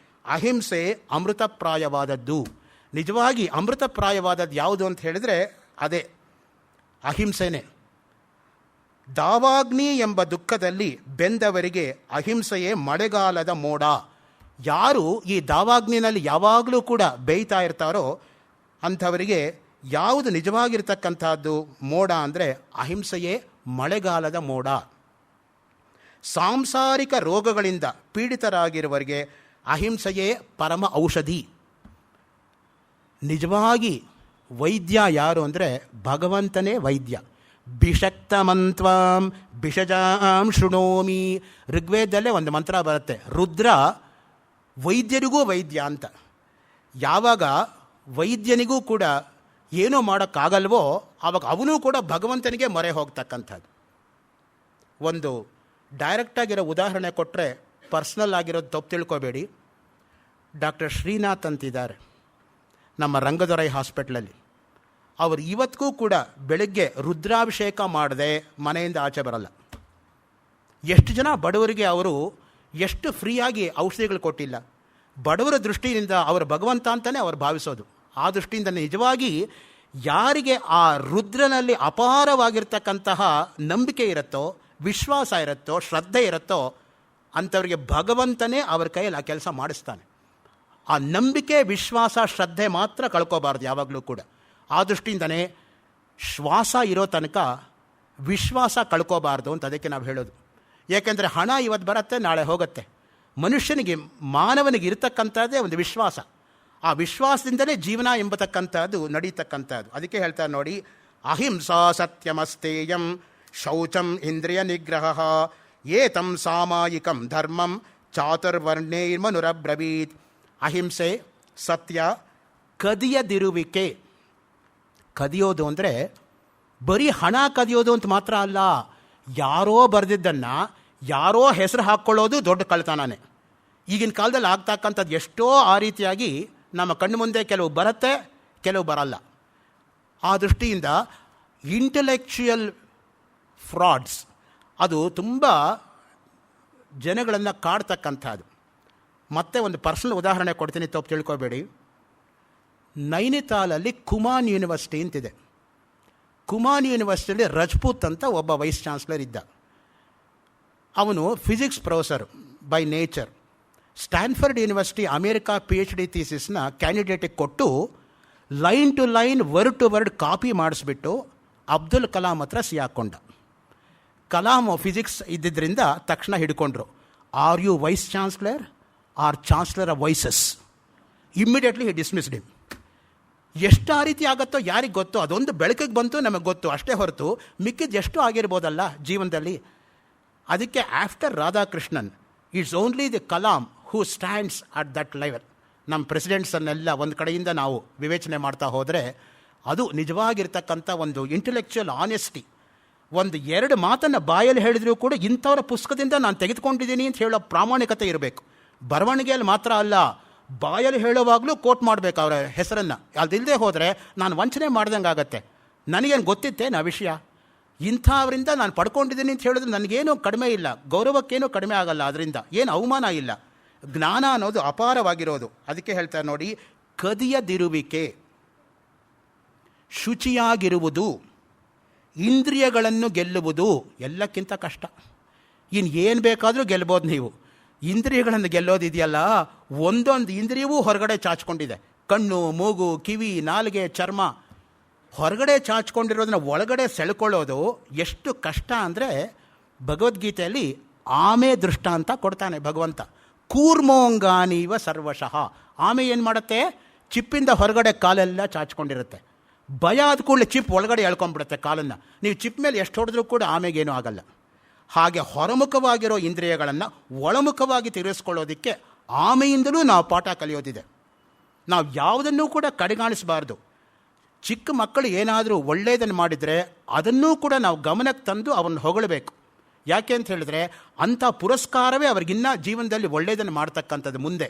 ಅಹಿಂಸೆ ಅಮೃತಪ್ರಾಯವಾದದ್ದು. ನಿಜವಾಗಿ ಅಮೃತಪ್ರಾಯವಾದದ್ದು ಯಾವುದು ಅಂತ ಹೇಳಿದರೆ ಅದೇ ಅಹಿಂಸೆನೇ. ದಾವಾಗ್ನಿ ಎಂಬ ದುಃಖದಲ್ಲಿ ಬೆಂದವರಿಗೆ ಅಹಿಂಸೆಯೇ ಮಳೆಗಾಲದ ಮೋಡ. ಯಾರು ಈ ದಾವಾಗ್ನಿನಲ್ಲಿ ಯಾವಾಗಲೂ ಕೂಡ ಬೇಯ್ತಾ ಇರ್ತಾರೋ ಅಂಥವರಿಗೆ ಯಾವುದು ನಿಜವಾಗಿರ್ತಕ್ಕಂಥದ್ದು ಮೋಡ ಅಂದರೆ ಅಹಿಂಸೆಯೇ ಮಳೆಗಾಲದ ಮೋಡ. ಸಾಂಸಾರಿಕ ರೋಗಗಳಿಂದ ಪೀಡಿತರಾಗಿರುವವರಿಗೆ ಅಹಿಂಸೆಯೇ ಪರಮ ಔಷಧಿ. ನಿಜವಾಗಿ ವೈದ್ಯ ಯಾರು ಅಂದರೆ ಭಗವಂತನೇ ವೈದ್ಯ. ಬಿಷಕ್ತಮಂತ್ವಾಂ ಬಿಷಜಾಂ ಶೃಣೋಮಿ. ಋಗ್ವೇದದಲ್ಲೇ ಒಂದು ಮಂತ್ರ ಬರುತ್ತೆ, ರುದ್ರ ವೈದ್ಯರಿಗೂ ವೈದ್ಯ ಅಂತ. ಯಾವಾಗ ವೈದ್ಯನಿಗೂ ಕೂಡ ಏನೂ ಮಾಡೋಕ್ಕಾಗಲ್ವೋ ಆವಾಗ ಅವನೂ ಕೂಡ ಭಗವಂತನಿಗೆ ಮೊರೆ ಹೋಗ್ತಕ್ಕಂಥದ್ದು. ಒಂದು ಡೈರೆಕ್ಟಾಗಿರೋ ಉದಾಹರಣೆ ಕೊಟ್ಟರೆ ಪರ್ಸ್ನಲ್ ಆಗಿರೋದು ತಪ್ಪು ತಿಳ್ಕೊಬೇಡಿ. ಡಾಕ್ಟರ್ ಶ್ರೀನಾಥ್ ಅಂತಿದ್ದಾರೆ ನಮ್ಮ ರಂಗದೊರೈ ಹಾಸ್ಪಿಟ್ಲಲ್ಲಿ. ಅವರು ಇವತ್ತಿಗೂ ಕೂಡ ಬೆಳಗ್ಗೆ ರುದ್ರಾಭಿಷೇಕ ಮಾಡದೆ ಮನೆಯಿಂದ ಆಚೆ ಬರಲ್ಲ. ಎಷ್ಟು ಜನ ಬಡವರಿಗೆ ಅವರು ಎಷ್ಟು ಫ್ರೀಯಾಗಿ ಔಷಧಿಗಳು ಕೊಟ್ಟಿಲ್ಲ. ಬಡವರ ದೃಷ್ಟಿಯಿಂದ ಅವರು ಭಗವಂತ ಅಂತಲೇ ಅವರು ಭಾವಿಸೋದು. ಆ ದೃಷ್ಟಿಯಿಂದ ನಿಜವಾಗಿ ಯಾರಿಗೆ ಆ ರುದ್ರನಲ್ಲಿ ಅಪಾರವಾಗಿರ್ತಕ್ಕಂತಹ ನಂಬಿಕೆ ಇರುತ್ತೋ, ವಿಶ್ವಾಸ ಇರುತ್ತೋ, ಶ್ರದ್ಧೆ ಇರುತ್ತೋ ಅಂಥವ್ರಿಗೆ ಭಗವಂತನೇ ಅವರ ಕೈಯಲ್ಲಿ ಆ ಕೆಲಸ ಮಾಡಿಸ್ತಾನೆ. ಆ ನಂಬಿಕೆ, ವಿಶ್ವಾಸ, ಶ್ರದ್ಧೆ ಮಾತ್ರ ಕಳ್ಕೋಬಾರ್ದು ಯಾವಾಗಲೂ ಕೂಡ. ಆ ದೃಷ್ಟಿಯಿಂದನೇ ಶ್ವಾಸ ಇರೋ ತನಕ ವಿಶ್ವಾಸ ಕಳ್ಕೋಬಾರ್ದು ಅಂತ ಅದಕ್ಕೆ ನಾವು ಹೇಳೋದು. ಏಕೆಂದರೆ ಹಣ ಇವತ್ತು ಬರುತ್ತೆ, ನಾಳೆ ಹೋಗುತ್ತೆ. ಮನುಷ್ಯನಿಗೆ, ಮಾನವನಿಗೆ ಇರತಕ್ಕಂಥದ್ದೇ ಒಂದು ವಿಶ್ವಾಸ. ಆ ವಿಶ್ವಾಸದಿಂದಲೇ ಜೀವನ ಎಂಬತಕ್ಕಂಥದ್ದು ನಡೀತಕ್ಕಂಥದ್ದು. ಅದಕ್ಕೆ ಹೇಳ್ತಾರೆ ನೋಡಿ, ಅಹಿಂಸಾ ಸತ್ಯಮಸ್ತೇಯಂ ಶೌಚಂ ಇಂದ್ರಿಯ ನಿಗ್ರಹ ಏತಂ ಸಾಮಾಯಿಕಂ ಧರ್ಮಂ ಚಾತುರ್ವರ್ಣೈರ್ಮನುರಬ್ರವೀತ್. ಅಹಿಂಸೆ, ಸತ್ಯ, ಕದಿಯದಿರುವಿಕೆ. ಕದಿಯೋದು ಅಂದರೆ ಬರೀ ಹಣ ಕದಿಯೋದು ಅಂತ ಮಾತ್ರ ಅಲ್ಲ, ಯಾರೋ ಬರೆದಿದ್ದನ್ನು ಯಾರೋ ಹೆಸರು ಹಾಕ್ಕೊಳ್ಳೋದು ದೊಡ್ಡ ಕಳ್ತನನೇ. ಈಗಿನ ಕಾಲದಲ್ಲಿ ಆಗ್ತಕ್ಕಂಥದ್ದು ಎಷ್ಟೋ ಆ ರೀತಿಯಾಗಿ ನಮ್ಮ ಕಣ್ಣು ಮುಂದೆ ಕೆಲವು ಬರುತ್ತೆ, ಕೆಲವು ಬರಲ್ಲ. ಆ ದೃಷ್ಟಿಯಿಂದ ಇಂಟೆಲೆಕ್ಚುಯಲ್ ಫ್ರಾಡ್ಸ್ ಅದು ತುಂಬ ಜನಗಳನ್ನು ಕಾಡ್ತಕ್ಕಂಥದ್ದು. ಮತ್ತೆ ಒಂದು ಪರ್ಸನಲ್ ಉದಾಹರಣೆ ಕೊಡ್ತೀನಿ, ತಪ್ಪು ತಿಳ್ಕೊಬೇಡಿ. ನೈನಿತಾಲಲ್ಲಿ ಕುಮಾನ್ ಯೂನಿವರ್ಸಿಟಿ ಅಂತಿದೆ. ಕುಮಾನ್ ಯೂನಿವರ್ಸಿಟಿಯಲ್ಲಿ ರಜಪೂತ್ ಅಂತ ಒಬ್ಬ ವೈಸ್ ಚಾನ್ಸಲರ್ ಇದ್ದ. ಅವನು physics professor by nature. Stanford university America PhD ಥೀಸಿಸ್ನ ಕ್ಯಾಂಡಿಡೇಟಿಗೆ ಕೊಟ್ಟು line to line, word to word copy ಮಾಡಿಸ್ಬಿಟ್ಟು ಅಬ್ದುಲ್ ಕಲಾಂ ಹತ್ರ ಹಾಕ್ಕೊಂಡ. ಕಲಾಂ ಫಿಸಿಕ್ಸ್ ಇದ್ದಿದ್ದರಿಂದ ತಕ್ಷಣ ಹಿಡ್ಕೊಂಡ್ರು. Are you vice chancellor or chancellor of vices? Immediately he dismissed him. ಎಷ್ಟು ಆ ರೀತಿ ಆಗುತ್ತೋ ಯಾರಿಗೆ ಗೊತ್ತು. ಅದೊಂದು ಬೆಳಕಿಗೆ ಬಂತು, ನಮಗೆ ಗೊತ್ತು ಅಷ್ಟೇ ಹೊರತು ಮಿಕ್ಕಿದ್ದು ಎಷ್ಟು ಆಗಿರ್ಬೋದಲ್ಲ ಜೀವನದಲ್ಲಿ. ಅದಕ್ಕೆ after Radhakrishnan it's only the Kalam who stands at that level. ನಮ್ಮ ಪ್ರೆಸಿಡೆಂಟ್ಸನ್ನೆಲ್ಲ ಒಂದು ಕಡೆಯಿಂದ ನಾವು ವಿವೇಚನೆ ಮಾಡ್ತಾ ಹೋದರೆ ಅದು ನಿಜವಾಗಿರ್ತಕ್ಕಂಥ ಒಂದು ಇಂಟೆಲೆಕ್ಚುಯಲ್ ಆನೆಸ್ಟಿ. ಒಂದು 2 ಮಾತನ್ನು ಬಾಯಲ್ಲಿ ಹೇಳಿದರೂ ಕೂಡ ಇಂಥವರ ಪುಸ್ತಕದಿಂದ ನಾನು ತೆಗೆದುಕೊಂಡಿದ್ದೀನಿ ಅಂತ ಹೇಳೋ ಪ್ರಾಮಾಣಿಕತೆ ಇರಬೇಕು. ಬರವಣಿಗೆಯಲ್ಲಿ ಮಾತ್ರ ಅಲ್ಲ, ಬಾಯಲ್ಲಿ ಹೇಳುವಾಗಲೂ ಕೋಟ್ ಮಾಡಬೇಕು ಅವರ ಹೆಸರನ್ನು. ಅದಿಲ್ಲದೆ ಹೋದರೆ ನಾನು ವಂಚನೆ ಮಾಡ್ದಂಗೆ ಆಗತ್ತೆ. ನನಗೇನು ಗೊತ್ತಿತ್ತೇನು ಆ ವಿಷಯ? ಇಂಥವರಿಂದ ನಾನು ಪಡ್ಕೊಂಡಿದ್ದೀನಿ ಅಂತ ಹೇಳಿದ್ರೆ ನನಗೇನು ಕಡಿಮೆ ಇಲ್ಲ, ಗೌರವಕ್ಕೇನು ಕಡಿಮೆ ಆಗಲ್ಲ, ಅದರಿಂದ ಏನು ಅವಮಾನ ಇಲ್ಲ. ಜ್ಞಾನ ಅನ್ನೋದು ಅಪಾರವಾಗಿರೋದು. ಅದಕ್ಕೆ ಹೇಳ್ತಾರೆ ನೋಡಿ, ಕದಿಯದಿರುವಿಕೆ, ಶುಚಿಯಾಗಿರುವುದು, ಇಂದ್ರಿಯಗಳನ್ನು ಗೆಲ್ಲುವುದು ಎಲ್ಲಕ್ಕಿಂತ ಕಷ್ಟ. ಇನ್ನು ಏನು ಬೇಕಾದರೂ ಗೆಲ್ಬೋದು ನೀವು. ಇಂದ್ರಿಯಗಳನ್ನು ಗೆಲ್ಲೋದಿದೆಯಲ್ಲ, ಒಂದೊಂದು ಇಂದ್ರಿಯವೂ ಹೊರಗಡೆ ಚಾಚ್ಕೊಂಡಿದೆ. ಕಣ್ಣು, ಮೂಗು, ಕಿವಿ, ನಾಲಿಗೆ, ಚರ್ಮ ಹೊರಗಡೆ ಚಾಚ್ಕೊಂಡಿರೋದನ್ನ ಒಳಗಡೆ ಸೆಳ್ಕೊಳ್ಳೋದು ಎಷ್ಟು ಕಷ್ಟ ಅಂದರೆ, ಭಗವದ್ಗೀತೆಯಲ್ಲಿ ಆಮೆ ದೃಷ್ಟಾಂತ ಕೊಡ್ತಾನೆ ಭಗವಂತ. ಕೂರ್ಮೋಂಗಾನೀವ ಸರ್ವಶಃ. ಆಮೆ ಏನು ಮಾಡುತ್ತೆ? ಚಿಪ್ಪಿಂದ ಹೊರಗಡೆ ಕಾಲೆಲ್ಲ ಚಾಚ್ಕೊಂಡಿರುತ್ತೆ. ಭಯ ಆದ ಕೂಡಲೇ ಚಿಪ್ ಒಳಗಡೆ ಎಳ್ಕೊಂಡ್ಬಿಡುತ್ತೆ ಕಾಲನ್ನು. ನೀವು ಚಿಪ್ ಮೇಲೆ ಎಷ್ಟು ಹೊಡೆದ್ರೂ ಕೂಡ ಆಮೆಗೇನೂ ಆಗಲ್ಲ. ಹಾಗೆ ಹೊರಮುಖವಾಗಿರೋ ಇಂದ್ರಿಯಗಳನ್ನು ಒಳಮುಖವಾಗಿ ತಿರುಗಿಸ್ಕೊಳ್ಳೋದಕ್ಕೆ ಆಮೆಯಿಂದಲೂ ನಾವು ಪಾಠ ಕಲಿಯೋದಿದೆ. ನಾವು ಯಾವುದನ್ನೂ ಕೂಡ ಕಡೆಗಾಣಿಸಬಾರ್ದು. ಚಿಕ್ಕ ಮಕ್ಕಳು ಏನಾದರೂ ಒಳ್ಳೆಯದನ್ನು ಮಾಡಿದರೆ ಅದನ್ನೂ ಕೂಡ ನಾವು ಗಮನಕ್ಕೆ ತಂದು ಅವನ್ನ ಹೊಗಳಬೇಕು. ಯಾಕೆ ಅಂತ ಹೇಳಿದ್ರೆ, ಅಂಥ ಪುರಸ್ಕಾರವೇ ಅವ್ರಿಗಿನ್ನ ಜೀವನದಲ್ಲಿ ಒಳ್ಳೆಯದನ್ನು ಮಾಡ್ತಕ್ಕಂಥದ್ದು. ಮುಂದೆ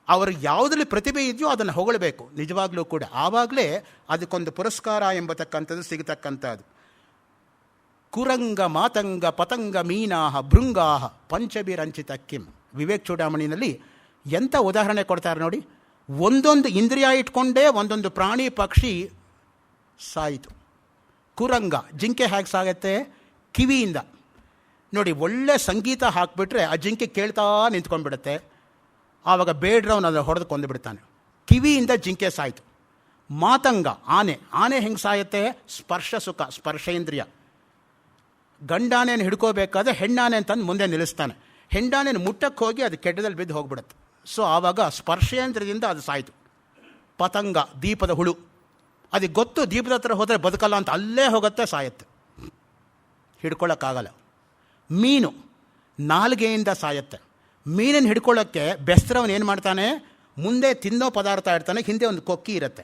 ಅವ್ರಿಗೆ ಯಾವುದರಲ್ಲಿ ಪ್ರತಿಭೆ ಇದೆಯೋ ಅದನ್ನು ಹೊಗಳಬೇಕು ನಿಜವಾಗ್ಲೂ ಕೂಡ. ಆವಾಗಲೇ ಅದಕ್ಕೊಂದು ಪುರಸ್ಕಾರ ಎಂಬತಕ್ಕಂಥದ್ದು ಸಿಗತಕ್ಕಂಥದ್ದು. ಕುರಂಗ ಮಾತಂಗ ಪತಂಗ ಮೀನಾಹ ಭೃಂಗಾಹ ಪಂಚಭಿರಂಚಿತ ಕಿಂ. ವಿವೇಕ್ ಚೂಡಾಮಣಿನಲ್ಲಿ ಎಂಥ ಉದಾಹರಣೆ ಕೊಡ್ತಾರೆ ನೋಡಿ. ಒಂದೊಂದು ಇಂದ್ರಿಯ ಇಟ್ಕೊಂಡೇ ಒಂದೊಂದು ಪ್ರಾಣಿ ಪಕ್ಷಿ ಸಾಯಿತು. ಕುರಂಗ, ಜಿಂಕೆ ಹೇಗೆ ಸಾಗತ್ತೆ? ಕಿವಿಯಿಂದ ನೋಡಿ. ಒಳ್ಳೆ ಸಂಗೀತ ಹಾಕಿಬಿಟ್ರೆ ಆ ಜಿಂಕೆ ಕೇಳ್ತಾ ನಿಂತ್ಕೊಂಡ್ಬಿಡುತ್ತೆ. ಆವಾಗ ಬೇಡ್ರವನು ಅದನ್ನು ಹೊಡೆದು ಕೊಂದುಬಿಡ್ತಾನೆ. ಕಿವಿಯಿಂದ ಜಿಂಕೆ ಸಾಯಿತು. ಮಾತಂಗ, ಆನೆ ಹೆಂಗೆ ಸಾಯುತ್ತೆ? ಸ್ಪರ್ಶ ಸುಖ, ಸ್ಪರ್ಶೇಂದ್ರಿಯ. ಗಂಡಾನೆಯನ್ನು ಹಿಡ್ಕೋಬೇಕಾದ್ರೆ ಹೆಣ್ಣಾನೆ ಅಂತಂದು ಮುಂದೆ ನಿಲ್ಲಿಸ್ತಾನೆ. ಹೆಣ್ಣಾನೆಯನ್ನು ಮುಟ್ಟಕ್ಕೆ ಹೋಗಿ ಅದು ಕೆಡ್ಡದಲ್ಲಿ ಬಿದ್ದು ಹೋಗ್ಬಿಡುತ್ತೆ. ಸೊ ಆವಾಗ ಸ್ಪರ್ಶೇಂದ್ರದಿಂದ ಅದು ಸಾಯಿತು. ಪತಂಗ, ದೀಪದ ಹುಳು, ಅದಕ್ಕೆ ಗೊತ್ತು ದೀಪದ ಹತ್ರ ಹೋದರೆ ಬದುಕಲ್ಲ ಅಂತ, ಅಲ್ಲೇ ಹೋಗುತ್ತೆ, ಸಾಯುತ್ತೆ, ಹಿಡ್ಕೊಳ್ಳೋಕ್ಕಾಗಲ್ಲ. ಮೀನು ನಾಲ್ಗೆಯಿಂದ ಸಾಯುತ್ತೆ. ಮೀನನ್ನು ಹಿಡ್ಕೊಳ್ಳೋಕ್ಕೆ ಬೆಸ್ತರವನು ಏನು ಮಾಡ್ತಾನೆ? ಮುಂದೆ ತಿನ್ನೋ ಪದಾರ್ಥ ಇರ್ತಾನೆ, ಹಿಂದೆ ಒಂದು ಕೊಕ್ಕಿ ಇರುತ್ತೆ.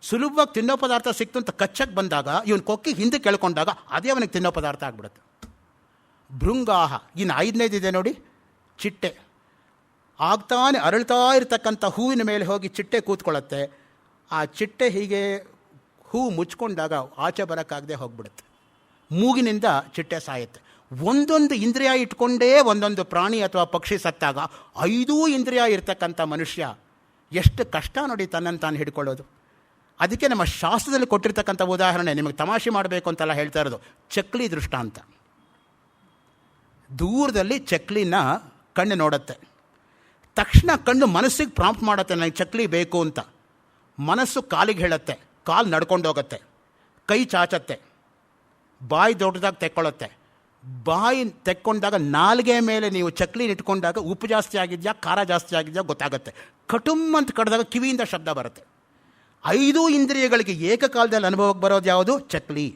ಸುಲಭವಾಗಿ ತಿನ್ನೋ ಪದಾರ್ಥ ಸಿಕ್ತು ಅಂತ ಕಚ್ಚಕ್ಕೆ ಬಂದಾಗ ಇವನು ಕೊಕ್ಕಿ ಹಿಂದೆ ಕೆಳ್ಕೊಂಡಾಗ ಅದೇ ಅವನಿಗೆ ತಿನ್ನೋ ಪದಾರ್ಥ ಆಗ್ಬಿಡುತ್ತೆ. ಭೃಂಗಾಹ. ಇನ್ನು 5ನೇದಿದೆ ನೋಡಿ, ಚಿಟ್ಟೆ. ಆಗ್ತಾನೆ ಅರಳ್ತಾ ಇರತಕ್ಕಂಥ ಹೂವಿನ ಮೇಲೆ ಹೋಗಿ ಚಿಟ್ಟೆ ಕೂತ್ಕೊಳ್ಳುತ್ತೆ. ಆ ಚಿಟ್ಟೆ ಹೀಗೆ ಹೂವು ಮುಚ್ಕೊಂಡಾಗ ಆಚೆ ಬರೋಕ್ಕಾಗದೆ ಹೋಗ್ಬಿಡುತ್ತೆ. ಮೂಗಿನಿಂದ ಚಿಟ್ಟೆ ಸಾಯುತ್ತೆ. ಒಂದೊಂದು ಇಂದ್ರಿಯ ಇಟ್ಕೊಂಡೇ ಒಂದೊಂದು ಪ್ರಾಣಿ ಅಥವಾ ಪಕ್ಷಿ ಸತ್ತಾಗ 5 ಇಂದ್ರಿಯ ಇರ್ತಕ್ಕಂಥ ಮನುಷ್ಯ ಎಷ್ಟು ಕಷ್ಟ ನೋಡಿ ತನ್ನನ್ನು ತಾನು ಹಿಡ್ಕೊಳ್ಳೋದು. ಅದಕ್ಕೆ ನಮ್ಮ ಶಾಸ್ತ್ರದಲ್ಲಿ ಕೊಟ್ಟಿರ್ತಕ್ಕಂಥ ಉದಾಹರಣೆ, ನಿಮಗೆ ತಮಾಷೆ ಮಾಡಬೇಕು ಅಂತೆಲ್ಲ ಹೇಳ್ತಾ ಇರೋದು, ಚಕ್ಲಿ ದೃಷ್ಟಾಂತ. ದೂರದಲ್ಲಿ ಚಕ್ಲಿನ ಕಣ್ಣು ನೋಡುತ್ತೆ. ತಕ್ಷಣ ಕಣ್ಣು ಮನಸ್ಸಿಗೆ ಪ್ರಾಂಪ್ಟ್ ಮಾಡುತ್ತೆ, ನನಗೆ ಚಕ್ಲಿ ಬೇಕು ಅಂತ. ಮನಸ್ಸು ಕಾಲಿಗೆ ಹೇಳುತ್ತೆ, ಕಾಲು ನಡ್ಕೊಂಡು ಹೋಗುತ್ತೆ, ಕೈ ಚಾಚತ್ತೆ, ಬಾಯಿ ದೊಡ್ಡದಾಗಿ ತೆಕ್ಕೊಳ್ಳುತ್ತೆ. ಬಾಯಿ ತೆಕ್ಕೊಂಡಾಗ ನಾಲ್ಗೆ ಮೇಲೆ ನೀವು ಚಕ್ಲಿ ಇಟ್ಕೊಂಡಾಗ ಉಪ್ಪು ಜಾಸ್ತಿ ಆಗಿದೆಯಾ ಖಾರ ಜಾಸ್ತಿ ಆಗಿದೆಯಾ ಗೊತ್ತಾಗುತ್ತೆ. ಕಟುಮ್ ಅಂತ ಕಡ್ದಾಗ ಕಿವಿಯಿಂದ ಶಬ್ದ ಬರುತ್ತೆ. 5 ಇಂದ್ರಿಯಗಳಿಗೆ ಏಕಕಾಲದಲ್ಲಿ ಅನುಭವಕ್ಕೆ ಬರೋದು ಯಾವುದು? ಚಕ್ಲಿ.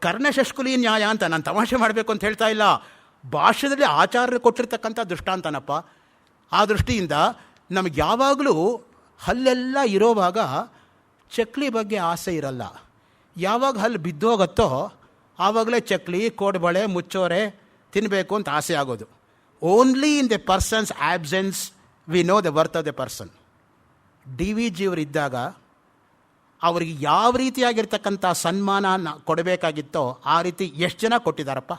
ಕರ್ಣಶಷ್ಕುಲಿ ನ್ಯಾಯ ಅಂತ ನಾನು ತಮಾಷೆ ಮಾಡಬೇಕು ಅಂತ ಹೇಳ್ತಾ ಇಲ್ಲ, ಭಾಷ್ಯದಲ್ಲಿ ಆಚಾರ್ಯರು ಕೊಟ್ಟಿರ್ತಕ್ಕಂಥ ದೃಷ್ಟಾಂತನಪ್ಪ. ಆ ದೃಷ್ಟಿಯಿಂದ ನಮಗೆ ಯಾವಾಗಲೂ ಹಲ್ಲೆಲ್ಲ ಇರೋವಾಗ ಚಕ್ಲಿ ಬಗ್ಗೆ ಆಸೆ ಇರಲ್ಲ. ಯಾವಾಗ ಹಲ್ಲು ಬಿದ್ದೋಗತ್ತೋ ಆವಾಗಲೇ ಚಕ್ಲಿ, ಕೋಡ್ಬಳೆ, ಮುಚ್ಚೋರೆ ತಿನ್ನಬೇಕು ಅಂತ ಆಸೆ ಆಗೋದು. Only in the persons absence we know the worth of the person. DVG ಅವರು ಇದ್ದಾಗ ಅವರಿಗೆ ಯಾವ ರೀತಿಯಾಗಿರ್ತಕ್ಕಂಥ ಸನ್ಮಾನ ಕೊಡಬೇಕಾಗಿತ್ತೋ ಆ ರೀತಿ ಎಷ್ಟು ಜನ ಕೊಟ್ಟಿದ್ದಾರಪ್ಪ?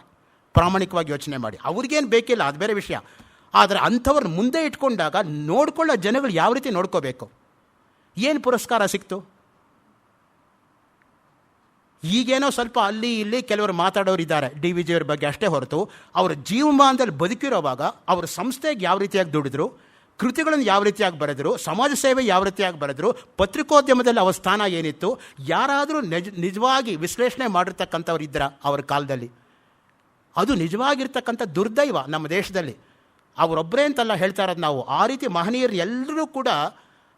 ಪ್ರಾಮಾಣಿಕವಾಗಿ ಯೋಚನೆ ಮಾಡಿ. ಅವ್ರಿಗೇನು ಬೇಕಿಲ್ಲ, ಅದು ಬೇರೆ ವಿಷಯ. ಆದರೆ ಅಂಥವ್ರನ್ನ ಮುಂದೆ ಇಟ್ಕೊಂಡಾಗ ನೋಡ್ಕೊಳ್ಳೋ ಜನಗಳು ಯಾವ ರೀತಿ ನೋಡ್ಕೋಬೇಕು? ಏನು ಪುರಸ್ಕಾರ ಸಿಕ್ತು? ಈಗೇನೋ ಸ್ವಲ್ಪ ಅಲ್ಲಿ ಇಲ್ಲಿ ಕೆಲವರು ಮಾತಾಡೋರು ಇದ್ದಾರೆ DVG ಅವ್ರ ಬಗ್ಗೆ ಅಷ್ಟೇ ಹೊರತು, ಅವರ ಜೀವಮಾನದಲ್ಲಿ ಬದುಕಿರೋವಾಗ ಅವರ ಸಂಸ್ಥೆಗೆ ಯಾವ ರೀತಿಯಾಗಿ ದುಡಿದ್ರು, ಕೃತಿಗಳನ್ನು ಯಾವ ರೀತಿಯಾಗಿ ಬರೆದರು, ಸಮಾಜ ಸೇವೆ ಯಾವ ರೀತಿಯಾಗಿ ಬರೆದರು, ಪತ್ರಿಕೋದ್ಯಮದಲ್ಲಿ ಅವರ ಸ್ಥಾನ ಏನಿತ್ತು, ಯಾರಾದರೂ ನಿಜವಾಗಿ ವಿಶ್ಲೇಷಣೆ ಮಾಡಿರ್ತಕ್ಕಂಥವ್ರು ಇದ್ದರ ಅವರ ಕಾಲದಲ್ಲಿ? ಅದು ನಿಜವಾಗಿರ್ತಕ್ಕಂಥ ದುರ್ದೈವ ನಮ್ಮ ದೇಶದಲ್ಲಿ. ಅವರೊಬ್ಬರೇ ಅಂತೆಲ್ಲ ಹೇಳ್ತಾ ಇರೋದು ನಾವು. ಆ ರೀತಿ ಮಹನೀಯರು ಎಲ್ಲರೂ ಕೂಡ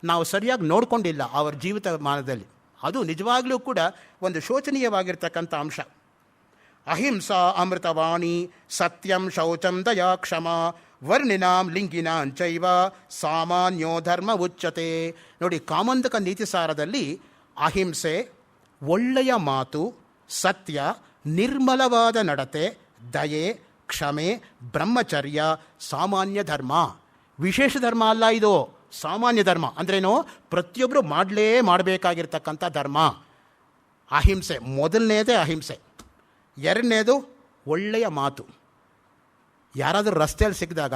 ನಾವು ಸರಿಯಾಗಿ ನೋಡಿಕೊಂಡಿಲ್ಲ ಅವರ ಜೀವಿತ ಮಾನದಲ್ಲಿ. ಅದು ನಿಜವಾಗಲೂ ಕೂಡ ಒಂದು ಶೋಚನೀಯವಾಗಿರ್ತಕ್ಕಂಥ ಅಂಶ. ಅಹಿಂಸಾ ಅಮೃತವಾಣಿ ಸತ್ಯಂ ಶೌಚಂ ದಯಾ ಕ್ಷಮ ವರ್ಣಿನಾಂ ಲಿಂಗಿನಾಂಚೈವ ಸಾಮಾನ್ಯೋ ಧರ್ಮ ಉಚ್ಯತೆ. ನೋಡಿ, ಕಾಮಂದಕ ನೀತಿಸಾರದಲ್ಲಿ ಅಹಿಂಸೆ, ಒಳ್ಳೆಯ ಮಾತು, ಸತ್ಯ, ನಿರ್ಮಲವಾದ ನಡತೆ, ದಯೆ, ಕ್ಷಮೆ, ಬ್ರಹ್ಮಚರ್ಯ, ಸಾಮಾನ್ಯ ಧರ್ಮ. ವಿಶೇಷ ಧರ್ಮ ಅಲ್ಲ ಇದು, ಸಾಮಾನ್ಯ ಧರ್ಮ. ಅಂದ್ರೇನು? ಪ್ರತಿಯೊಬ್ಬರು ಮಾಡಬೇಕಾಗಿರ್ತಕ್ಕಂಥ ಧರ್ಮ. ಅಹಿಂಸೆ ಮೊದಲನೇದೇ, ಅಹಿಂಸೆ. ಎರಡನೇದು ಒಳ್ಳೆಯ ಮಾತು. ಯಾರಾದರೂ ರಸ್ತೆಯಲ್ಲಿ ಸಿಕ್ಕಿದಾಗ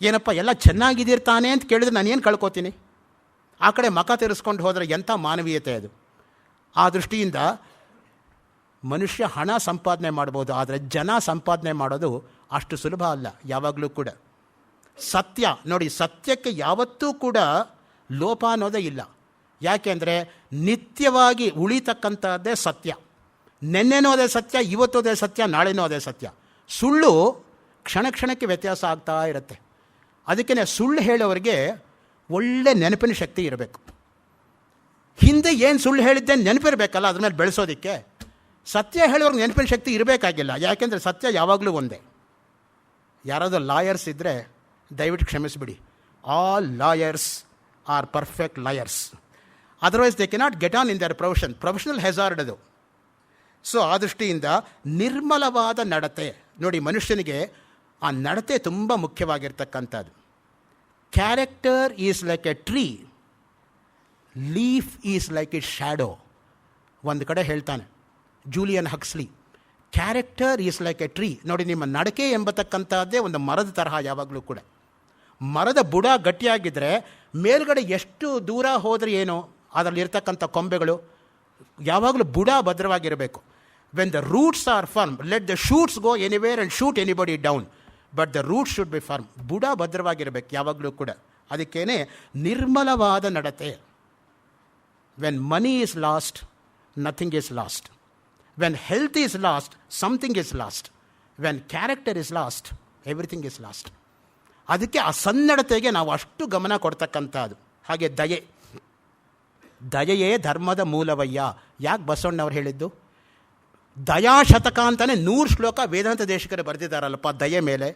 ಏನಪ್ಪ ಎಲ್ಲ ಚೆನ್ನಾಗಿದ್ದೀರ್ತಾನೆ ಅಂತ ಕೇಳಿದ್ರೆ ನಾನೇನು ಕಳ್ಕೊತೀನಿ? ಆ ಕಡೆ ಮಖ ತಿರ್ಸ್ಕೊಂಡು ಹೋದರೆ ಎಂಥ ಮಾನವೀಯತೆ ಅದು. ಆ ದೃಷ್ಟಿಯಿಂದ ಮನುಷ್ಯ ಹಣ ಸಂಪಾದನೆ ಮಾಡ್ಬೋದು, ಆದರೆ ಜನ ಸಂಪಾದನೆ ಮಾಡೋದು ಅಷ್ಟು ಸುಲಭ ಅಲ್ಲ ಯಾವಾಗಲೂ ಕೂಡ. ಸತ್ಯ ನೋಡಿ, ಸತ್ಯಕ್ಕೆ ಯಾವತ್ತೂ ಕೂಡ ಲೋಪ ಅನ್ನೋದೇ ಇಲ್ಲ. ಯಾಕೆಂದರೆ ನಿತ್ಯವಾಗಿ ಉಳಿತಕ್ಕಂಥದ್ದೇ ಸತ್ಯ. ನೆನ್ನೆನೂ ಅದೇ ಸತ್ಯ, ಇವತ್ತು ಅದೇ ಸತ್ಯ, ನಾಳೆನೂ ಅದೇ ಸತ್ಯ. ಸುಳ್ಳು ಕ್ಷಣ ಕ್ಷಣಕ್ಕೆ ವ್ಯತ್ಯಾಸ ಆಗ್ತಾ ಇರುತ್ತೆ. ಅದಕ್ಕೇ ಸುಳ್ಳು ಹೇಳೋರಿಗೆ ಒಳ್ಳೆ ನೆನಪಿನ ಶಕ್ತಿ ಇರಬೇಕು. ಹಿಂದೆ ಏನು ಸುಳ್ಳು ಹೇಳಿದ್ದೆ ನೆನಪಿರಬೇಕಲ್ಲ, ಅದ್ರ ಮೇಲೆ ಬೆಳೆಸೋದಕ್ಕೆ. ಸತ್ಯ ಹೇಳೋರ್ಗೆ ನೆನಪಿನ ಶಕ್ತಿ ಇರಬೇಕಾಗಿಲ್ಲ, ಯಾಕೆಂದರೆ ಸತ್ಯ ಯಾವಾಗಲೂ ಒಂದೇ. ಯಾರಾದರೂ ಲಾಯರ್ಸ್ ಇದ್ದರೆ ದಯವಿಟ್ಟು ಕ್ಷಮಿಸಿಬಿಡಿ. All lawyers are perfect lawyers, otherwise they cannot get on in their profession. Professional hazard ಅದು. ಸೊ ಆ ದೃಷ್ಟಿಯಿಂದ ನಿರ್ಮಲವಾದ ನಡತೆ ನೋಡಿ, ಮನುಷ್ಯನಿಗೆ ಆ ನಡತೆ ತುಂಬ ಮುಖ್ಯವಾಗಿರ್ತಕ್ಕಂಥದ್ದು. Character is like a tree, leaf is like it shadow. ಒಂದು ಕಡೆ ಹೇಳ್ತಾನೆ Julian Huxley, character is like a tree. ನೋಡಿ, ನಿಮ್ಮ ನಡಕೆ ಎಂಬತಕ್ಕಂಥದ್ದೇ ಒಂದು ಮರದ ತರಹ ಯಾವಾಗಲೂ ಕೂಡ. ಮರದ ಬುಡ ಗಟ್ಟಿಯಾಗಿದ್ದರೆ ಮೇಲ್ಗಡೆ ಎಷ್ಟು ದೂರ ಹೋದರೆ ಏನು, ಅದರಲ್ಲಿ ಇರ್ತಕ್ಕಂಥ ಕೊಂಬೆಗಳು ಯಾವಾಗಲೂ ಬುಡ ಭದ್ರವಾಗಿರಬೇಕು. When the roots are firm, let the shoots go anywhere and shoot anybody down, but the roots should be firm. ಬುಡ ಭದ್ರವಾಗಿರಬೇಕು ಯಾವಾಗಲೂ ಕೂಡ. ಅದಕ್ಕೇನೆ ನಿರ್ಮಲವಾದ ನಡತೆ. When money is lost, nothing is lost. When health is lost, something is lost. When character is lost, everything is lost. ಅದಕ್ಕೆ ಆ ಸನ್ನಡತೆಗೆ ನಾವು ಅಷ್ಟು ಗಮನ ಕೊಡ್ತಕ್ಕಂಥದ್ದು. ಹಾಗೆ ದಯೆ, ದಯೆಯೇ ಧರ್ಮದ ಮೂಲವಯ್ಯ. ಯಾಕೆ ಬಸವಣ್ಣವ್ರು ಹೇಳಿದ್ದು? ದಯಾಶತಕ ಅಂತಲೇ 100 ಶ್ಲೋಕ ವೇದಾಂತ ದೇಶಿಕರು ಬರೆದಿದ್ದಾರಲ್ಲಪ್ಪ ದಯೆ ಮೇಲೆ.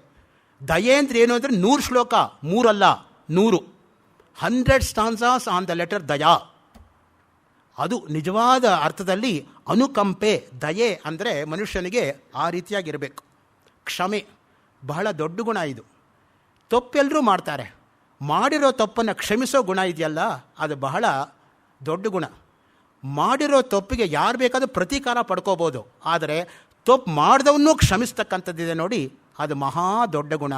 ದಯೆ ಅಂದರೆ ಏನು ಅಂದರೆ 100 ಶ್ಲೋಕ, 3 ಅಲ್ಲ 100, 100 ಸ್ಟಾನ್ಸಾಸ್ ಆನ್ ದ ಲೆಟರ್ ದಯಾ. ಅದು ನಿಜವಾದ ಅರ್ಥದಲ್ಲಿ ಅನುಕಂಪೆ. ದಯೆ ಅಂದರೆ ಮನುಷ್ಯನಿಗೆ ಆ ರೀತಿಯಾಗಿರಬೇಕು. ಕ್ಷಮೆ ಬಹಳ ದೊಡ್ಡ ಗುಣ ಇದು. ತಪ್ಪೆಲ್ಲರೂ ಮಾಡ್ತಾರೆ, ಮಾಡಿರೋ ತಪ್ಪನ್ನು ಕ್ಷಮಿಸೋ ಗುಣ ಇದೆಯಲ್ಲ, ಅದು ಬಹಳ ದೊಡ್ಡ ಗುಣ. ಮಾಡಿರೋ ತಪ್ಪಿಗೆ ಯಾರು ಬೇಕಾದರೂ ಪ್ರತೀಕಾರ ಪಡ್ಕೋಬೋದು, ಆದರೆ ತಪ್ಪು ಮಾಡಿದವನ್ನೂ ಕ್ಷಮಿಸ್ತಕ್ಕಂಥದ್ದಿದೆ ನೋಡಿ, ಅದು ಮಹಾ ದೊಡ್ಡ ಗುಣ.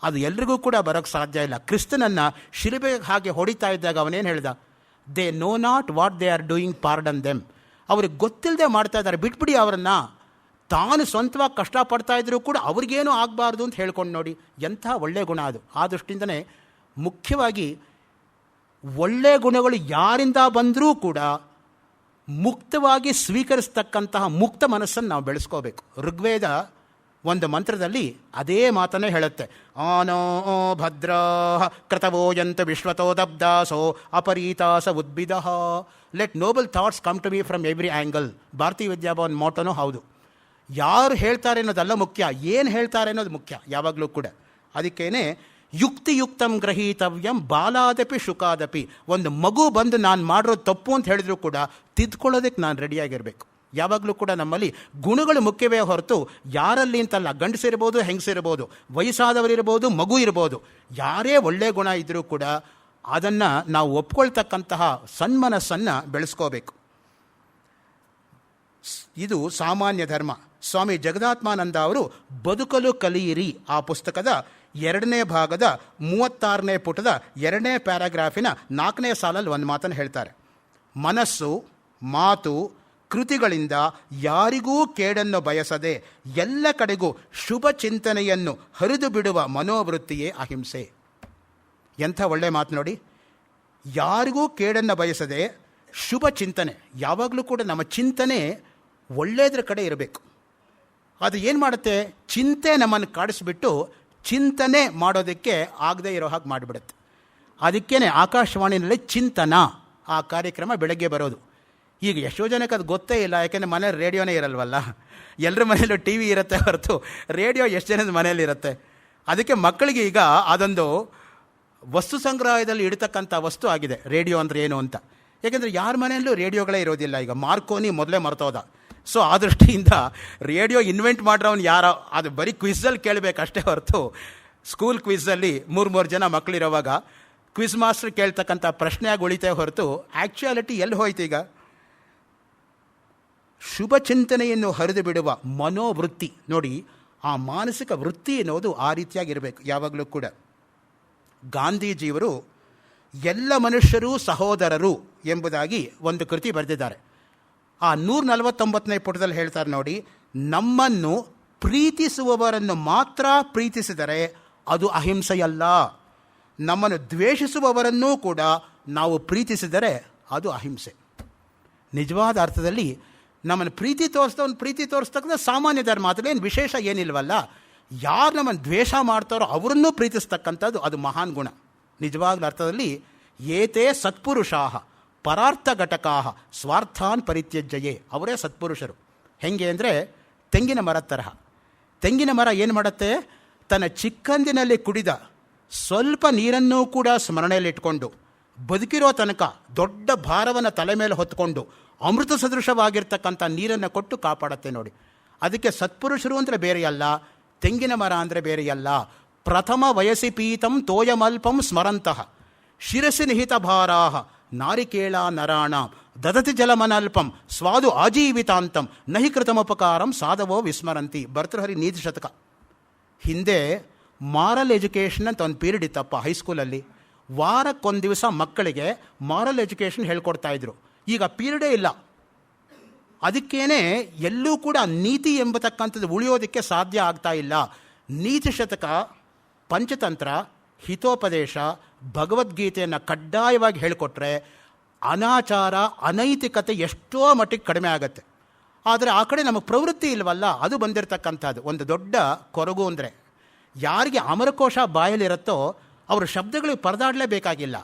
ಅದು ಎಲ್ರಿಗೂ ಕೂಡ ಬರೋಕ್ಕೆ ಸಾಧ್ಯ ಇಲ್ಲ. ಕ್ರಿಸ್ತನನ್ನು ಶಿಲುಬೆಗೆ ಹಾಗೆ ಹೊಡಿತಾ ಇದ್ದಾಗ ಅವನೇನು ಹೇಳ್ದ? They know not what they are doing, pardon them. ಅವ್ರಿಗೆ ಗೊತ್ತಿಲ್ಲದೆ ಮಾಡ್ತಾ ಇದ್ದಾರೆ, ಬಿಟ್ಬಿಡಿ ಅವರನ್ನು. ತಾನು ಸ್ವಂತವಾಗಿ ಕಷ್ಟಪಡ್ತಾ ಇದ್ರೂ ಕೂಡ ಅವ್ರಿಗೇನೂ ಆಗಬಾರ್ದು ಅಂತ ಹೇಳ್ಕೊಂಡು ನೋಡಿ, ಎಂಥ ಒಳ್ಳೆಯ ಗುಣ ಅದು. ಆ ದೃಷ್ಟಿಯಿಂದನೇ ಮುಖ್ಯವಾಗಿ ಒಳ್ಳೆಯ ಗುಣಗಳು ಯಾರಿಂದ ಬಂದರೂ ಕೂಡ ಮುಕ್ತವಾಗಿ ಸ್ವೀಕರಿಸ್ತಕ್ಕಂತಹ ಮುಕ್ತ ಮನಸ್ಸನ್ನು ನಾವು ಬೆಳೆಸ್ಕೋಬೇಕು. ಋಗ್ವೇದ ಒಂದು ಮಂತ್ರದಲ್ಲಿ ಅದೇ ಮಾತನ್ನೇ ಹೇಳುತ್ತೆ. ಆನೋ Bhadra ಕ್ರತವೋಯಂತ ವಿಶ್ವತೋ ದಬ್ದಾಸೋ ಅಪರೀತಾಸ ಉದ್ಭಿದ. Let Nobel thoughts come to me from every angle. ಭಾರತೀಯ ವಿದ್ಯಾಭವನ್ ಮೋಟನೂ ಹೌದು. ಯಾರು ಹೇಳ್ತಾರೆ ಅನ್ನೋದಲ್ಲ ಮುಖ್ಯ, ಏನು ಹೇಳ್ತಾರೆ ಅನ್ನೋದು ಮುಖ್ಯ ಯಾವಾಗಲೂ ಕೂಡ. ಅದಕ್ಕೇನೆ ಯುಕ್ತಿಯುಕ್ತಂ ಗ್ರಹೀತವ್ಯಂ ಬಾಲಾದಪಿ ಶುಕಾದಪಿ. ಒಂದು ಮಗು ಬಂದು ನಾನು ಮಾಡಿರೋದು ತಪ್ಪು ಅಂತ ಹೇಳಿದ್ರು ಕೂಡ ತಿದ್ಕೊಳ್ಳೋದಕ್ಕೆ ನಾನು ರೆಡಿಯಾಗಿರಬೇಕು. ಯಾವಾಗಲೂ ಕೂಡ ನಮ್ಮಲ್ಲಿ ಗುಣಗಳು ಮುಖ್ಯವೇ ಹೊರತು ಯಾರಲ್ಲಿ ಅಂತಲ್ಲ. ಗಂಡಸಿರ್ಬೋದು, ಹೆಂಗಸಿರ್ಬೋದು, ವಯಸ್ಸಾದವರಿರ್ಬೋದು, ಮಗು ಇರ್ಬೋದು, ಯಾರೇ ಒಳ್ಳೆಯ ಗುಣ ಇದ್ದರೂ ಕೂಡ ಅದನ್ನು ನಾವು ಒಪ್ಕೊಳ್ತಕ್ಕಂತಹ ಸನ್ಮನಸ್ಸನ್ನು ಬೆಳೆಸ್ಕೋಬೇಕು. ಇದು ಸಾಮಾನ್ಯ ಧರ್ಮ. ಸ್ವಾಮಿ ಜಗದಾತ್ಮಾನಂದ ಅವರು ಬದುಕಲು ಕಲಿಯಿರಿ ಆ ಪುಸ್ತಕದ 2ನೇ ಭಾಗದ 36ನೇ ಪುಟದ 2ನೇ ಪ್ಯಾರಾಗ್ರಾಫಿನ 4ನೇ ಸಾಲಲ್ಲಿ ಒಂದು ಮಾತನ್ನು ಹೇಳ್ತಾರೆ. ಮನಸ್ಸು, ಮಾತು, ಕೃತಿಗಳಿಂದ ಯಾರಿಗೂ ಕೇಡನ್ನು ಬಯಸದೆ ಎಲ್ಲ ಕಡೆಗೂ ಶುಭ ಚಿಂತನೆಯನ್ನು ಹರಿದು ಬಿಡುವ ಮನೋವೃತ್ತಿಯೇ ಅಹಿಂಸೆ. ಎಂಥ ಒಳ್ಳೆಯ ಮಾತು ನೋಡಿ. ಯಾರಿಗೂ ಕೇಡನ್ನು ಬಯಸದೆ ಶುಭ ಚಿಂತನೆ. ಯಾವಾಗಲೂ ಕೂಡ ನಮ್ಮ ಚಿಂತನೆ ಒಳ್ಳೆಯದ್ರ ಕಡೆ ಇರಬೇಕು. ಅದು ಏನು ಮಾಡುತ್ತೆ? ಚಿಂತೆ ನಮ್ಮನ್ನು ಕಾಡಿಸ್ಬಿಟ್ಟು ಚಿಂತನೆ ಮಾಡೋದಕ್ಕೆ ಆಗದೇ ಇರೋ ಹಾಗೆ ಮಾಡಿಬಿಡುತ್ತೆ. ಅದಕ್ಕೇ ಆಕಾಶವಾಣಿಯಲ್ಲಿ ಚಿಂತನ ಆ ಕಾರ್ಯಕ್ರಮ ಬೆಳಗ್ಗೆ ಬರೋದು. ಈಗ ಎಷ್ಟೋ ಜನಕ್ಕೆ ಅದು ಗೊತ್ತೇ ಇಲ್ಲ, ಯಾಕೆಂದರೆ ಮನೇಲಿ ರೇಡಿಯೋನೇ ಇರಲ್ವಲ್ಲ. ಎಲ್ಲರ ಮನೇಲೂ ಟಿ ವಿ ಇರುತ್ತೆ ಹೊರತು ರೇಡಿಯೋ ಎಷ್ಟು ಜನದ ಮನೇಲಿ ಇರುತ್ತೆ. ಅದಕ್ಕೆ ಮಕ್ಕಳಿಗೆ ಈಗ ಅದೊಂದು ವಸ್ತು ಸಂಗ್ರಹದಲ್ಲಿ ಇಡ್ತಕ್ಕಂಥ ವಸ್ತು ಆಗಿದೆ ರೇಡಿಯೋ ಅಂದರೆ ಏನು ಅಂತ. ಯಾಕೆಂದರೆ ಯಾರ ಮನೆಯಲ್ಲೂ ರೇಡಿಯೋಗಳೇ ಇರೋದಿಲ್ಲ. ಈಗ ಮಾರ್ಕೋನಿ ಮೊದಲೇ ಮರ್ತೋದ. ಸೊ ಆ ದೃಷ್ಟಿಯಿಂದ ರೇಡಿಯೋ ಇನ್ವೆಂಟ್ ಮಾಡ್ರವನು ಯಾರೋ, ಅದು ಬರೀ ಕ್ವಿಝಲ್ಲಿ ಕೇಳಬೇಕಷ್ಟೇ ಹೊರತು ಸ್ಕೂಲ್ ಕ್ವಿಝಲ್ಲಿ 3 ಜನ ಮಕ್ಕಳಿರೋವಾಗ ಕ್ವಿಝ್ ಮಾಸ್ಟರ್ ಕೇಳ್ತಕ್ಕಂಥ ಪ್ರಶ್ನೆಯಾಗಿ ಉಳಿತೇ ಹೊರತು ಆ್ಯಕ್ಚುಯಾಲಿಟಿ ಎಲ್ಲಿ ಹೋಯ್ತು ಈಗ? ಶುಭ ಚಿಂತನೆಯನ್ನು ಹರಿದು ಬಿಡುವ ಮನೋವೃತ್ತಿ ನೋಡಿ, ಆ ಮಾನಸಿಕ ವೃತ್ತಿ ಅನ್ನೋದು ಆ ರೀತಿಯಾಗಿರಬೇಕು ಯಾವಾಗಲೂ ಕೂಡ. ಗಾಂಧೀಜಿಯವರು ಎಲ್ಲ ಮನುಷ್ಯರೂ ಸಹೋದರರು ಎಂಬುದಾಗಿ ಒಂದು ಕೃತಿ ಬರೆದಿದ್ದಾರೆ. ಆ 149ನೇ ಪುಟದಲ್ಲಿ ಹೇಳ್ತಾರೆ ನೋಡಿ, ನಮ್ಮನ್ನು ಪ್ರೀತಿಸುವವರನ್ನು ಮಾತ್ರ ಪ್ರೀತಿಸಿದರೆ ಅದು ಅಹಿಂಸೆಯಲ್ಲ, ನಮ್ಮನ್ನು ದ್ವೇಷಿಸುವವರನ್ನೂ ಕೂಡ ನಾವು ಪ್ರೀತಿಸಿದರೆ ಅದು ಅಹಿಂಸೆ. ನಿಜವಾದ ಅರ್ಥದಲ್ಲಿ ನಮ್ಮನ್ನು ಪ್ರೀತಿ ತೋರಿಸ್ತಕ್ಕಂಥ ಸಾಮಾನ್ಯ ಧರ್ಮ, ಅದರಲ್ಲಿ ವಿಶೇಷ ಏನಿಲ್ವಲ್ಲ. ಯಾರು ನಮ್ಮನ್ನು ದ್ವೇಷ ಮಾಡ್ತಾರೋ ಅವರನ್ನೂ ಪ್ರೀತಿಸ್ತಕ್ಕಂಥದ್ದು ಅದು ಮಹಾನ್ ಗುಣ. ನಿಜವಾಗ್ಲ ಅರ್ಥದಲ್ಲಿ ಏತೇ ಸತ್ಪುರುಷಾಹ ಪರಾರ್ಥ ಘಟಕಾಹ ಸ್ವಾರ್ಥಾನ್ ಪರಿತ್ಯಜ್ಯಯೇ, ಅವರೇ ಸತ್ಪುರುಷರು. ಹೆಂಗೆ ಅಂದರೆ ತೆಂಗಿನ ಮರದ ತರಹ. ತೆಂಗಿನ ಮರ ಏನು ಮಾಡುತ್ತೆ? ತನ್ನ ಚಿಕ್ಕಂದಿನಲ್ಲಿ ಕುಡಿದ ಸ್ವಲ್ಪ ನೀರನ್ನೂ ಕೂಡ ಸ್ಮರಣೆಯಲ್ಲಿಟ್ಕೊಂಡು ಬದುಕಿರೋ ತನಕ ದೊಡ್ಡ ಭಾರವನ್ನು ತಲೆ ಮೇಲೆ ಹೊತ್ಕೊಂಡು ಅಮೃತ ಸದೃಶವಾಗಿರ್ತಕ್ಕಂಥ ನೀರನ್ನು ಕೊಟ್ಟು ಕಾಪಾಡತ್ತೆ ನೋಡಿ. ಅದಕ್ಕೆ ಸತ್ಪುರುಷರು ಅಂದರೆ ಬೇರೆಯಲ್ಲ, ತೆಂಗಿನ ಮರ ಅಂದರೆ ಬೇರೆಯಲ್ಲ. ಪ್ರಥಮ ವಯಸ್ಸಿ ಪೀತಂ ತೋಯಮಲ್ಪಂ ಸ್ಮರಂತಹ ಶಿರಸಿ ನಿಹಿತ ಭಾರಾಹ ನಾರಿಕೇಳ ನರಾಣ ದದತಿ ಜಲಮನಲ್ಪಂ ಸ್ವಾದು ಆಜೀವಿತಾಂತಂ ನಹಿ ಕೃತಮುಪಕಾರಂ ಸಾಧವೋ ವಿಸ್ಮರಂತಿ. ಭರ್ತೃಹರಿ ನೀತಿ ಶತಕ. ಹಿಂದೆ ಮಾರಲ್ ಎಜುಕೇಷನ್ ಅಂತ ಒಂದು ಪೀರಿಯಡ್ ಇತ್ತಪ್ಪ ಹೈಸ್ಕೂಲಲ್ಲಿ. ವಾರಕ್ಕೊಂದು ದಿವಸ ಮಕ್ಕಳಿಗೆ ಮಾರಲ್ ಎಜುಕೇಷನ್ ಹೇಳ್ಕೊಡ್ತಾಯಿದ್ರು. ಈಗ ಪೀರಿಯಡೇ ಇಲ್ಲ. ಅದಕ್ಕೇನೆ ಎಲ್ಲೂ ಕೂಡ ನೀತಿ ಎಂಬತಕ್ಕಂಥದ್ದು ಉಳಿಯೋದಕ್ಕೆ ಸಾಧ್ಯ ಆಗ್ತಾ ಇಲ್ಲ. ನೀತಿ ಶತಕ, ಪಂಚತಂತ್ರ, ಹಿತೋಪದೇಶ, ಭಗವದ್ಗೀತೆಯನ್ನು ಕಡ್ಡಾಯವಾಗಿ ಹೇಳಿಕೊಟ್ರೆ ಅನಾಚಾರ ಅನೈತಿಕತೆ ಎಷ್ಟೋ ಮಟ್ಟಿಗೆ ಕಡಿಮೆ ಆಗುತ್ತೆ. ಆದರೆ ಆ ಕಡೆ ನಮಗೆ ಪ್ರವೃತ್ತಿ ಇಲ್ವಲ್ಲ, ಅದು ಬಂದಿರತಕ್ಕಂಥದ್ದು ಒಂದು ದೊಡ್ಡ ಕೊರಗು. ಅಂದರೆ ಯಾರಿಗೆ ಅಮರಕೋಶ ಬಾಯಲ್ಲಿರುತ್ತೋ ಅವರು ಶಬ್ದಗಳಿಗೆ ಪರದಾಡಲೇಬೇಕಾಗಿಲ್ಲ.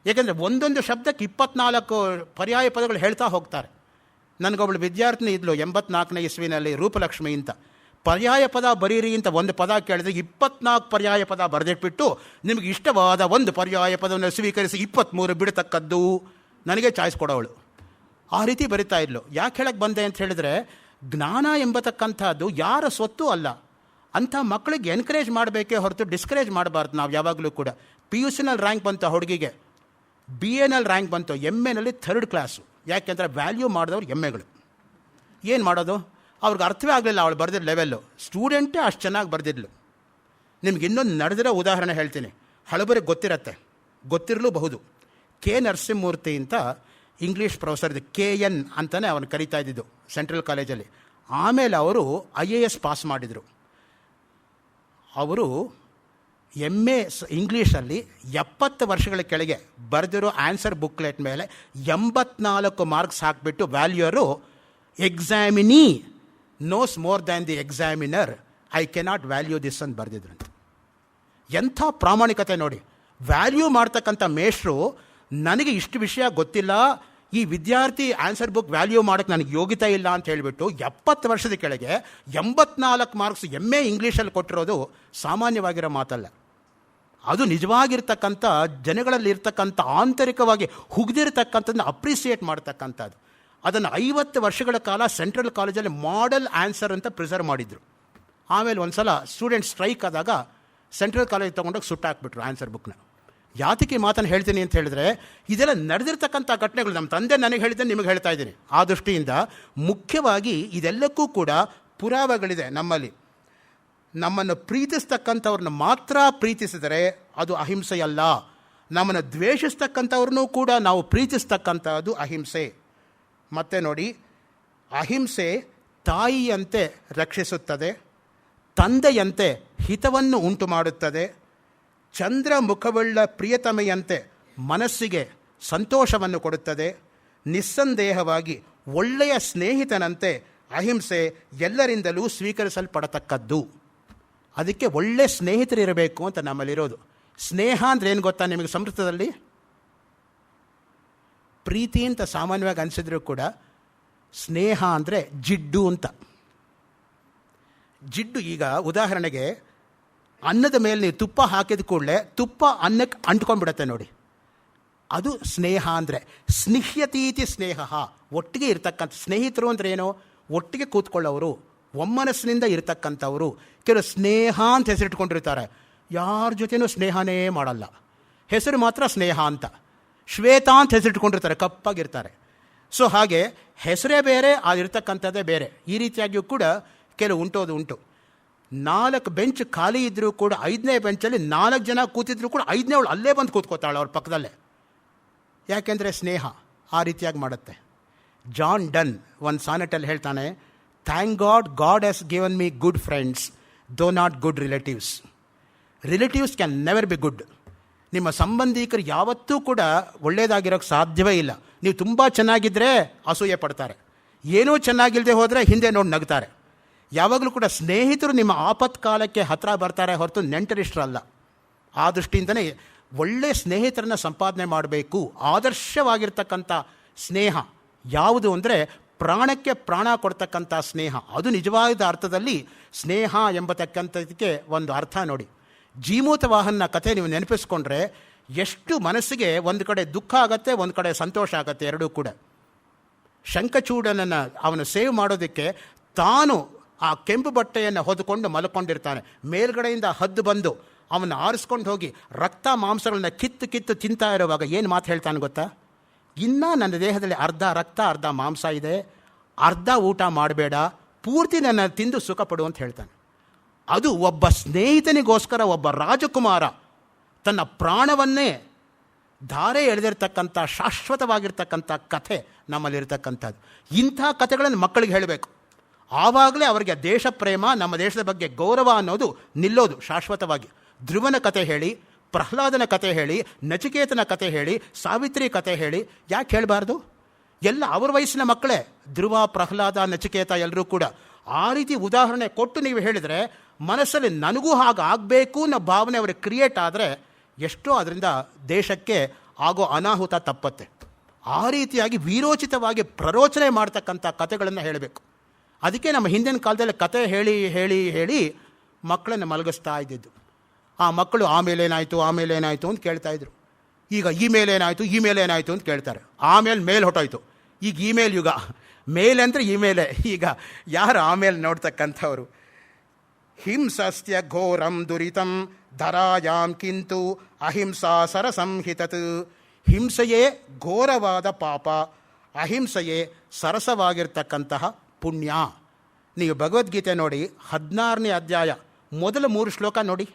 ಏಕೆಂದರೆ ಒಂದೊಂದು ಶಬ್ದಕ್ಕೆ 24 ಪರ್ಯಾಯ ಪದಗಳು ಹೇಳ್ತಾ ಹೋಗ್ತಾರೆ. ನನಗೊಬ್ಬಳು ವಿದ್ಯಾರ್ಥಿನಿ ಇದ್ಲು 84ನೇ ಇಸ್ವಿನಲ್ಲಿ, ರೂಪಲಕ್ಷ್ಮಿ ಅಂತ. ಪರ್ಯಾಯ ಪದ ಬರೀರಿ ಅಂತ ಒಂದು ಪದ ಕೇಳಿದ್ರೆ 24 ಪರ್ಯಾಯ ಪದ ಬರೆದಿಟ್ಬಿಟ್ಟು ನಿಮಗೆ ಇಷ್ಟವಾದ ಒಂದು ಪರ್ಯಾಯ ಪದವನ್ನು ಸ್ವೀಕರಿಸಿ 23 ಬಿಡತಕ್ಕದ್ದು ನನಗೆ ಚಾಯ್ಸ್ ಕೊಡೋವಳು. ಆ ರೀತಿ ಬರಿತಾ ಇದ್ಲು. ಯಾಕೆ ಹೇಳಕ್ಕೆ ಬಂದೆ ಅಂತ ಹೇಳಿದ್ರೆ, ಜ್ಞಾನ ಎಂಬತಕ್ಕಂಥದ್ದು ಯಾರ ಸ್ವತ್ತು ಅಲ್ಲ. ಅಂಥ ಮಕ್ಕಳಿಗೆ ಎನ್ಕರೇಜ್ ಮಾಡಬೇಕೇ ಹೊರತು ಡಿಸ್ಕರೇಜ್ ಮಾಡಬಾರ್ದು. ನಾವು ಯಾವಾಗಲೂ ಕೂಡ PUC ನಲ್ಲಿ ರ್ಯಾಂಕ್ ಬಂತು ಹುಡುಗಿಗೆ, BA ನಲ್ಲಿ ರ್ಯಾಂಕ್ ಬಂತು, MA ನಲ್ಲಿ 3rd ಕ್ಲಾಸು. ಯಾಕೆಂದರೆ ವ್ಯಾಲ್ಯೂ ಮಾಡಿದವ್ರು MAಗಳು. ಏನು ಮಾಡೋದು? ಅವ್ರಿಗೆ ಅರ್ಥವೇ ಆಗಲಿಲ್ಲ ಅವಳು ಬರೆದಿದ್ದ ಲೆವೆಲ್ಲು. ಸ್ಟೂಡೆಂಟೇ ಅಷ್ಟು ಚೆನ್ನಾಗಿ ಬರೆದಿದ್ಲು. ನಿಮ್ಗೆ ಇನ್ನೊಂದು ನಡೆದಿರೋ ಉದಾಹರಣೆ ಹೇಳ್ತೀನಿ. ಹಳಬರಿಗೆ ಗೊತ್ತಿರತ್ತೆ, ಗೊತ್ತಿರಲೂಬಹುದು. ಕೆ ನರಸಿಂಹಮೂರ್ತಿ ಅಂತ ಇಂಗ್ಲೀಷ್ ಪ್ರೊಫೆಸರ್ ಇದೆ, KN ಅಂತಲೇ ಅವನು ಕರೀತಾ ಇದ್ದಿದ್ದು ಸೆಂಟ್ರಲ್ ಕಾಲೇಜಲ್ಲಿ. ಆಮೇಲೆ ಅವರು IAS ಪಾಸ್ ಮಾಡಿದರು. ಅವರು MA ಇಂಗ್ಲೀಷಲ್ಲಿ 70 ವರ್ಷಗಳ ಕೆಳಗೆ ಬರೆದಿರೋ ಆನ್ಸರ್ ಬುಕ್ಲೆಟ್ ಮೇಲೆ 84 ಮಾರ್ಕ್ಸ್ ಹಾಕಿಬಿಟ್ಟು valuer examinee knows more than the examiner, I cannot value this ಅಂತ ಬರೆದಿದ್ರಂತೆ. ಎಂಥ ಪ್ರಾಮಾಣಿಕತೆ ನೋಡಿ. ವ್ಯಾಲ್ಯೂ ಮಾಡ್ತಕ್ಕಂಥ ಮೇಷ್ಟ್ರು ನನಗೆ ಇಷ್ಟು ವಿಷಯ ಗೊತ್ತಿಲ್ಲ, ಈ ವಿದ್ಯಾರ್ಥಿ ಆನ್ಸರ್ ಬುಕ್ ವ್ಯಾಲ್ಯೂ ಮಾಡೋಕ್ಕೆ ನನಗೆ ಯೋಗ್ಯತೆ ಇಲ್ಲ ಅಂತ ಹೇಳಿಬಿಟ್ಟು 70 ವರ್ಷದ ಕೆಳಗೆ 84 ಮಾರ್ಕ್ಸ್ MA ಇಂಗ್ಲೀಷಲ್ಲಿ ಕೊಟ್ಟಿರೋದು ಸಾಮಾನ್ಯವಾಗಿರೋ ಮಾತಲ್ಲ. ಅದು ನಿಜವಾಗಿರ್ತಕ್ಕಂಥ ಜನಗಳಲ್ಲಿ ಇರ್ತಕ್ಕಂಥ ಆಂತರಿಕವಾಗಿ ಹುಗ್ದಿರ್ತಕ್ಕಂಥದ್ದನ್ನು ಅಪ್ರಿಸಿಯೇಟ್ ಮಾಡ್ತಕ್ಕಂಥದ್ದು. ಅದನ್ನು 50 ವರ್ಷಗಳ ಕಾಲ ಸೆಂಟ್ರಲ್ ಕಾಲೇಜಲ್ಲಿ ಮಾಡೆಲ್ ಆನ್ಸರ್ ಅಂತ ಪ್ರಿಸರ್ವ್ ಮಾಡಿದರು. ಆಮೇಲೆ ಒಂದು ಸಲ ಸ್ಟೂಡೆಂಟ್ ಸ್ಟ್ರೈಕ್ ಆದಾಗ ಸೆಂಟ್ರಲ್ ಕಾಲೇಜ್ ತೊಗೊಂಡೋಗಿ ಸುಟ್ಟಾಕ್ಬಿಟ್ರು ಆನ್ಸರ್ ಬುಕ್ನ. ಯಾತಕ್ಕೆ ಮಾತನ್ನು ಹೇಳ್ತೀನಿ ಅಂತ ಹೇಳಿದ್ರೆ, ಇದೆಲ್ಲ ನಡೆದಿರ್ತಕ್ಕಂಥ ಘಟನೆಗಳು ನಮ್ಮ ತಂದೆ ನನಗೆ ಹೇಳಿದ್ದೆ ನಿಮಗೆ ಹೇಳ್ತಾ ಇದ್ದೀನಿ. ಆ ದೃಷ್ಟಿಯಿಂದ ಮುಖ್ಯವಾಗಿ ಇದೆಲ್ಲಕ್ಕೂ ಕೂಡ ಪುರಾವೆಗಳಿದೆ ನಮ್ಮಲ್ಲಿ. ನಮ್ಮನ್ನು ಪ್ರೀತಿಸ್ತಕ್ಕಂಥವ್ರನ್ನ ಮಾತ್ರ ಪ್ರೀತಿಸಿದರೆ ಅದು ಅಹಿಂಸೆಯಲ್ಲ, ನಮ್ಮನ್ನು ದ್ವೇಷಿಸ್ತಕ್ಕಂಥವ್ರನ್ನೂ ಕೂಡ ನಾವು ಪ್ರೀತಿಸ್ತಕ್ಕಂಥದ್ದು ಅಹಿಂಸೆ. ಮತ್ತೆ ನೋಡಿ, ಅಹಿಂಸೆ ತಾಯಿಯಂತೆ ರಕ್ಷಿಸುತ್ತದೆ, ತಂದೆಯಂತೆ ಹಿತವನ್ನು ಉಂಟು ಮಾಡುತ್ತದೆ, ಚಂದ್ರ ಮುಖವುಳ್ಳ ಪ್ರಿಯತಮೆಯಂತೆ ಮನಸ್ಸಿಗೆ ಸಂತೋಷವನ್ನು ಕೊಡುತ್ತದೆ, ನಿಸ್ಸಂದೇಹವಾಗಿ ಒಳ್ಳೆಯ ಸ್ನೇಹಿತನಂತೆ ಅಹಿಂಸೆ ಎಲ್ಲರಿಂದಲೂ ಸ್ವೀಕರಿಸಲ್ಪಡತಕ್ಕದ್ದು. ಅದಕ್ಕೆ ಒಳ್ಳೆಯ ಸ್ನೇಹಿತರಿರಬೇಕು ಅಂತ ನಮ್ಮಲ್ಲಿರೋದು. ಸ್ನೇಹ ಅಂದರೆ ಏನು ಗೊತ್ತಾ ನಿಮಗೆ? ಸಂಸ್ಕೃತದಲ್ಲಿ ಪ್ರೀತಿ ಅಂತ ಸಾಮಾನ್ಯವಾಗಿ ಅನಿಸಿದ್ರು ಕೂಡ ಸ್ನೇಹ ಅಂದರೆ ಜಿಡ್ಡು ಅಂತ. ಜಿಡ್ಡು, ಈಗ ಉದಾಹರಣೆಗೆ ಅನ್ನದ ಮೇಲೆ ನೀವು ತುಪ್ಪ ಹಾಕಿದ ಕೂಡಲೇ ತುಪ್ಪ ಅನ್ನಕ್ಕೆ ಅಂಟ್ಕೊಂಡ್ಬಿಡತ್ತೆ ನೋಡಿ, ಅದು ಸ್ನೇಹ ಅಂದರೆ. ಸ್ನಿಹ್ಯತೀತಿ ಸ್ನೇಹ, ಒಟ್ಟಿಗೆ ಇರ್ತಕ್ಕಂಥ ಸ್ನೇಹಿತರು ಅಂದರೆ ಏನು? ಒಟ್ಟಿಗೆ ಕೂತ್ಕೊಳ್ಳೋರು, ಒಮ್ಮನಸ್ಸಿನಿಂದ ಇರತಕ್ಕಂಥವರು. ಕೆಲವು ಸ್ನೇಹ ಅಂತ ಹೆಸರಿಟ್ಕೊಂಡಿರ್ತಾರೆ, ಯಾರ ಜೊತೆನೂ ಸ್ನೇಹನೇ ಮಾಡಲ್ಲ, ಹೆಸರು ಮಾತ್ರ ಸ್ನೇಹ ಅಂತ. ಶ್ವೇತಾ ಅಂತ ಹೆಸರಿಟ್ಕೊಂಡಿರ್ತಾರೆ, ಕಪ್ಪಾಗಿರ್ತಾರೆ. ಸೊ ಹಾಗೆ ಹೆಸರೇ ಬೇರೆ, ಅದಿರ್ತಕ್ಕಂಥದ್ದೇ ಬೇರೆ. ಈ ರೀತಿಯಾಗಿಯೂ ಕೂಡ ಕೆಲವು ಉಂಟು. 4 ಬೆಂಚ್ ಖಾಲಿ ಇದ್ದರೂ ಕೂಡ 5ನೇ ಬೆಂಚಲ್ಲಿ 4 ಜನ ಕೂತಿದ್ರು ಕೂಡ 5ನೇ ಅವಳು ಅಲ್ಲೇ ಬಂದು ಕೂತ್ಕೋತಾಳೆ ಅವ್ರ ಪಕ್ಕದಲ್ಲೇ. ಯಾಕೆಂದರೆ ಸ್ನೇಹ ಆ ರೀತಿಯಾಗಿ ಮಾಡುತ್ತೆ. ಜಾನ್ ಡನ್ ಒಂದು ಸಾನೆಟಲ್ಲಿ ಹೇಳ್ತಾನೆ, thank God has given me good friends though not good relatives. Relatives can never be good. ನಿಮ್ಮ ಸಂಬಂಧಿಕರು ಯಾವತ್ತೂ ಕೂಡ ಒಳ್ಳೆಯದಾಗಿರೋಕ್ಕೆ ಸಾಧ್ಯವೇ ಇಲ್ಲ. ನೀವು ತುಂಬ ಚೆನ್ನಾಗಿದ್ದರೆ ಅಸೂಯೆ ಪಡ್ತಾರೆ, ಏನೂ ಚೆನ್ನಾಗಿಲ್ಲದೆ ಹೋದರೆ ಹಿಂದೆ ನೋಡಿ ನಗ್ತಾರೆ. ಯಾವಾಗಲೂ ಕೂಡ ಸ್ನೇಹಿತರು ನಿಮ್ಮ ಆಪತ್ಕಾಲಕ್ಕೆ ಹತ್ತಿರ ಬರ್ತಾರೆ ಹೊರತು ನೆಂಟರಿಷ್ಟರಲ್ಲ. ಆ ದೃಷ್ಟಿಯಿಂದಲೇ ಒಳ್ಳೆಯ ಸ್ನೇಹಿತರನ್ನು ಸಂಪಾದನೆ ಮಾಡಬೇಕು. ಆದರ್ಶವಾಗಿರ್ತಕ್ಕಂಥ ಸ್ನೇಹ ಯಾವುದು ಅಂದರೆ ಪ್ರಾಣಕ್ಕೆ ಪ್ರಾಣ ಕೊಡ್ತಕ್ಕಂಥ ಸ್ನೇಹ. ಅದು ನಿಜವಾದ ಅರ್ಥದಲ್ಲಿ ಸ್ನೇಹ ಎಂಬತಕ್ಕಂಥದಕ್ಕೆ ಒಂದು ಅರ್ಥ ನೋಡಿ. ಜೀಮೂತ ವಾಹನ ಕಥೆ ನೀವು ನೆನಪಿಸ್ಕೊಂಡ್ರೆ ಎಷ್ಟು ಮನಸ್ಸಿಗೆ ಒಂದು ಕಡೆ ದುಃಖ ಆಗತ್ತೆ, ಒಂದು ಕಡೆ ಸಂತೋಷ ಆಗತ್ತೆ, ಎರಡೂ ಕೂಡ. ಶಂಖಚೂಡನನ್ನು ಅವನು ಸೇವ್ ಮಾಡೋದಕ್ಕೆ ತಾನು ಆ ಕೆಂಪು ಬಟ್ಟೆಯನ್ನು ಹೊದ್ಕೊಂಡು ಮಲ್ಕೊಂಡಿರ್ತಾನೆ. ಮೇಲ್ಗಡೆಯಿಂದ ಹದ್ದು ಬಂದು ಅವನ್ನ ಆರಿಸ್ಕೊಂಡು ಹೋಗಿ ರಕ್ತ ಮಾಂಸಗಳನ್ನ ಕಿತ್ತು ತಿಂತಾ ಇರುವಾಗ ಏನು ಮಾತು ಹೇಳ್ತಾನೆ ಗೊತ್ತಾ? ಇನ್ನೂ ನನ್ನ ದೇಹದಲ್ಲಿ ಅರ್ಧ ರಕ್ತ ಅರ್ಧ ಮಾಂಸ ಇದೆ, ಅರ್ಧ ಊಟ ಮಾಡಬೇಡ, ಪೂರ್ತಿ ನನ್ನ ತಿಂದು ಸುಖ ಪಡು ಅಂತ ಹೇಳ್ತಾನೆ. ಅದು ಒಬ್ಬ ಸ್ನೇಹಿತನಿಗೋಸ್ಕರ ಒಬ್ಬ ರಾಜಕುಮಾರ ತನ್ನ ಪ್ರಾಣವನ್ನೇ ಧಾರೆ ಎಳೆದಿರ್ತಕ್ಕಂಥ ಶಾಶ್ವತವಾಗಿರ್ತಕ್ಕಂಥ ಕಥೆ ನಮ್ಮಲ್ಲಿರ್ತಕ್ಕಂಥದ್ದು. ಇಂಥ ಕಥೆಗಳನ್ನು ಮಕ್ಕಳಿಗೆ ಹೇಳಬೇಕು. ಆವಾಗಲೇ ಅವರಿಗೆ ದೇಶ ಪ್ರೇಮ, ನಮ್ಮ ದೇಶದ ಬಗ್ಗೆ ಗೌರವ ಅನ್ನೋದು ನಿಲ್ಲೋದು ಶಾಶ್ವತವಾಗಿ. ಧ್ರುವನ ಕತೆ ಹೇಳಿ, ಪ್ರಹ್ಲಾದನ ಕತೆ ಹೇಳಿ, ನಚಿಕೇತನ ಕತೆ ಹೇಳಿ, ಸಾವಿತ್ರಿ ಕತೆ ಹೇಳಿ, ಯಾಕೆ ಹೇಳಬಾರ್ದು? ಎಲ್ಲ ಅವ್ರ ವಯಸ್ಸಿನ ಮಕ್ಕಳೇ, ಧ್ರುವ, ಪ್ರಹ್ಲಾದ, ನಚಿಕೇತ ಎಲ್ಲರೂ ಕೂಡ. ಆ ರೀತಿ ಉದಾಹರಣೆ ಕೊಟ್ಟು ನೀವು ಹೇಳಿದರೆ ಮನಸ್ಸಲ್ಲಿ ನನಗೂ ಹಾಗಾಗಬೇಕು ಅನ್ನೋ ಭಾವನೆ ಅವ್ರಿಗೆ ಕ್ರಿಯೇಟ್ ಆದರೆ ಎಷ್ಟೋ ಅದರಿಂದ ದೇಶಕ್ಕೆ ಆಗೋ ಅನಾಹುತ ತಪ್ಪತ್ತೆ. ಆ ರೀತಿಯಾಗಿ ವೀರೋಚಿತವಾಗಿ ಪ್ರರೋಚನೆ ಮಾಡ್ತಕ್ಕಂಥ ಕಥೆಗಳನ್ನು ಹೇಳಬೇಕು. ಅದಕ್ಕೆ ನಮ್ಮ ಹಿಂದಿನ ಕಾಲದಲ್ಲಿ ಕತೆ ಹೇಳಿ ಹೇಳಿ ಹೇಳಿ ಮಕ್ಕಳನ್ನು ಮಲಗಿಸ್ತಾ ಇದ್ದಿದ್ದು. ಆ ಮಕ್ಕಳು ಆಮೇಲೇನಾಯಿತು ಅಂತ ಕೇಳ್ತಾಯಿದ್ರು. ಈಗ ಇಮೇಲೇನಾಯಿತು ಅಂತ ಕೇಳ್ತಾರೆ. ಮೇಲೆ ಹೊಟ್ಟೋಯ್ತು. ಈಗ ಇಮೇಲ್ ಯುಗ. ಮೇಲೆ ಅಂದರೆ ಇಮೇಲೆ. ಈಗ ಯಾರು ಆಮೇಲೆ ನೋಡ್ತಕ್ಕಂಥವ್ರು? ಹಿಂಸಸ್ತ್ಯ ಘೋರಂ ದುರಿತಂ ಧರಾಯಾಂ ಕಿಂತು ಅಹಿಂಸಾ ಸರಸಂಹಿತತ್. ಹಿಂಸೆಯೇ ಘೋರವಾದ ಪಾಪ, ಅಹಿಂಸೆಯೇ ಸರಸವಾಗಿರ್ತಕ್ಕಂತಹ ಪುಣ್ಯ. ನೀವು ಭಗವದ್ಗೀತೆ ನೋಡಿ, 16ನೇ ಅಧ್ಯಾಯ ಮೊದಲ 3 ಶ್ಲೋಕ ನೋಡಿ,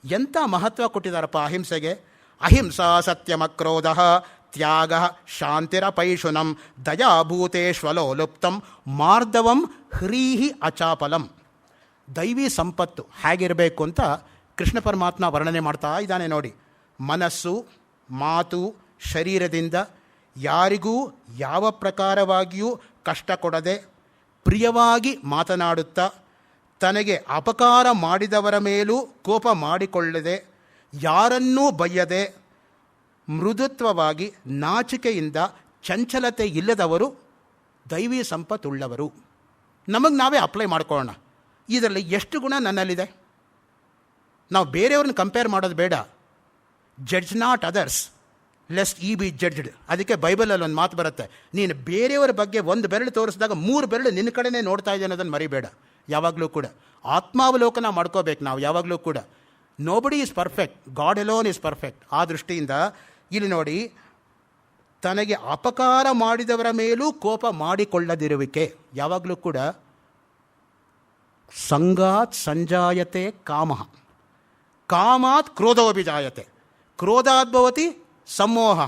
ಎಂಥ ಮಹತ್ವ ಕೊಟ್ಟಿದ್ದಾರಪ್ಪ ಅಹಿಂಸೆಗೆ. ಅಹಿಂಸಾ ಸತ್ಯಮಕ್ರೋಧ ತ್ಯಾಗ ಶಾಂತಿರಪೈಶುನಂ ದಯಾಭೂತೇಶ್ವಲೋಲುಪ್ತಂ ಮಾರ್ದವಂ ಹ್ರೀಹಿ ಅಚಾಪಲಂ. ದೈವಿ ಸಂಪತ್ತು ಹೇಗಿರಬೇಕು ಅಂತ ಕೃಷ್ಣ ಪರಮಾತ್ಮ ವರ್ಣನೆ ಮಾಡ್ತಾ ಇದ್ದಾನೆ ನೋಡಿ. ಮನಸ್ಸು, ಮಾತು, ಶರೀರದಿಂದ ಯಾರಿಗೂ ಯಾವ ಪ್ರಕಾರವಾಗಿಯೂ ಕಷ್ಟ ಕೊಡದೆ ಪ್ರಿಯವಾಗಿ ಮಾತನಾಡುತ್ತಾ, ತನಗೆ ಅಪಕಾರ ಮಾಡಿದವರ ಮೇಲೂ ಕೋಪ ಮಾಡಿಕೊಳ್ಳದೆ, ಯಾರನ್ನೂ ಬಯ್ಯದೆ, ಮೃದುತ್ವವಾಗಿ ನಾಚಿಕೆಯಿಂದ ಚಂಚಲತೆ ಇಲ್ಲದವರು ದೈವಿ ಸಂಪತ್ತುಳ್ಳವರು. ನಮಗೆ ನಾವೇ ಅಪ್ಲೈ ಮಾಡ್ಕೊಳ್ಳೋಣ. ಇದರಲ್ಲಿ ಎಷ್ಟು ಗುಣ ನನ್ನಲ್ಲಿದೆ? ನಾವು ಬೇರೆಯವ್ರನ್ನ ಕಂಪೇರ್ ಮಾಡೋದು ಬೇಡ. ಜಡ್ಜ್ ನಾಟ್ ಅದರ್ಸ್ ಲೆಸ್ಟ್ ಈ ಬಿ ಜಡ್ಜ್ಡ್. ಅದಕ್ಕೆ ಬೈಬಲಲ್ಲಿ ಒಂದು ಮಾತು ಬರುತ್ತೆ, ನೀನು ಬೇರೆಯವರ ಬಗ್ಗೆ 1 ಬೆರಳು ತೋರಿಸಿದಾಗ 3 ಬೆರಳು ನಿನ್ನ ಕಡೆನೇ ನೋಡ್ತಾ ಇದೆ ಅನ್ನೋದನ್ನು ಮರಿಬೇಡ. ಯಾವಾಗಲೂ ಕೂಡ ಆತ್ಮಾವಲೋಕನ ಮಾಡ್ಕೋಬೇಕು ನಾವು ಯಾವಾಗಲೂ ಕೂಡ. Nobody is perfect, god Elon is perfect. ಆ ದೃಷ್ಟಿಯಿಂದ ಇಲ್ಲಿ ನೋಡಿ, ತನಗೆ ಅಪಕಾರ ಮಾಡಿದವರ ಮೇಲೂ ಕೋಪ ಮಾಡಿಕೊಳ್ಳದಿರುವಿಕೆ. ಯಾವಾಗಲೂ ಕೂಡ ಸಂಗಾತ್ ಸಂಜಾಯತೆ ಕಾಮಃ, ಕಾಮಾತ್ ಕ್ರೋಧೋಭಿಜಾಯತೆ, ಕ್ರೋಧಾದ್ಭವತಿ ಸಮೋಹ,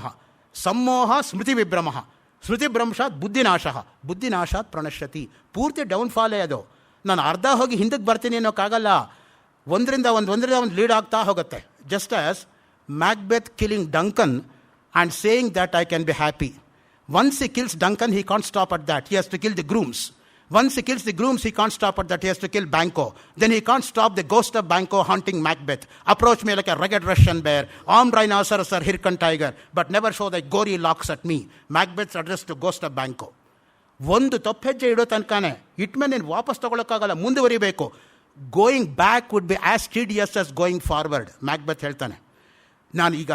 ಸಮೋಹ ಸ್ಮೃತಿವಿಭ್ರಮಃ, ಸ್ಮೃತಿಭ್ರಂಶಾತ್ ಬುದ್ಧಿನಾಶಃ, ಬುದ್ಧಿನಾಶಾತ್ ಪ್ರಣಶ್ಯತಿ. ಪೂರ್ತಿ ಡೌನ್ಫಾಲೇ ಅದು. ನಾನು ಅರ್ಧ ಹೋಗಿ ಹಿಂದಕ್ಕೆ ಬರ್ತೀನಿ ಅನ್ನೋಕ್ಕಾಗಲ್ಲ. ಒಂದರಿಂದ ಒಂದು ಲೀಡ್ ಆಗ್ತಾ ಹೋಗುತ್ತೆ. Just as Macbeth killing Duncan and saying that I can be happy. Once he kills Duncan, he can't stop at that. He has to kill the grooms. Once he kills the grooms, he can't stop at that. He has to kill Banquo. Then he can't stop the ghost of Banquo haunting Macbeth. Approach me like a rugged Russian bear, armed rhinoceros or hircan tiger, but never show thy gory locks at me. Macbeth's address to ghost of Banquo. ಒಂದು ತಪ್ಪೆಜ್ಜೆ ಇಡೋ ತನಕನೇ ಇಟ್ಮೇಲೆ ನೀನು ವಾಪಸ್ ತೊಗೊಳಕ್ಕಾಗಲ್ಲ, ಮುಂದುವರಿಬೇಕು. Going back would be as tedious as going forward. Macbeth ಹೇಳ್ತಾನೆ, ನಾನು ಈಗ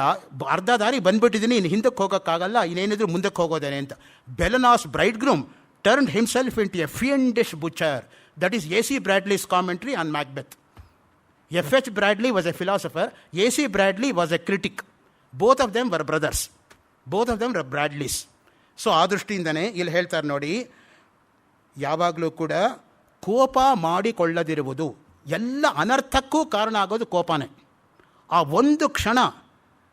ಅರ್ಧ ದಾರಿ ಬಂದುಬಿಟ್ಟಿದ್ದೀನಿ, ಇನ್ನು ಹಿಂದಕ್ಕೆ ಹೋಗೋಕ್ಕಾಗಲ್ಲ, ಇನ್ನೇನಿದ್ರು ಮುಂದಕ್ಕೆ ಹೋಗೋದೇನೆ ಅಂತ. Bellona's bridegroom turned himself into a fiendish butcher. That is A.C. Bradley's commentary on Macbeth. F.H. Bradley was a philosopher. A.C. Bradley was a critic. Both of them were brothers. Both of them were Bradleys. So ಆ ದೃಷ್ಟಿಯಿಂದನೇ ಇಲ್ಲಿ ಹೇಳ್ತಾರೆ ನೋಡಿ, ಯಾವಾಗಲೂ ಕೂಡ ಕೋಪ ಮಾಡಿಕೊಳ್ಳದಿರುವುದು, ಎಲ್ಲ ಅನರ್ಥಕ್ಕೂ ಕಾರಣ ಆಗೋದು ಕೋಪನೇ. ಆ ಒಂದು ಕ್ಷಣ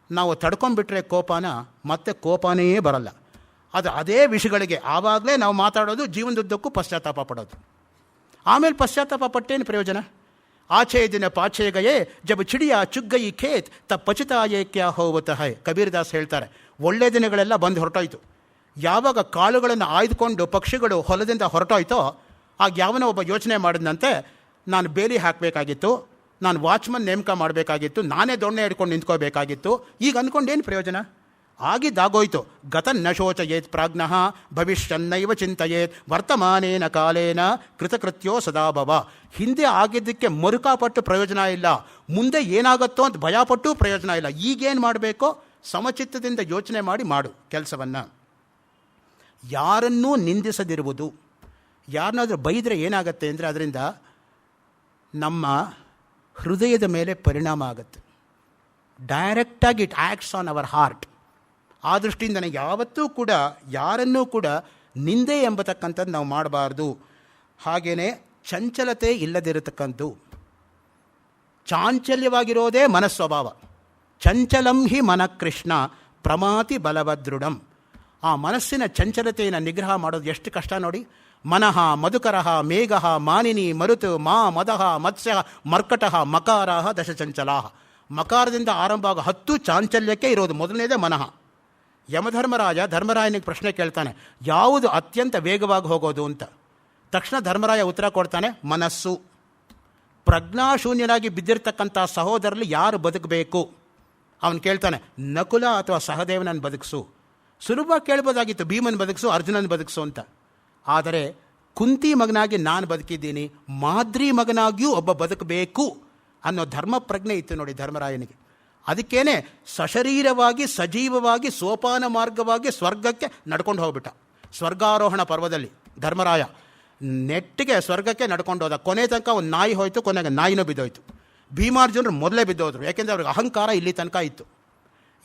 ನಾವು ತಡ್ಕೊಂಡ್ಬಿಟ್ರೆ ಕೋಪನ, ಮತ್ತೆ ಕೋಪನೇ ಬರಲ್ಲ. ಅದು ಅದೇ ವಿಷಯಗಳಿಗೆ ಆವಾಗಲೇ ನಾವು ಮಾತಾಡೋದು, ಜೀವನದುದ್ದಕ್ಕೂ ಪಶ್ಚಾತ್ತಾಪ ಪಡೋದು. ಆಮೇಲೆ ಪಶ್ಚಾತ್ತಾಪ ಪಟ್ಟೇನು ಪ್ರಯೋಜನ? ಆಚೆ ದಿನ ಪಾಚೆ ಗಯೇ ಜಬ್ ಚಿಡಿಯ ಚುಗ್ಗಯಿ ಖೇತ್ ತ ಪಚಿತಾಯೇ ಕ್ಯಾ ಹೋವತ ಹೈ. ಕಬೀರ್ದಾಸ್ ಹೇಳ್ತಾರೆ, ಒಳ್ಳೆ ದಿನಗಳೆಲ್ಲ ಬಂದು ಹೊರಟೋಯ್ತು. ಯಾವಾಗ ಕಾಳುಗಳನ್ನು ಆಯ್ದುಕೊಂಡು ಪಕ್ಷಿಗಳು ಹೊಲದಿಂದ ಹೊರಟೋಯ್ತೋ ಆಗ ಯಾವನೋ ಒಬ್ಬ ಯೋಚನೆ ಮಾಡಿದಂತೆ, ನಾನು ಬೇಲಿ ಹಾಕಬೇಕಾಗಿತ್ತು, ನಾನು ವಾಚ್ಮನ್ ನೇಮಕ ಮಾಡಬೇಕಾಗಿತ್ತು, ನಾನೇ ದೊಣ್ಣೆ ಹಿಡ್ಕೊಂಡು ನಿಂತ್ಕೋಬೇಕಾಗಿತ್ತು. ಈಗ ಅಂದ್ಕೊಂಡೇನು ಪ್ರಯೋಜನ? ಆಗಿದ್ದಾಗೋಯ್ತು. ಗತನ್ನ ಶೋಚಯೇತ್ ಪ್ರಾಜ್ಞಃ ಭವಿಷ್ಯನ್ನೈವ ಚಿಂತೆಯೇತ್ ವರ್ತಮಾನೇನ ಕಾಲೇನ ಕೃತಕೃತ್ಯೋ ಸದಾಭವ. ಹಿಂದೆ ಆಗಿದ್ದಕ್ಕೆ ಮರುಕಾಪಟ್ಟು ಪ್ರಯೋಜನ ಇಲ್ಲ, ಮುಂದೆ ಏನಾಗುತ್ತೋ ಅಂತ ಭಯಪಟ್ಟು ಪ್ರಯೋಜನ ಇಲ್ಲ. ಈಗೇನು ಮಾಡಬೇಕೋ ಸಮಚಿತ್ತದಿಂದ ಯೋಚನೆ ಮಾಡಿ ಮಾಡು ಕೆಲಸವನ್ನು. ಯಾರನ್ನೂ ನಿಂದಿಸದಿರುವುದು. ಯಾರನ್ನಾದರೂ ಬೈದರೆ ಏನಾಗುತ್ತೆ ಅಂದರೆ ಅದರಿಂದ ನಮ್ಮ ಹೃದಯದ ಮೇಲೆ ಪರಿಣಾಮ ಆಗುತ್ತೆ. ಡೈರೆಕ್ಟಾಗಿ it acts on hour heart. ಆ ದೃಷ್ಟಿಯಿಂದನೇ ಯಾವತ್ತೂ ಕೂಡ ಯಾರನ್ನೂ ಕೂಡ ನಿಂದೆ ಎಂಬತಕ್ಕಂಥದ್ದು ನಾವು ಮಾಡಬಾರ್ದು. ಹಾಗೆಯೇ ಚಂಚಲತೆ ಇಲ್ಲದಿರತಕ್ಕಂಥದ್ದು. ಚಾಂಚಲ್ಯವಾಗಿರೋದೇ ಮನಸ್ವಭಾವ. ಚಂಚಲಂ ಹಿ ಮನಃಕೃಷ್ಣ ಪ್ರಮಾತಿ ಬಲವದೃಢಂ. ಆ ಮನಸ್ಸಿನ ಚಂಚಲತೆಯನ್ನು ನಿಗ್ರಹ ಮಾಡೋದು ಎಷ್ಟು ಕಷ್ಟ ನೋಡಿ. ಮನಃ ಮಧುಕರಃ ಮೇಘಃ ಮಾನಿನಿ ಮರುತು ಮಾ ಮದಃ ಮತ್ಸ್ಯ ಮರ್ಕಟಃ ಮಕಾರಃ ದಶಚಂಚಲಾಃ. ಮಕಾರದಿಂದ ಆರಂಭ ಆಗೋ 10 ಚಾಂಚಲ್ಯಕ್ಕೆ ಇರೋದು ಮೊದಲನೇದೇ ಮನಃ. ಧರ್ಮರಾಯನಿಗೆ ಪ್ರಶ್ನೆ ಕೇಳ್ತಾನೆ, ಯಾವುದು ಅತ್ಯಂತ ವೇಗವಾಗಿ ಹೋಗೋದು ಅಂತ. ತಕ್ಷಣ ಧರ್ಮರಾಯ ಉತ್ತರ ಕೊಡ್ತಾನೆ, ಮನಸ್ಸು. ಪ್ರಜ್ಞಾಶೂನ್ಯನಾಗಿ ಬಿದ್ದಿರ್ತಕ್ಕಂಥ ಸಹೋದರಲ್ಲಿ ಯಾರು ಬದುಕಬೇಕು? ಅವನು ಕೇಳ್ತಾನೆ, ನಕುಲ ಅಥವಾ ಸಹದೇವನನ್ನು ಬದುಕಿಸು. ಸುಲಭ ಕೇಳ್ಬೋದಾಗಿತ್ತು, ಭೀಮನ್ ಬದುಕಿಸು, ಅರ್ಜುನನ್ ಬದುಕಿಸು ಅಂತ. ಆದರೆ ಕುಂತಿ ಮಗನಾಗಿ ನಾನು ಬದುಕಿದ್ದೀನಿ, ಮಾದ್ರಿ ಮಗನಾಗಿಯೂ ಒಬ್ಬ ಬದುಕಬೇಕು ಅನ್ನೋ ಧರ್ಮ ಪ್ರಜ್ಞೆ ಇತ್ತು ನೋಡಿ ಧರ್ಮರಾಯನಿಗೆ. ಅದಕ್ಕೇನೆ ಸಶರೀರವಾಗಿ ಸಜೀವವಾಗಿ ಸೋಪಾನ ಮಾರ್ಗವಾಗಿ ಸ್ವರ್ಗಕ್ಕೆ ನಡ್ಕೊಂಡು ಹೋಗ್ಬಿಟ್ಟ. ಸ್ವರ್ಗಾರೋಹಣ ಪರ್ವದಲ್ಲಿ ಧರ್ಮರಾಯ ನೆಟ್ಟಿಗೆ ಸ್ವರ್ಗಕ್ಕೆ ನಡ್ಕೊಂಡು ಹೋದ. ಕೊನೆ ತನಕ ಒಂದು ನಾಯಿ ಹೋಯಿತು, ಕೊನೆಗೆ ನಾಯಿನೂ ಬಿದ್ದೋಯ್ತು. ಭೀಮಾರ್ಜುನರು ಮೊದಲೇ ಬಿದ್ದೋದ್ರು, ಯಾಕೆಂದರೆ ಅವ್ರಿಗೆ ಅಹಂಕಾರ ಇಲ್ಲಿ ತನಕ ಇತ್ತು.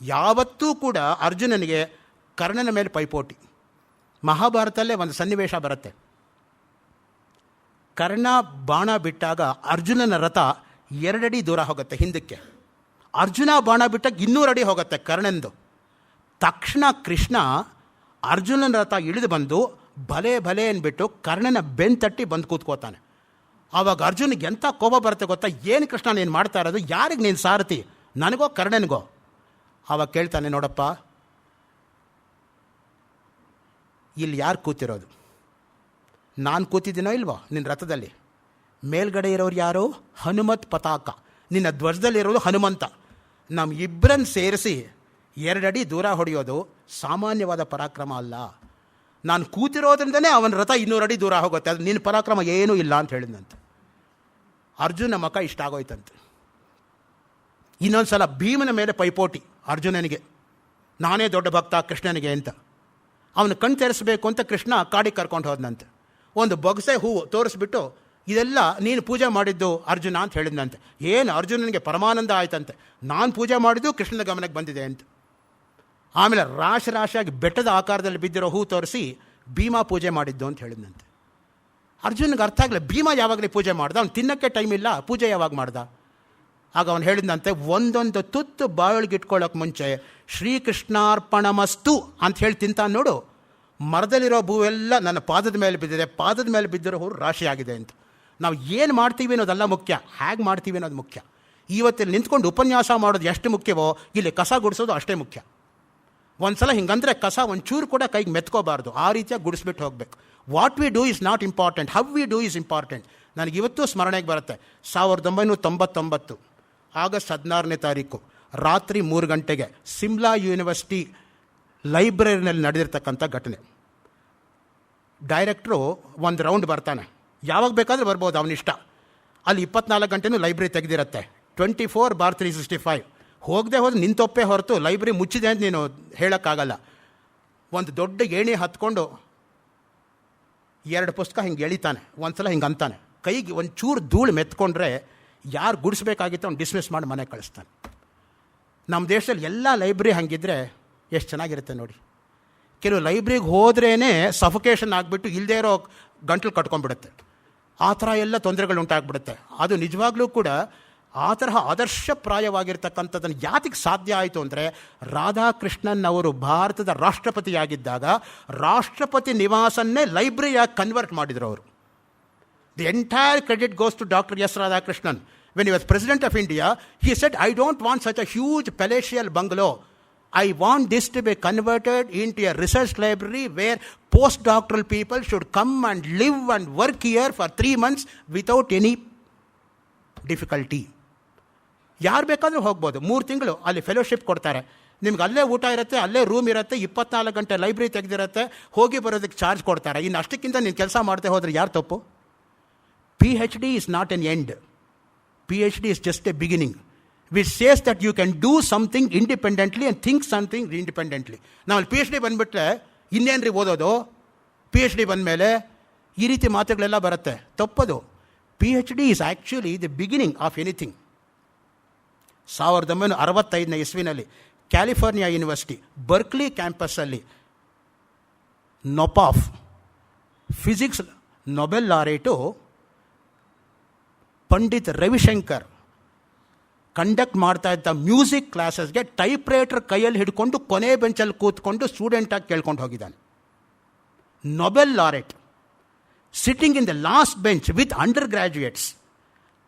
ಯಾವತ್ತೂ ಕೂಡ ಅರ್ಜುನನಿಗೆ ಕರ್ಣನ ಮೇಲೆ ಪೈಪೋಟಿ. ಮಹಾಭಾರತಲ್ಲೇ ಒಂದು ಸನ್ನಿವೇಶ ಬರುತ್ತೆ. ಕರ್ಣ ಬಾಣ ಬಿಟ್ಟಾಗ ಅರ್ಜುನನ ರಥ 2 ಅಡಿ ದೂರ ಹೋಗುತ್ತೆ ಹಿಂದಕ್ಕೆ. ಅರ್ಜುನ ಬಾಣ ಬಿಟ್ಟಾಗ 200 ಅಡಿ ಹೋಗುತ್ತೆ ಕರ್ಣಂದು. ತಕ್ಷಣ ಕೃಷ್ಣ ಅರ್ಜುನನ ರಥ ಇಳಿದು ಬಂದು ಭಲೆ ಭಲೆ ಅಂದ್ಬಿಟ್ಟು ಕರ್ಣನ ಬೆಂತಟ್ಟಿ ಬಂದು ಕೂತ್ಕೋತಾನೆ. ಆವಾಗ ಅರ್ಜುನಿಗೆ ಎಂಥ ಕೋಪ ಬರುತ್ತೆ ಗೊತ್ತಾ? ಏನು ಕೃಷ್ಣ ನೀನು ಮಾಡ್ತಾ ಇರೋದು? ಯಾರಿಗೆ ನೀನು ಸಾರಥಿ, ನನಗೋ ಕರ್ಣನಿಗೋ? ಆವಾಗ ಕೇಳ್ತಾನೆ, ನೋಡಪ್ಪ, ಇಲ್ಲಿ ಯಾರು ಕೂತಿರೋದು? ನಾನು ಕೂತಿದ್ದೀನೋ ಇಲ್ವೋ ನಿನ್ನ ರಥದಲ್ಲಿ? ಮೇಲ್ಗಡೆ ಇರೋರು ಯಾರು? ಹನುಮತ್ ಪತಾಕ. ನಿನ್ನ ಧ್ವಜದಲ್ಲಿರೋದು ಹನುಮಂತ. ನಮ್ಮ ಇಬ್ಬರನ್ನು ಸೇರಿಸಿ 2 ಅಡಿ ದೂರ ಹೊಡೆಯೋದು ಸಾಮಾನ್ಯವಾದ ಪರಾಕ್ರಮ ಅಲ್ಲ. ನಾನು ಕೂತಿರೋದ್ರಿಂದನೇ ಅವನ ರಥ 200 ಅಡಿ ದೂರ ಹೋಗುತ್ತೆ. ಅದು ನಿನ್ನ ಪರಾಕ್ರಮ ಏನೂ ಇಲ್ಲ ಅಂತ ಹೇಳಿದಂತೆ. ಅರ್ಜುನ ಮಕ ಇಷ್ಟ ಆಗೋಯ್ತಂತೆ. ಇನ್ನೊಂದು ಸಲ ಭೀಮನ ಮೇಲೆ ಪೈಪೋಟಿ ಅರ್ಜುನನಿಗೆ, ನಾನೇ ದೊಡ್ಡ ಭಕ್ತ ಕೃಷ್ಣನಿಗೆ ಅಂತ. ಅವನು ಕಣ್ ತೆರೆಸಬೇಕು ಅಂತ ಕೃಷ್ಣ ಕಾಡಿಗೆ ಕರ್ಕೊಂಡು ಹೋದನಂತೆ. ಒಂದು ಬೊಗಸೆ ಹೂವು ತೋರಿಸ್ಬಿಟ್ಟು, ಇದೆಲ್ಲ ನೀನು ಪೂಜೆ ಮಾಡಿದ್ದು ಅರ್ಜುನ ಅಂತ ಹೇಳಿದಂತೆ. ಏನು ಅರ್ಜುನನಿಗೆ ಪರಮಾನಂದ ಆಯ್ತಂತೆ, ನಾನು ಪೂಜೆ ಮಾಡಿದ್ದು ಕೃಷ್ಣನ ಗಮನಕ್ಕೆ ಬಂದಿದೆ ಅಂತ. ಆಮೇಲೆ ರಾಶಿಯಾಗಿ ಬೆಟ್ಟದ ಆಕಾರದಲ್ಲಿ ಬಿದ್ದಿರೋ ಹೂ ತೋರಿಸಿ ಭೀಮ ಪೂಜೆ ಮಾಡಿದ್ದು ಅಂತ ಹೇಳಿದಂತೆ. ಅರ್ಜುನಿಗೆ ಅರ್ಥ ಆಗಲಿಲ್ಲ, ಭೀಮ ಯಾವಾಗಲೇ ಪೂಜೆ ಮಾಡ್ದ? ಅವ್ನು ತಿನ್ನೋಕ್ಕೆ ಟೈಮ್ ಇಲ್ಲ, ಪೂಜೆ ಯಾವಾಗ ಮಾಡ್ದ? ಆಗ ಅವನು ಹೇಳಿದಂತೆ, ಒಂದೊಂದು ತುತ್ತು ಬಾಯೊಳಗೆ ಇಟ್ಕೊಳ್ಳೋಕೆ ಮುಂಚೆ ಶ್ರೀಕೃಷ್ಣಾರ್ಪಣಮಸ್ತು ಅಂತ ಹೇಳಿ ತಿಂತಾನೆ ನೋಡು, ಮರದಲ್ಲಿರೋ ಹೂವೆಲ್ಲ ನನ್ನ ಪಾದದ ಮೇಲೆ ಬಿದ್ದಿದೆ, ಪಾದದ ಮೇಲೆ ಬಿದ್ದಿರೋ ಹೂ ರಾಶಿಯಾಗಿದೆ ಅಂತ. ನಾವು ಏನು ಮಾಡ್ತೀವಿ ಅನ್ನೋದೆಲ್ಲ ಮುಖ್ಯ, ಹೇಗೆ ಮಾಡ್ತೀವಿ ಅನ್ನೋದು ಮುಖ್ಯ. ಇವತ್ತಿಲ್ಲಿ ನಿಂತ್ಕೊಂಡು ಉಪನ್ಯಾಸ ಮಾಡೋದು ಎಷ್ಟು ಮುಖ್ಯವೋ, ಇಲ್ಲಿ ಕಸ ಗುಡಿಸೋದು ಅಷ್ಟೇ ಮುಖ್ಯ. ಒಂದು ಸಲ ಹಿಂಗಂದರೆ ಕಸ ಒಂಚೂರು ಕೂಡ ಕೈಗೆ ಮೆತ್ಕೋಬಾರ್ದು, ಆ ರೀತಿಯಾಗಿ ಗುಡಿಸ್ಬಿಟ್ಟು ಹೋಗಬೇಕು. What we do is not important, how we do is important. ನನಗಿವತ್ತೂ ಸ್ಮರಣೆಗೆ ಬರುತ್ತೆ. 1999 ಆಗಸ್ಟ್ 16ನೇ ತಾರೀಕು ರಾತ್ರಿ 3 ಗಂಟೆಗೆ ಸಿಮ್ಲಾ ಯೂನಿವರ್ಸಿಟಿ ಲೈಬ್ರರಿನಲ್ಲಿ ನಡೆದಿರ್ತಕ್ಕಂಥ ಘಟನೆ. ಡೈರೆಕ್ಟ್ರು ಒಂದು ರೌಂಡ್ ಬರ್ತಾನೆ, ಯಾವಾಗ ಬೇಕಾದರೂ ಬರ್ಬೋದು ಅವನಿಷ್ಟ. ಅಲ್ಲಿ 24 ಗಂಟೆನೂ ಲೈಬ್ರರಿ ತೆಗೆದಿರುತ್ತೆ, 24/365. ಹೋಗದೆ ಹೋದ್ರೆ ನಿಂತೊಪ್ಪೇ ಹೊರತು ಲೈಬ್ರರಿ ಮುಚ್ಚಿದೆ ಅಂತ ನೀನು ಹೇಳೋಕ್ಕಾಗಲ್ಲ. ಒಂದು ದೊಡ್ಡ ಏಣಿ ಹತ್ಕೊಂಡು 2 ಪುಸ್ತಕ ಹಿಂಗೆ ಎಳಿತಾನೆ, ಒಂದು ಸಲ ಹಿಂಗೆ ಅಂತಾನೆ, ಕೈಗೆ ಒಂಚೂರು ಧೂಳು ಮೆತ್ಕೊಂಡ್ರೆ ಯಾರು ಗುಡಿಸ್ಬೇಕಾಗಿತ್ತು ಅವ್ನು ಡಿಸ್ಮಿಸ್ ಮಾಡಿ ಮನೆಗೆ ಕಳಿಸ್ತಾನೆ. ನಮ್ಮ ದೇಶದಲ್ಲಿ ಎಲ್ಲ ಲೈಬ್ರರಿ ಹಂಗಿದ್ರೆ ಎಷ್ಟು ಚೆನ್ನಾಗಿರುತ್ತೆ ನೋಡಿ. ಕೆಲವು ಲೈಬ್ರರಿಗೆ ಹೋದ್ರೇ ಸಫೊಕೇಷನ್ ಆಗಿಬಿಟ್ಟು ಇಲ್ಲದೇ ಇರೋ ಗಂಟಲು ಕಟ್ಕೊಂಡ್ಬಿಡುತ್ತೆ. ಆ ಥರ ಎಲ್ಲ ತೊಂದರೆಗಳು ಉಂಟಾಗ್ಬಿಡುತ್ತೆ. ಅದು ನಿಜವಾಗ್ಲೂ ಕೂಡ ಆ ತರಹ ಆದರ್ಶಪ್ರಾಯವಾಗಿರ್ತಕ್ಕಂಥದ್ದನ್ನು ಯಾತಕ್ಕೆ ಸಾಧ್ಯ ಆಯಿತು ಅಂದರೆ, ರಾಧಾಕೃಷ್ಣನ್ ಅವರು ಭಾರತದ ರಾಷ್ಟ್ರಪತಿಯಾಗಿದ್ದಾಗ ರಾಷ್ಟ್ರಪತಿ ನಿವಾಸನ್ನೇ ಲೈಬ್ರರಿಯಾಗಿ ಕನ್ವರ್ಟ್ ಮಾಡಿದರು ಅವರು. The entire credit goes to doctor S Radhakrishnan. When he was President of India, he said, I don't want such a huge palatial bungalow. I want this to be converted into a research library where postdoctoral people should come and live and work here for 3 months without any difficulty. ಯಾರು ಬೇಕಾದರೂ ಹೋಗ್ಬೋದು, 3 ತಿಂಗಳು ಅಲ್ಲಿ fellowship ಕೊಡ್ತಾರೆ, ನಿಮ್ಗೆ ಅಲ್ಲೇ ಊಟ ಇರುತ್ತೆ, ಅಲ್ಲೇ ರೂಮ್ ಇರುತ್ತೆ, 24 ಗಂಟೆ ಲೈಬ್ರರಿ ತೆಗೆದಿರುತ್ತೆ, ಹೋಗಿ ಬರೋದಕ್ಕೆ ಚಾರ್ಜ್ ಕೊಡ್ತಾರೆ. ಇನ್ನು ಅಷ್ಟಕ್ಕಿಂತ ನೀನು ಕೆಲಸ ಮಾಡದೆ ಹೋದರೆ ಯಾರು ತಪ್ಪು? PhD is not an end. PhD is just a beginning, which says that you can do something independently and think something independently. ನಾವು PhD ಬಂದುಬಿಟ್ರೆ ಇನ್ನೇನ್ರಿ ಓದೋದು? PhD ಬಂದಮೇಲೆ ಈ ರೀತಿ ಮಾತುಗಳೆಲ್ಲ ಬರುತ್ತೆ, ತಪ್ಪದು. PhD is actually the beginning of anything. 1965ನೇ ಇಸ್ವಿನಲ್ಲಿ California university Berkeley ಕ್ಯಾಂಪಸ್ಸಲ್ಲಿ ನೊಪಾಫ್ physics Nobel ಲಾರೇಟು Pandit Ravishankar conduct ಮಾಡ್ತಾ ಇದ್ದ ಮ್ಯೂಸಿಕ್ ಕ್ಲಾಸಸ್ಗೆ ಟೈಪ್ರೈಟರ್ ಕೈಯಲ್ಲಿ ಹಿಡ್ಕೊಂಡು ಕೊನೆ ಬೆಂಚಲ್ಲಿ ಕೂತ್ಕೊಂಡು ಸ್ಟೂಡೆಂಟಾಗಿ ಕೇಳ್ಕೊಂಡು ಹೋಗಿದ್ದಾನೆ. Nobel laureate sitting in the last bench with under graduates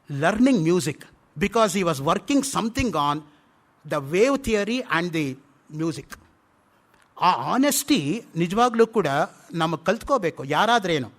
learning music because he was working something on the wave theory and the music. ಆ honesty ನಿಜವಾಗ್ಲೂ ಕೂಡ ನಮಗೆ ಕಲ್ತ್ಕೋಬೇಕು. ಯಾರಾದ್ರೇನು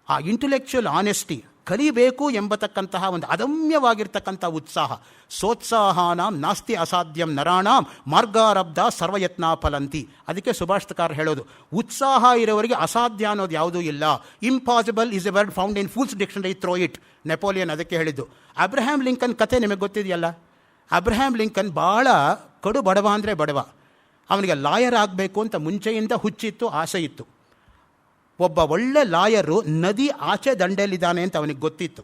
ಆ ಇಂಟೆಲೆಕ್ಚುಯಲ್ ಆನೆಸ್ಟಿ ಕಲಿಬೇಕು ಎಂಬತಕ್ಕಂತಹ ಒಂದು ಅದಮ್ಯವಾಗಿರ್ತಕ್ಕಂಥ ಉತ್ಸಾಹ. ಸೋತ್ಸಾಹಾನಾಂ ನಾಸ್ತಿ ಅಸಾಧ್ಯಂ ನರಾಣಾಂ ಮಾರ್ಗಾರಬ್ಧ ಸರ್ವಯತ್ನ ಫಲಂತಿ. ಅದಕ್ಕೆ ಸುಭಾಷಿತಕಾರ ಹೇಳೋದು, ಉತ್ಸಾಹ ಇರೋವರಿಗೆ ಅಸಾಧ್ಯ ಅನ್ನೋದು ಯಾವುದೂ ಇಲ್ಲ. Impossible is a word found in fool's dictionary, throw it. Napoleon ಅದಕ್ಕೆ ಹೇಳಿದ್ದು. ಅಬ್ರಹಾಂ ಲಿಂಕನ್ ಕತೆ ನಿಮಗೆ ಗೊತ್ತಿದೆಯಲ್ಲ. ಅಬ್ರಹಾಂ ಲಿಂಕನ್ ಭಾಳ ಕಡು ಬಡವ ಅಂದರೆ ಬಡವ. ಅವನಿಗೆ ಲಾಯರ್ ಆಗಬೇಕು ಅಂತ ಮುಂಚೆಯಿಂದ ಹುಚ್ಚಿತ್ತು, ಆಸೆ ಇತ್ತು. ಒಬ್ಬ ಒಳ್ಳೆ ಲಾಯರು ನದಿ ಆಚೆ ದಂಡೆಯಲ್ಲಿದ್ದಾನೆ ಅಂತ ಅವನಿಗೆ ಗೊತ್ತಿತ್ತು.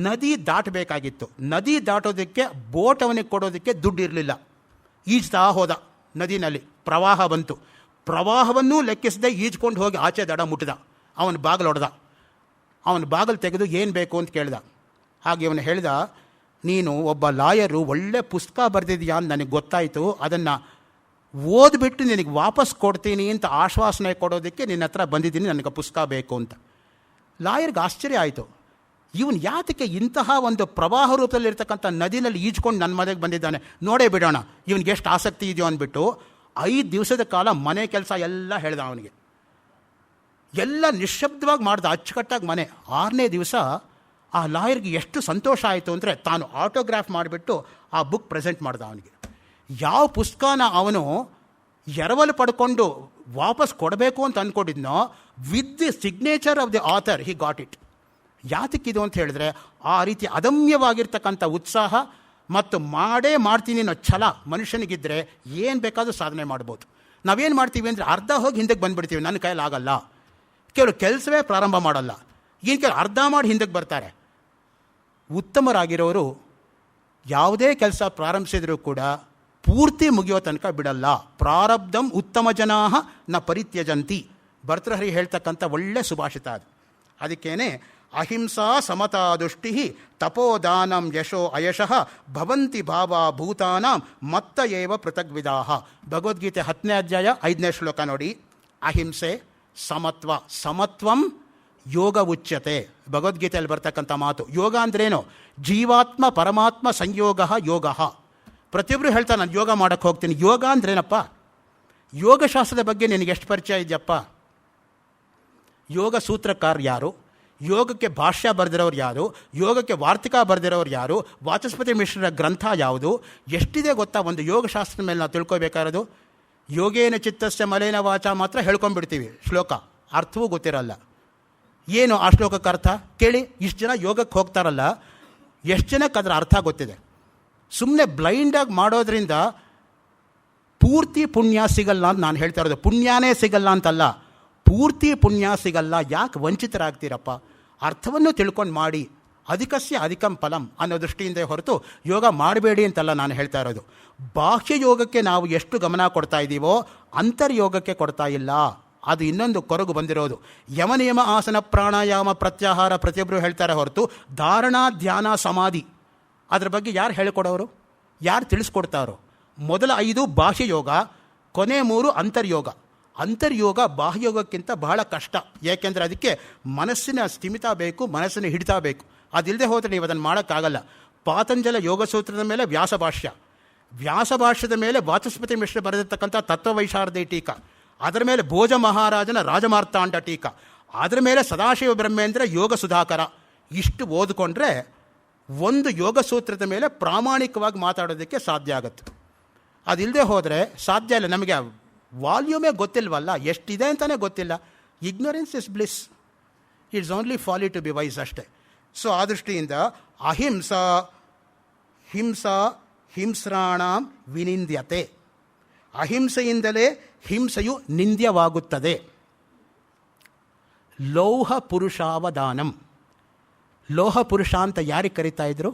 ನದಿ ದಾಟಬೇಕಾಗಿತ್ತು. ನದಿ ದಾಟೋದಕ್ಕೆ ಬೋಟ್ ಅವನಿಗೆ ಕೊಡೋದಕ್ಕೆ ದುಡ್ಡು ಇರಲಿಲ್ಲ. ಈಜ್ತಾ ಹೋದ ನದಿನಲ್ಲಿ. ಪ್ರವಾಹ ಬಂತು. ಪ್ರವಾಹವನ್ನೂ ಲೆಕ್ಕಿಸದೆ ಈಜ್ಕೊಂಡು ಹೋಗಿ ಆಚೆ ದಡ ಮುಟ್ಟಿದ. ಅವನ ಬಾಗಿಲು ಹೊಡೆದ. ಅವನ ಬಾಗಿಲು ತೆಗೆದು ಏನು ಬೇಕು ಅಂತ ಕೇಳ್ದ. ಹಾಗೆ ಅವನು ಹೇಳ್ದ, ನೀನು ಒಬ್ಬ ಲಾಯರು, ಒಳ್ಳೆ ಪುಸ್ತಕ ಬರೆದಿದ್ಯಾ ಅಂತ ನನಗೆ ಗೊತ್ತಾಯಿತು, ಅದನ್ನು ಓದ್ಬಿಟ್ಟು ನಿನಗೆ ವಾಪಸ್ ಕೊಡ್ತೀನಿ ಅಂತ ಆಶ್ವಾಸನೆ ಕೊಡೋದಕ್ಕೆ ನಿನ್ನ ಹತ್ರ ಬಂದಿದ್ದೀನಿ, ನನಗೆ ಪುಸ್ತಕ ಬೇಕು ಅಂತ. ಲಾಯರ್ಗೆ ಆಶ್ಚರ್ಯ ಆಯಿತು. ಇವನು ಯಾತಕ್ಕೆ ಇಂತಹ ಒಂದು ಪ್ರವಾಹ ರೂಪದಲ್ಲಿರ್ತಕ್ಕಂಥ ನದಿನಲ್ಲಿ ಈಜ್ಕೊಂಡು ನನ್ನ ಮನೆಗೆ ಬಂದಿದ್ದಾನೆ, ನೋಡೇ ಬಿಡೋಣ ಇವನಿಗೆ ಎಷ್ಟು ಆಸಕ್ತಿ ಇದೆಯೋ ಅಂದ್ಬಿಟ್ಟು 5 ದಿವಸದ ಕಾಲ ಮನೆ ಕೆಲಸ ಎಲ್ಲ ಹೇಳ್ದ. ಅವನಿಗೆ ಎಲ್ಲ ನಿಶ್ಶಬ್ದವಾಗಿ ಮಾಡ್ದ, ಅಚ್ಚುಕಟ್ಟಾಗಿ ಮನೆ. 6ನೇ ದಿವಸ ಆ ಲಾಯರ್ಗೆ ಎಷ್ಟು ಸಂತೋಷ ಆಯಿತು ಅಂದರೆ ತಾನು ಆಟೋಗ್ರಾಫ್ ಮಾಡಿಬಿಟ್ಟು ಆ ಬುಕ್ ಪ್ರೆಸೆಂಟ್ ಮಾಡ್ದ. ಅವನಿಗೆ ಯಾವ ಪುಸ್ತಕನ ಅವನು ಎರವಲು ಪಡ್ಕೊಂಡು ವಾಪಸ್ ಕೊಡಬೇಕು ಅಂತ ಅಂದ್ಕೊಂಡಿದ್ನೋ, with the signature of the author he got it. ಯಾತಕ್ಕಿದು ಅಂತ ಹೇಳಿದ್ರೆ, ಆ ರೀತಿ ಅದಮ್ಯವಾಗಿರ್ತಕ್ಕಂಥ ಉತ್ಸಾಹ ಮತ್ತು ಮಾಡೇ ಮಾಡ್ತೀನಿ ಅನ್ನೋ ಛಲ ಮನುಷ್ಯನಿಗಿದ್ದರೆ ಏನು ಬೇಕಾದರೂ ಸಾಧನೆ ಮಾಡ್ಬೋದು. ನಾವೇನು ಮಾಡ್ತೀವಿ ಅಂದರೆ ಅರ್ಧ ಹೋಗಿ ಹಿಂದಕ್ಕೆ ಬಂದುಬಿಡ್ತೀವಿ, ನನ್ನ ಕೈಯಲ್ಲಿ ಆಗಲ್ಲ. ಕೆಲವರು ಕೆಲಸವೇ ಪ್ರಾರಂಭ ಮಾಡಲ್ಲ, ಏನು ಕೆಲವು ಅರ್ಧ ಮಾಡಿ ಹಿಂದಕ್ಕೆ ಬರ್ತಾರೆ. ಉತ್ತಮರಾಗಿರೋರು ಯಾವುದೇ ಕೆಲಸ ಪ್ರಾರಂಭಿಸಿದರೂ ಕೂಡ ಪೂರ್ತಿ ಮುಗಿಯೋ ತನಕ ಬಿಡಲ್ಲ. ಪ್ರಾರಬ್ಧಂ ಉತ್ತಮ ಜನಾಹ ನ ಪರಿತ್ಯಜಂತಿ. ಭರ್ತೃಹರಿ ಹೇಳ್ತಕ್ಕಂಥ ಒಳ್ಳೆ ಸುಭಾಷಿತ ಅದು. ಅದಕ್ಕೇನೆ ಅಹಿಂಸಾ ಸಮತಾ ದುಷ್ಟಿ ತಪೋದಾನಂ ಯಶೋ ಅಯಶಃ ಭವಂತಿ ಭಾವ ಭೂತಾನಾಂ ಮತ್ತ ಏವ ಪೃಥಗ್ವಿದಾಹ. ಭಗವದ್ಗೀತೆ 10ನೇ ಅಧ್ಯಾಯ 5ನೇ ಶ್ಲೋಕ ನೋಡಿ. ಅಹಿಂಸೆ, ಸಮತ್ವ. ಸಮತ್ವಂ ಯೋಗ ಉಚ್ಯತೆ. ಭಗವದ್ಗೀತೆಯಲ್ಲಿ ಬರ್ತಕ್ಕಂಥ ಮಾತು. ಯೋಗ ಅಂದ್ರೇನು? ಜೀವಾತ್ಮ ಪರಮಾತ್ಮ ಸಂಯೋಗ ಯೋಗ. ಪ್ರತಿಯೊಬ್ಬರು ಹೇಳ್ತಾರೆ, ನಾನು ಯೋಗ ಮಾಡೋಕ್ಕೆ ಹೋಗ್ತೀನಿ. ಯೋಗ ಅಂದ್ರೇನಪ್ಪ? ಯೋಗಶಾಸ್ತ್ರದ ಬಗ್ಗೆ ನಿನಗೆ ಎಷ್ಟು ಪರಿಚಯ ಇದೆಯಪ್ಪ? ಯೋಗ ಸೂತ್ರಕಾರ ಯಾರು? ಯೋಗಕ್ಕೆ ಭಾಷ್ಯ ಬರೆದಿರೋರು ಯಾರು? ಯೋಗಕ್ಕೆ ವಾರ್ತಿಕ ಬರೆದಿರೋರು ಯಾರು? ವಾಚಸ್ಪತಿ ಮಿಶ್ರರ ಗ್ರಂಥ ಯಾವುದು? ಎಷ್ಟಿದೆ ಗೊತ್ತಾ ಒಂದು ಯೋಗಶಾಸ್ತ್ರದ ಮೇಲೆ ನಾವು ತಿಳ್ಕೊಬೇಕಾರೋದು? ಯೋಗೇನ ಚಿತ್ತಸ್ಯ ಮಲೇನ ವಾಚ ಮಾತ್ರ ಹೇಳ್ಕೊಂಡ್ಬಿಡ್ತೀವಿ ಶ್ಲೋಕ, ಅರ್ಥವೂ ಗೊತ್ತಿರಲ್ಲ. ಏನು ಆ ಶ್ಲೋಕಕ್ಕೆ ಅರ್ಥ ಕೇಳಿ. ಇಷ್ಟು ಜನ ಯೋಗಕ್ಕೆ ಹೋಗ್ತಾರಲ್ಲ, ಎಷ್ಟು ಜನಕ್ಕೆ ಅದರ ಅರ್ಥ ಗೊತ್ತಿದೆ? ಸುಮ್ಮನೆ ಬ್ಲೈಂಡಾಗಿ ಮಾಡೋದ್ರಿಂದ ಪೂರ್ತಿ ಪುಣ್ಯ ಸಿಗಲ್ಲ ಅಂತ ನಾನು ಹೇಳ್ತಾ ಇರೋದು. ಪುಣ್ಯನೇ ಸಿಗಲ್ಲ ಅಂತಲ್ಲ, ಪೂರ್ತಿ ಪುಣ್ಯ ಸಿಗಲ್ಲ. ಯಾಕೆ ವಂಚಿತರಾಗ್ತೀರಪ್ಪ? ಅರ್ಥವನ್ನು ತಿಳ್ಕೊಂಡು ಮಾಡಿ. ಅಧಿಕಸ್ಯ ಅಧಿಕಂ ಫಲಂ ಅನ್ನೋ ದೃಷ್ಟಿಯಿಂದ ಹೊರತು ಯೋಗ ಮಾಡಬೇಡಿ ಅಂತಲ್ಲ ನಾನು ಹೇಳ್ತಾ ಇರೋದು. ಬಾಹ್ಯ ಯೋಗಕ್ಕೆ ನಾವು ಎಷ್ಟು ಗಮನ ಕೊಡ್ತಾ ಇದ್ದೀವೋ ಅಂತರ್ಯೋಗಕ್ಕೆ ಕೊಡ್ತಾ ಇಲ್ಲ. ಅದು ಇನ್ನೊಂದು ಕೊರಗು ಬಂದಿರೋದು. ಯಮನಿಯಮ, ಆಸನ, ಪ್ರಾಣಾಯಾಮ, ಪ್ರತ್ಯಾಹಾರ ಪ್ರತಿಯೊಬ್ಬರು ಹೇಳ್ತಾರೆ ಹೊರತು ಧಾರಣಾ, ಧ್ಯಾನ, ಸಮಾಧಿ ಅದ್ರ ಬಗ್ಗೆ ಯಾರು ಹೇಳಿಕೊಡೋರು? ಯಾರು ತಿಳಿಸ್ಕೊಡ್ತಾರೋ? ಮೊದಲ 5 ಬಾಹ್ಯ ಯೋಗ, ಕೊನೆ 3 ಅಂತರ್ಯೋಗ. ಅಂತರ್ಯೋಗ ಬಾಹ್ಯಯೋಗಕ್ಕಿಂತ ಬಹಳ ಕಷ್ಟ. ಏಕೆಂದರೆ ಅದಕ್ಕೆ ಮನಸ್ಸಿನ ಸ್ಥಿಮಿತ ಬೇಕು, ಮನಸ್ಸಿನ ಹಿಡಿತ ಬೇಕು. ಅದಿಲ್ಲದೆ ಹೋದರೆ ನೀವು ಅದನ್ನು ಮಾಡೋಕ್ಕಾಗಲ್ಲ. ಪಾತಂಜಲ ಯೋಗಸೂತ್ರದ ಮೇಲೆ ವ್ಯಾಸಭಾಷ್ಯ, ವ್ಯಾಸಭಾಷ್ಯದ ಮೇಲೆ ವಾಚಸ್ಪತಿ ಮಿಶ್ರ ಬರೆದಿರ್ತಕ್ಕಂಥ ತತ್ವವೈಶಾರದಿ ಟೀಕಾ, ಅದರ ಮೇಲೆ ಭೋಜ ಮಹಾರಾಜನ ರಾಜಮಾರ್ತಾಂಡ ಟೀಕಾ, ಅದರ ಮೇಲೆ ಸದಾಶಿವ ಬ್ರಹ್ಮೇಂದ್ರ ಯೋಗ ಸುಧಾಕರ. ಇಷ್ಟು ಓದಿಕೊಂಡ್ರೆ ಒಂದು ಯೋಗಸೂತ್ರದ ಮೇಲೆ ಪ್ರಾಮಾಣಿಕವಾಗಿ ಮಾತಾಡೋದಕ್ಕೆ ಸಾಧ್ಯ ಆಗುತ್ತೆ. ಅದಿಲ್ಲದೆ ಹೋದರೆ ಸಾಧ್ಯ ಇಲ್ಲ. ನಮಗೆ ವಾಲ್ಯೂಮೇ ಗೊತ್ತಿಲ್ವಲ್ಲ, ಎಷ್ಟಿದೆ ಅಂತಲೇ ಗೊತ್ತಿಲ್ಲ. Ignorance is bliss, it's only folly to be wise ಅಷ್ಟೇ. ಸೊ ಆ ದೃಷ್ಟಿಯಿಂದ ಅಹಿಂಸಾ ಹಿಂಸಾ ಹಿಂಸ್ರಾಣಾಂ ವಿನಿಂದ್ಯತೆ. ಅಹಿಂಸೆಯಿಂದಲೇ ಹಿಂಸೆಯು ನಿಂದ್ಯವಾಗುತ್ತದೆ. ಲೋಹ ಪುರುಷಾವಧಾನಂ. ಲೋಹ ಪುರುಷ ಅಂತ ಯಾರಿಗೆ ಕರೀತಾ ಇದ್ರು?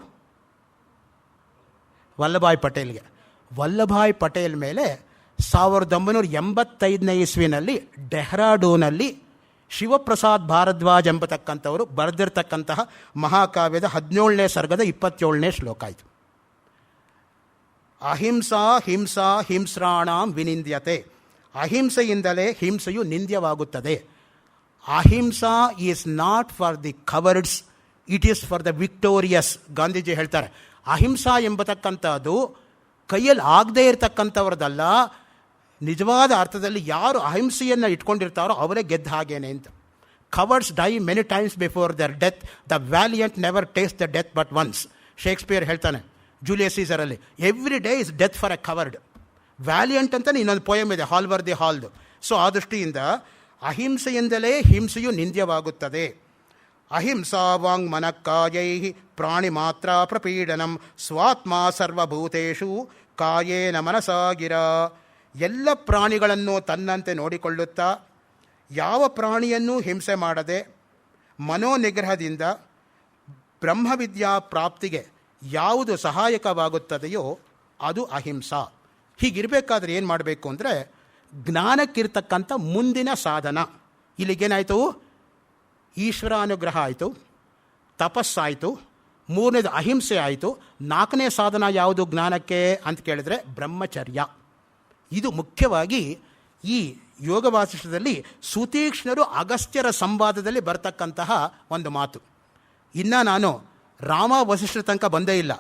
ವಲ್ಲಭಾಯ್ ಪಟೇಲ್ಗೆ. ವಲ್ಲಭಾಯ್ ಪಟೇಲ್ ಮೇಲೆ 1985ನೇ ಇಸ್ವಿನಲ್ಲಿ ಡೆಹ್ರಾಡೂನಲ್ಲಿ ಶಿವಪ್ರಸಾದ್ ಭಾರದ್ವಾಜ್ ಎಂಬತಕ್ಕಂಥವರು ಬರೆದಿರ್ತಕ್ಕಂತಹ ಮಹಾಕಾವ್ಯದ 17ನೇ ಸರ್ಗದ 27ನೇ ಶ್ಲೋಕ ಆಯಿತು. ಅಹಿಂಸಾ ಹಿಂಸಾ ಹಿಂಸ್ರಾಣಾಂ ವಿನಿಂದ್ಯತೆ. ಅಹಿಂಸೆಯಿಂದಲೇ ಹಿಂಸೆಯು ನಿಂದ್ಯವಾಗುತ್ತದೆ. Ahimsa is not for the cowards, it is for the victorious. Gandhiji ಹೇಳ್ತಾರೆ, ಅಹಿಂಸಾ ಎಂಬತಕ್ಕಂಥದ್ದು ಕೈಯಲ್ಲಿ ಆಗದೇ ಇರತಕ್ಕಂಥವ್ರದ್ದಲ್ಲ, ನಿಜವಾದ ಅರ್ಥದಲ್ಲಿ ಯಾರು ಅಹಿಂಸೆಯನ್ನು ಇಟ್ಕೊಂಡಿರ್ತಾರೋ ಅವರೇ ಗೆದ್ದ ಹಾಗೇನೆ ಅಂತ. Cowards die many times before their death, the valiant never taste the death but once. Shakespeare ಹೇಳ್ತಾನೆ ಜೂಲಿಯಸ್ ಸೀಸರಲ್ಲಿ, every day is death for a coward. Valiant ಅಂತಲೇ ಇನ್ನೊಂದು ಪೋಯಮ್ ಇದೆ, ಹಾಲ್ವರ್ ದಿ ಹಾಲ್ದು. ಸೊ ಆ ದೃಷ್ಟಿಯಿಂದ ಅಹಿಂಸೆಯಿಂದಲೇ ಹಿಂಸೆಯು ನಿಂದ್ಯವಾಗುತ್ತದೆ. ಅಹಿಂಸಾ ವಾಂಗ್ ಮನಃಕಾಯೈ ಪ್ರಾಣಿ ಮಾತ್ರ ಪ್ರಪೀಡನಂ ಸ್ವಾತ್ಮ ಸರ್ವಭೂತೇಷು ಕಾಯೇನ ಮನಸಾಗಿರ. ಎಲ್ಲ ಪ್ರಾಣಿಗಳನ್ನು ತನ್ನಂತೆ ನೋಡಿಕೊಳ್ಳುತ್ತಾ, ಯಾವ ಪ್ರಾಣಿಯನ್ನೂ ಹಿಂಸೆ ಮಾಡದೆ ಮನೋನಿಗ್ರಹದಿಂದ ಬ್ರಹ್ಮವಿದ್ಯಾ ಪ್ರಾಪ್ತಿಗೆ ಯಾವುದು ಸಹಾಯಕವಾಗುತ್ತದೆಯೋ ಅದು ಅಹಿಂಸಾ. ಹೀಗಿರಬೇಕಾದ್ರೆ ಏನು ಮಾಡಬೇಕು ಅಂದರೆ, ಜ್ಞಾನಕ್ಕಿರ್ತಕ್ಕಂಥ ಮುಂದಿನ ಸಾಧನ. ಇಲ್ಲಿಗೇನಾಯಿತು? ಈಶ್ವರಾನುಗ್ರಹ ಆಯಿತು, ತಪಸ್ಸಾಯಿತು, 3ನೇದು ಅಹಿಂಸೆ ಆಯಿತು. 4ನೇ ಸಾಧನ ಯಾವುದು ಜ್ಞಾನಕ್ಕೆ ಅಂತ ಕೇಳಿದ್ರೆ ಬ್ರಹ್ಮಚರ್ಯ. ಇದು ಮುಖ್ಯವಾಗಿ ಈ ಯೋಗ ವಾಸಿಷ್ಠದಲ್ಲಿ ಸುತೀಕ್ಷ್ಣರು ಅಗಸ್ತ್ಯರ ಸಂವಾದದಲ್ಲಿ ಬರ್ತಕ್ಕಂತಹ ಒಂದು ಮಾತು. ಇನ್ನು ನಾನು ರಾಮ ವಸಿಷ್ಠರ ತನಕ ಬಂದೇ ಇಲ್ಲ,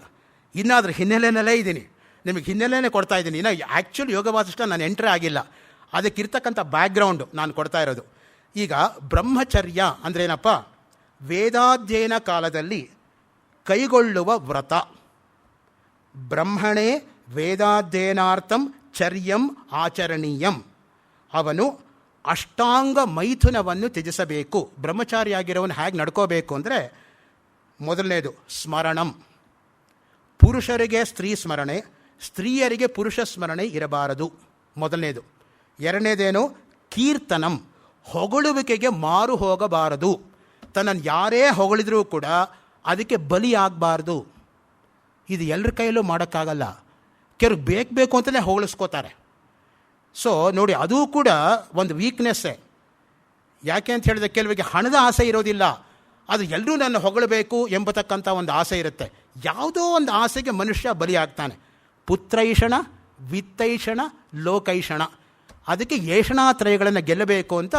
ಇನ್ನಾದರೂ ಹಿನ್ನೆಲೆಯಲ್ಲೇ ಇದ್ದೀನಿ, ನಿಮಗೆ ಹಿನ್ನೆಲೆನೇ ಕೊಡ್ತಾ ಇದ್ದೀನಿ. ಇನ್ನು ಆ್ಯಕ್ಚುಲಿ ಯೋಗ ವಾಸಿಷ್ಠ ನಾನು ಎಂಟ್ರೇ ಆಗಿಲ್ಲ, ಅದಕ್ಕಿರ್ತಕ್ಕಂಥ ಬ್ಯಾಕ್ಗ್ರೌಂಡು ನಾನು ಕೊಡ್ತಾ ಇರೋದು. ಈಗ ಬ್ರಹ್ಮಚರ್ಯ ಅಂದ್ರೇನಪ್ಪ? ವೇದಾಧ್ಯಯನ ಕಾಲದಲ್ಲಿ ಕೈಗೊಳ್ಳುವ ವ್ರತ. ಬ್ರಹ್ಮಣೇ ವೇದಾಧ್ಯಯನಾರ್ಥಂ ಚರ್ಯಂ ಆಚರಣೀಯಂ. ಅವನು ಅಷ್ಟಾಂಗ ಮೈಥುನವನ್ನು ತ್ಯಜಿಸಬೇಕು. ಬ್ರಹ್ಮಚಾರಿಯಾಗಿರೋನು ಹೇಗೆ ನಡ್ಕೋಬೇಕು ಅಂದರೆ, ಮೊದಲನೇದು ಸ್ಮರಣಂ. ಪುರುಷರಿಗೆ ಸ್ತ್ರೀ ಸ್ಮರಣೆ, ಸ್ತ್ರೀಯರಿಗೆ ಪುರುಷ ಸ್ಮರಣೆ ಇರಬಾರದು, ಮೊದಲನೇದು. ಎರಡನೇದೇನು? ಕೀರ್ತನಂ. ಹೊಗಳುವಿಕೆಗೆ ಮಾರು ಹೋಗಬಾರದು. ತನ್ನನ್ನು ಯಾರೇ ಹೊಗಳಿದ್ರೂ ಕೂಡ ಅದಕ್ಕೆ ಬಲಿಯಾಗಬಾರ್ದು. ಇದು ಎಲ್ಲರ ಕೈಯಲ್ಲೂ ಮಾಡೋಕ್ಕಾಗಲ್ಲ. ಕೆಲವ್ರು ಬೇಕು ಅಂತಲೇ ಹೊಗಳಿಸ್ಕೋತಾರೆ. ಸೊ ನೋಡಿ, ಅದೂ ಕೂಡ ಒಂದು ವೀಕ್ನೆಸ್ಸೇ. ಯಾಕೆ ಅಂತ ಹೇಳಿದ್ರೆ, ಕೆಲವರಿಗೆ ಹಣದ ಆಸೆ ಇರೋದಿಲ್ಲ, ಅದು ಎಲ್ಲರೂ ನನ್ನ ಹೊಗಳಬೇಕು ಎಂಬತಕ್ಕಂಥ ಒಂದು ಆಸೆ ಇರುತ್ತೆ. ಯಾವುದೋ ಒಂದು ಆಸೆಗೆ ಮನುಷ್ಯ ಬಲಿಯಾಗ್ತಾನೆ. ಪುತ್ರೈಷಣ, ವಿತ್ತೈಷಣ, ಲೋಕೈಷಣ. ಅದಕ್ಕೆ ಏಷಣಾತ್ರಯಗಳನ್ನು ಗೆಲ್ಲಬೇಕು ಅಂತ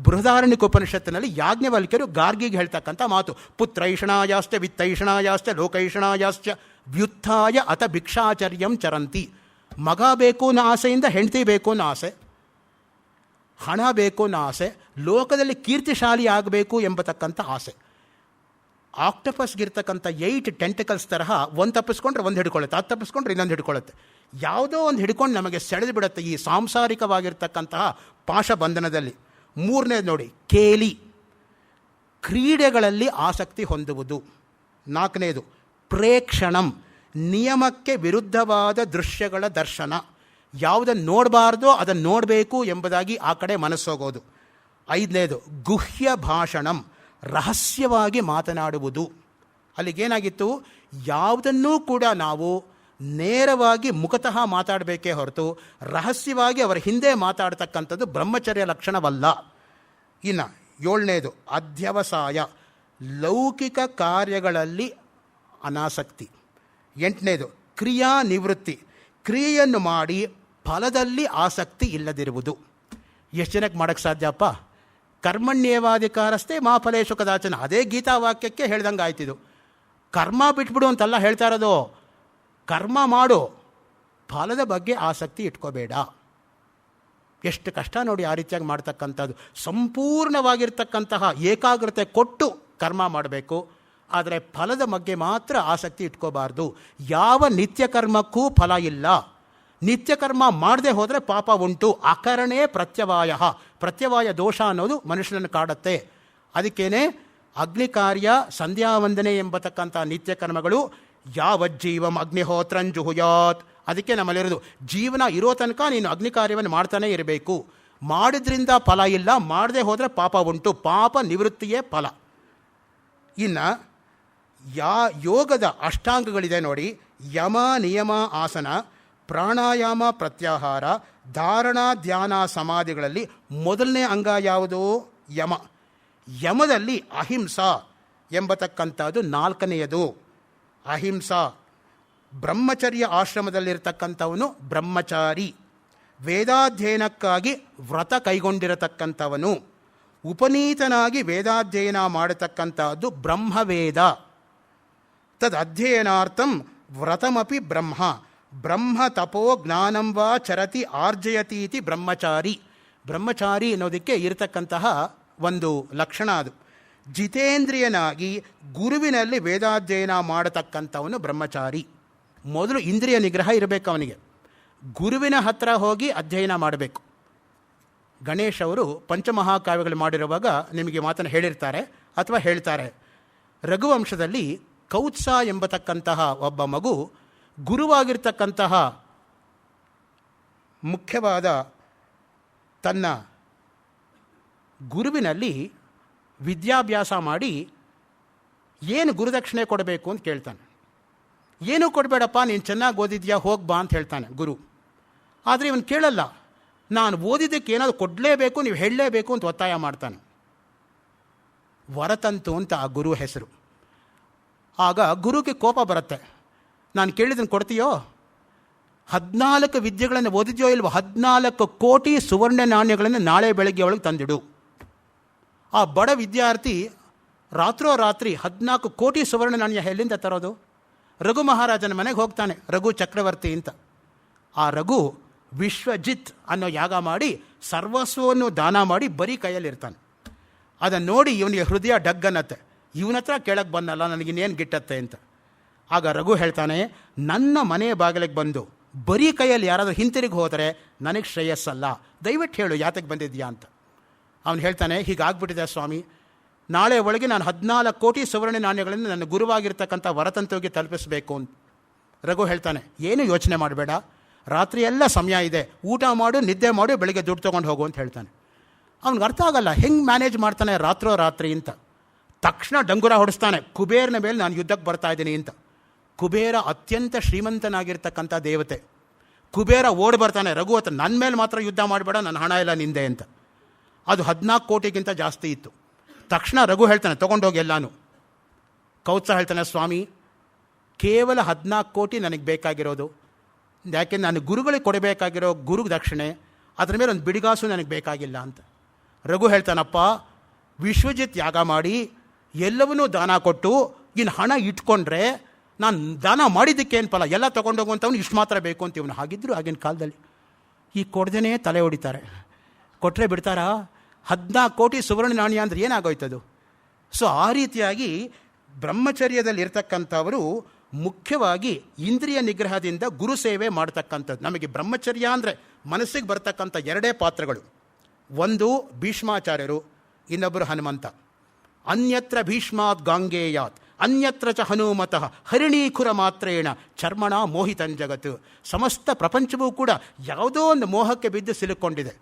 ಬೃಹದಾರಣ್ಯಕೋಪನಿಷತ್ತಿನಲ್ಲಿ ಯಾಜ್ಞವಲ್ಕ್ಯರು ಗಾರ್ಗಿಗೆ ಹೇಳ್ತಕ್ಕಂಥ ಮಾತು. ಪುತ್ರೈಷಣಾಯಾಶ್ಚ ವಿತ್ತೈಷಣಾಯಾಶ್ಚ ಲೋಕೈಷಣಾಯಾಶ್ಚ ವ್ಯುತ್ಥಾಯ ಅತ ಭಿಕ್ಷಾಚರ್ಯಂ ಚರಂತಿ. ಮಗ ಬೇಕು ಅನ್ನೋ ಆಸೆಯಿಂದ ಹೆಂಡತಿ ಬೇಕು ಅನ್ನೋ ಆಸೆ, ಹಣ ಬೇಕು ಅನ್ನೋ ಆಸೆ, ಲೋಕದಲ್ಲಿ ಕೀರ್ತಿಶಾಲಿ ಆಗಬೇಕು ಎಂಬತಕ್ಕಂಥ ಆಸೆ. ಆಕ್ಟೋಪಸ್ಗಿರ್ತಕ್ಕಂಥ 8 ಟೆಂಟಿಕಲ್ಸ್ ತರಹ ಒಂದು ತಪ್ಪಿಸ್ಕೊಂಡ್ರೆ ಒಂದು ಹಿಡ್ಕೊಳ್ಳುತ್ತೆ, ಅದು ತಪ್ಪಿಸ್ಕೊಂಡ್ರೆ ಇನ್ನೊಂದು ಹಿಡ್ಕೊಳ್ಳುತ್ತೆ. ಯಾವುದೋ ಒಂದು ಹಿಡ್ಕೊಂಡು ನಮಗೆ ಸೆಳೆದು ಬಿಡುತ್ತೆ ಈ ಸಾಂಸಾರಿಕವಾಗಿರ್ತಕ್ಕಂತಹ ಪಾಶಬಂಧನದಲ್ಲಿ. 3ನೇದು ನೋಡಿ, ಕೇಲಿ, ಕ್ರೀಡೆಗಳಲ್ಲಿ ಆಸಕ್ತಿ ಹೊಂದುವುದು. 4ನೇದು ಪ್ರೇಕ್ಷಣಂ, ನಿಯಮಕ್ಕೆ ವಿರುದ್ಧವಾದ ದೃಶ್ಯಗಳ ದರ್ಶನ. ಯಾವುದನ್ನು ನೋಡಬಾರ್ದೋ ಅದನ್ನು ನೋಡಬೇಕು ಎಂಬುದಾಗಿ ಆ ಕಡೆ ಮನಸ್ಸೋಗೋದು. 5ನೇದು ಗುಹ್ಯ ಭಾಷಣಂ, ರಹಸ್ಯವಾಗಿ ಮಾತನಾಡುವುದು. ಅಲ್ಲಿಗೇನಾಗಿತ್ತು, ಯಾವುದನ್ನೂ ಕೂಡ ನಾವು ನೇರವಾಗಿ ಮುಖತಃ ಮಾತಾಡಬೇಕೇ ಹೊರತು ರಹಸ್ಯವಾಗಿ ಅವರ ಹಿಂದೆ ಮಾತಾಡ್ತಕ್ಕಂಥದ್ದು ಬ್ರಹ್ಮಚರ್ಯ ಲಕ್ಷಣವಲ್ಲ. ಇನ್ನು 7ನೇದು ಅಧ್ಯವಸಾಯ, ಲೌಕಿಕ ಕಾರ್ಯಗಳಲ್ಲಿ ಅನಾಸಕ್ತಿ. 8ನೇದು ಕ್ರಿಯಾ ನಿವೃತ್ತಿ, ಕ್ರಿಯೆಯನ್ನು ಮಾಡಿ ಫಲದಲ್ಲಿ ಆಸಕ್ತಿ ಇಲ್ಲದಿರುವುದು. ಎಷ್ಟು ಜನಕ್ಕೆ ಮಾಡೋಕ್ಕೆ ಸಾಧ್ಯಪ್ಪ? ಕರ್ಮಣ್ಯೇವಾಧಿಕಾರಸ್ಥೆ ಮಾ ಫಲೇಶು ಕದಾಚನ, ಅದೇ ಗೀತಾವಾಕ್ಯಕ್ಕೆ ಹೇಳ್ದಂಗೆ ಆಯ್ತಿದು. ಕರ್ಮ ಬಿಟ್ಬಿಡು ಅಂತೆಲ್ಲ ಹೇಳ್ತಾ ಇರೋದು, ಕರ್ಮ ಮಾಡು, ಫಲದ ಬಗ್ಗೆ ಆಸಕ್ತಿ ಇಟ್ಕೋಬೇಡ. ಎಷ್ಟು ಕಷ್ಟ ನೋಡಿ ಆ ರೀತಿಯಾಗಿ ಮಾಡ್ತಕ್ಕಂಥದ್ದು. ಸಂಪೂರ್ಣವಾಗಿರ್ತಕ್ಕಂತಹ ಏಕಾಗ್ರತೆ ಕೊಟ್ಟು ಕರ್ಮ ಮಾಡಬೇಕು, ಆದರೆ ಫಲದ ಬಗ್ಗೆ ಮಾತ್ರ ಆಸಕ್ತಿ ಇಟ್ಕೋಬಾರ್ದು. ಯಾವ ನಿತ್ಯ ಕರ್ಮಕ್ಕೂ ಫಲ ಇಲ್ಲ. ನಿತ್ಯ ಕರ್ಮ ಮಾಡದೆ ಹೋದರೆ ಪಾಪ ಉಂಟು. ಅಕರಣೇ ಪ್ರತ್ಯವಾಯ, ಪ್ರತ್ಯವಾಯ ದೋಷ ಅನ್ನೋದು ಮನುಷ್ಯನನ್ನು ಕಾಡುತ್ತೆ. ಅದಕ್ಕೇನೆ ಅಗ್ನಿ ಕಾರ್ಯ, ಸಂಧ್ಯಾವಂದನೆ ಎಂಬತಕ್ಕಂಥ ನಿತ್ಯ ಕರ್ಮಗಳು ಯಾವಜ್ಜೀವಂ ಅಗ್ನಿಹೋತ್ರಂಜುಹುಯಾತ್. ಅದಕ್ಕೆ ನಮ್ಮಲ್ಲಿರೋದು, ಜೀವನ ಇರೋ ತನಕ ನೀನು ಅಗ್ನಿ ಕಾರ್ಯವನ್ನು ಮಾಡ್ತಾನೆ ಇರಬೇಕು. ಮಾಡಿದ್ರಿಂದ ಫಲ ಇಲ್ಲ, ಮಾಡದೆ ಹೋದರೆ ಪಾಪ ಉಂಟು. ಪಾಪ ನಿವೃತ್ತಿಯೇ ಫಲ. ಇನ್ನು ಯೋಗದ ಅಷ್ಟಾಂಗಗಳಿದೆ ನೋಡಿ, ಯಮ ನಿಯಮ ಆಸನ, ಪ್ರಾಣಾಯಾಮ ಪ್ರತ್ಯಾಹಾರ, ಧಾರಣ ಧ್ಯಾನ ಸಮಾಧಿಗಳಲ್ಲಿ ಮೊದಲನೇ ಅಂಗ ಯಾವುದು? ಯಮ. ಯಮದಲ್ಲಿ ಅಹಿಂಸಾ ಎಂಬತಕ್ಕಂಥದ್ದು 4ನೇಯದು. ಅಹಿಂಸಾ, ಬ್ರಹ್ಮಚರ್ಯ ಆಶ್ರಮದಲ್ಲಿರ್ತಕ್ಕಂಥವನು ಬ್ರಹ್ಮಚಾರಿ. ವೇದಾಧ್ಯಯನಕ್ಕಾಗಿ ವ್ರತ ಕೈಗೊಂಡಿರತಕ್ಕಂಥವನು, ಉಪನೀತನಾಗಿ ವೇದಾಧ್ಯಯನ ಮಾಡತಕ್ಕಂಥದ್ದು ಬ್ರಹ್ಮವೇದ. ತದ್ ಅಧ್ಯಯನಾರ್ಥಂ ವ್ರತಮಪಿ ಬ್ರಹ್ಮ. ಬ್ರಹ್ಮ ತಪೋ ಜ್ಞಾನಂ ವಾ ಚರತಿ ಆರ್ಜಯತಿ ಇತಿ ಬ್ರಹ್ಮಚಾರಿ. ಬ್ರಹ್ಮಚಾರಿ ಅನ್ನೋದಕ್ಕೆ ಇರತಕ್ಕಂತಹ ಒಂದು ಲಕ್ಷಣ ಅದು. ಜಿತೇಂದ್ರಿಯನಾಗಿ ಗುರುವಿನಲ್ಲಿ ವೇದಾಧ್ಯಯನ ಮಾಡತಕ್ಕಂಥವನು ಬ್ರಹ್ಮಚಾರಿ. ಮೊದಲು ಇಂದ್ರಿಯ ನಿಗ್ರಹ ಇರಬೇಕು ಅವನಿಗೆ. ಗುರುವಿನ ಹತ್ರ ಹೋಗಿ ಅಧ್ಯಯನ ಮಾಡಬೇಕು. ಗಣೇಶ್ ಅವರು ಪಂಚಮಹಾಕಾವ್ಯಗಳು ಮಾಡಿರುವಾಗ ನಿಮಗೆ ಮಾತನ್ನು ಹೇಳಿರ್ತಾರೆ ಅಥವಾ ಹೇಳ್ತಾರೆ. ರಘುವಂಶದಲ್ಲಿ ಕೌತ್ಸ ಎಂಬತಕ್ಕಂತಹ ಒಬ್ಬ ಮಗು ಗುರುವಾಗಿರ್ತಕ್ಕಂತಹ ಮುಖ್ಯವಾದ ತನ್ನ ಗುರುವಿನಲ್ಲಿ ವಿದ್ಯಾಭ್ಯಾಸ ಮಾಡಿ ಏನು ಗುರುದಕ್ಷಿಣೆ ಕೊಡಬೇಕು ಅಂತ ಕೇಳ್ತಾನೆ. ಏನೂ ಕೊಡಬೇಡಪ್ಪ, ನೀನು ಚೆನ್ನಾಗಿ ಓದಿದ್ಯಾ, ಹೋಗ್ಬಾ ಅಂತ ಹೇಳ್ತಾನೆ ಗುರು. ಆದರೆ ಇವನು ಕೇಳಲ್ಲ, ನಾನು ಓದಿದ್ದಕ್ಕೆ ಏನಾದರೂ ಕೊಡಲೇಬೇಕು, ನೀವು ಹೇಳಲೇಬೇಕು ಅಂತ ಒತ್ತಾಯ ಮಾಡ್ತಾನೆ. ವರತಂತು ಅಂತ ಆ ಗುರು ಹೆಸರು. ಆಗ ಗುರುಗೆ ಕೋಪ ಬರುತ್ತೆ. ನಾನು ಕೇಳಿದ್ದನ್ನು ಕೊಡ್ತೀಯೋ? 14 ವಿದ್ಯೆಗಳನ್ನು ಓದಿದ್ಯೋ ಇಲ್ವೋ? 14 ಕೋಟಿ ಸುವರ್ಣ ನಾಣ್ಯಗಳನ್ನು ನಾಳೆ ಬೆಳಗ್ಗೆ ಒಳಗೆ ತಂದಿಡು. ಆ ಬಡ ವಿದ್ಯಾರ್ಥಿ ರಾತ್ರೋರಾತ್ರಿ 14 ಕೋಟಿ ಸುವರ್ಣ ನಾಣ್ಯ ಎಲ್ಲಿಂದ ತರೋದು? ರಘು ಮಹಾರಾಜನ ಮನೆಗೆ ಹೋಗ್ತಾನೆ, ರಘು ಚಕ್ರವರ್ತಿ ಅಂತ. ಆ ರಘು ವಿಶ್ವಜಿತ್ ಅನ್ನೋ ಯಾಗ ಮಾಡಿ ಸರ್ವಸ್ವವನ್ನು ದಾನ ಮಾಡಿ ಬರೀ ಕೈಯಲ್ಲಿರ್ತಾನೆ. ಅದನ್ನು ನೋಡಿ ಇವನಿಗೆ ಹೃದಯ ಡಗ್ಗನ್ನತ್ತೆ. ಇವನ ಹತ್ರ ಕೇಳಕ್ಕೆ ಬಂದಲ್ಲ, ನನಗಿನ್ನೇನು ಗಿಟ್ಟತ್ತೆ ಅಂತ. ಆಗ ರಘು ಹೇಳ್ತಾನೆ, ನನ್ನ ಮನೆಯ ಬಾಗಿಲಿಗೆ ಬಂದು ಬರೀ ಕೈಯಲ್ಲಿ ಯಾರಾದರೂ ಹಿಂತಿರುಗಿ ಹೋದರೆ ನನಗೆ ಶ್ರೇಯಸ್ಸಲ್ಲ, ದಯವಿಟ್ಟು ಹೇಳು ಯಾತಕ್ಕೆ ಬಂದಿದ್ಯಾ ಅಂತ. ಅವನು ಹೇಳ್ತಾನೆ, ಹೀಗಾಗ್ಬಿಟ್ಟಿದೆ ಸ್ವಾಮಿ, ನಾಳೆ ಒಳಗೆ ನಾನು 14 ಕೋಟಿ ಸುವರ್ಣ ನಾಣ್ಯಗಳನ್ನು ನನ್ನ ಗುರುವಾಗಿರ್ತಕ್ಕಂಥ ವರತಂತುವಿಗೆ ತಲುಪಿಸಬೇಕು ಅಂತ. ರಘು ಹೇಳ್ತಾನೆ, ಏನು ಯೋಚನೆ ಮಾಡಬೇಡ, ರಾತ್ರಿ ಎಲ್ಲ ಸಮಯ ಇದೆ, ಊಟ ಮಾಡು, ನಿದ್ದೆ ಮಾಡು, ಬೆಳಿಗ್ಗೆ ದುಡ್ಡು ತೊಗೊಂಡು ಹೋಗು ಅಂತ ಹೇಳ್ತಾನೆ. ಅವ್ನಿಗೆ ಅರ್ಥ ಆಗಲ್ಲ, ಹೆಂಗೆ ಮ್ಯಾನೇಜ್ ಮಾಡ್ತಾನೆ ರಾತ್ರಿ ಅಂತ. ತಕ್ಷಣ ಡಂಗುರ ಹೊಡಿಸ್ತಾನೆ, ಕುಬೇರನ ಮೇಲೆ ನಾನು ಯುದ್ಧಕ್ಕೆ ಬರ್ತಾ ಇದ್ದೀನಿ ಅಂತ. ಕುಬೇರ ಅತ್ಯಂತ ಶ್ರೀಮಂತನಾಗಿರ್ತಕ್ಕಂಥ ದೇವತೆ. ಕುಬೇರ ಓಡಿ ಬರ್ತಾನೆ, ರಘು ಹತ್ರ, ನನ್ನ ಮೇಲೆ ಮಾತ್ರ ಯುದ್ಧ ಮಾಡಬೇಡ, ನನ್ನ ಹಣ ಎಲ್ಲ ನಿಂದೆ ಅಂತ. ಅದು 14 ಕೋಟಿಗಿಂತ ಜಾಸ್ತಿ ಇತ್ತು. ತಕ್ಷಣ ರಘು ಹೇಳ್ತಾನೆ, ತೊಗೊಂಡೋಗಿ ಎಲ್ಲಾನು. ಕೌತ್ಸ ಹೇಳ್ತಾನೆ, ಸ್ವಾಮಿ ಕೇವಲ 14 ಕೋಟಿ ನನಗೆ ಬೇಕಾಗಿರೋದು, ಯಾಕೆ ನಾನು ಗುರುಗಳಿಗೆ ಕೊಡಬೇಕಾಗಿರೋ ಗುರು ದಕ್ಷಿಣೆ, ಅದ್ರ ಮೇಲೆ ಒಂದು ಬಿಡಿಗಾಸು ನನಗೆ ಬೇಕಾಗಿಲ್ಲ ಅಂತ. ರಘು ಹೇಳ್ತಾನಪ್ಪ, ವಿಶ್ವಜಿತ್ ಯಾಗ ಮಾಡಿ ಎಲ್ಲವನ್ನೂ ದಾನ ಕೊಟ್ಟು ಇನ್ನು ಹಣ ಇಟ್ಕೊಂಡ್ರೆ ನಾನು ದಾನ ಮಾಡಿದ್ದಕ್ಕೇನು ಫಲ, ಎಲ್ಲ ತೊಗೊಂಡೋಗುವಂಥವ್ನು ಇಷ್ಟು ಮಾತ್ರ ಬೇಕು ಅಂತ. ಇವನು ಹಾಗಿದ್ರು ಆಗಿನ ಕಾಲದಲ್ಲಿ ಈ ಕೊಡ್ದೇನೆ ತಲೆ ಹೊಡಿತಾರೆ. ಕೊಟ್ಟರೆ ಬಿಡ್ತಾರಾ? 14 ಕೋಟಿ ಸುವರ್ಣ ನಾಣ್ಯ ಅಂದರೆ ಏನಾಗೋಯ್ತದು? ಸೊ ಆ ರೀತಿಯಾಗಿ ಬ್ರಹ್ಮಚರ್ಯದಲ್ಲಿ ಇರ್ತಕ್ಕಂಥವರು ಮುಖ್ಯವಾಗಿ ಇಂದ್ರಿಯ ನಿಗ್ರಹದಿಂದ ಗುರು ಸೇವೆ ಮಾಡ್ತಕ್ಕಂಥದ್ದು. ನಮಗೆ ಬ್ರಹ್ಮಚರ್ಯ ಅಂದರೆ ಮನಸ್ಸಿಗೆ ಬರ್ತಕ್ಕಂಥ 2 ಪಾತ್ರಗಳು. ಒಂದು ಭೀಷ್ಮಾಚಾರ್ಯರು, ಇನ್ನೊಬ್ಬರು ಹನುಮಂತ. ಅನ್ಯತ್ರ ಭೀಷ್ಮಾತ್ ಗಾಂಗೇಯಾತ್ ಅನ್ಯತ್ರ ಚ ಹನುಮತಃ ಹರಿಣೀಖುರ ಮಾತ್ರೇಣ ಚರ್ಮಣ ಮೋಹಿತನ್ ಜಗತ್ತು. ಸಮಸ್ತ ಪ್ರಪಂಚವೂ ಕೂಡ ಯಾವುದೋ ಒಂದು ಮೋಹಕ್ಕೆ ಬಿದ್ದು ಸಿಲುಕೊಂಡಿದೆ.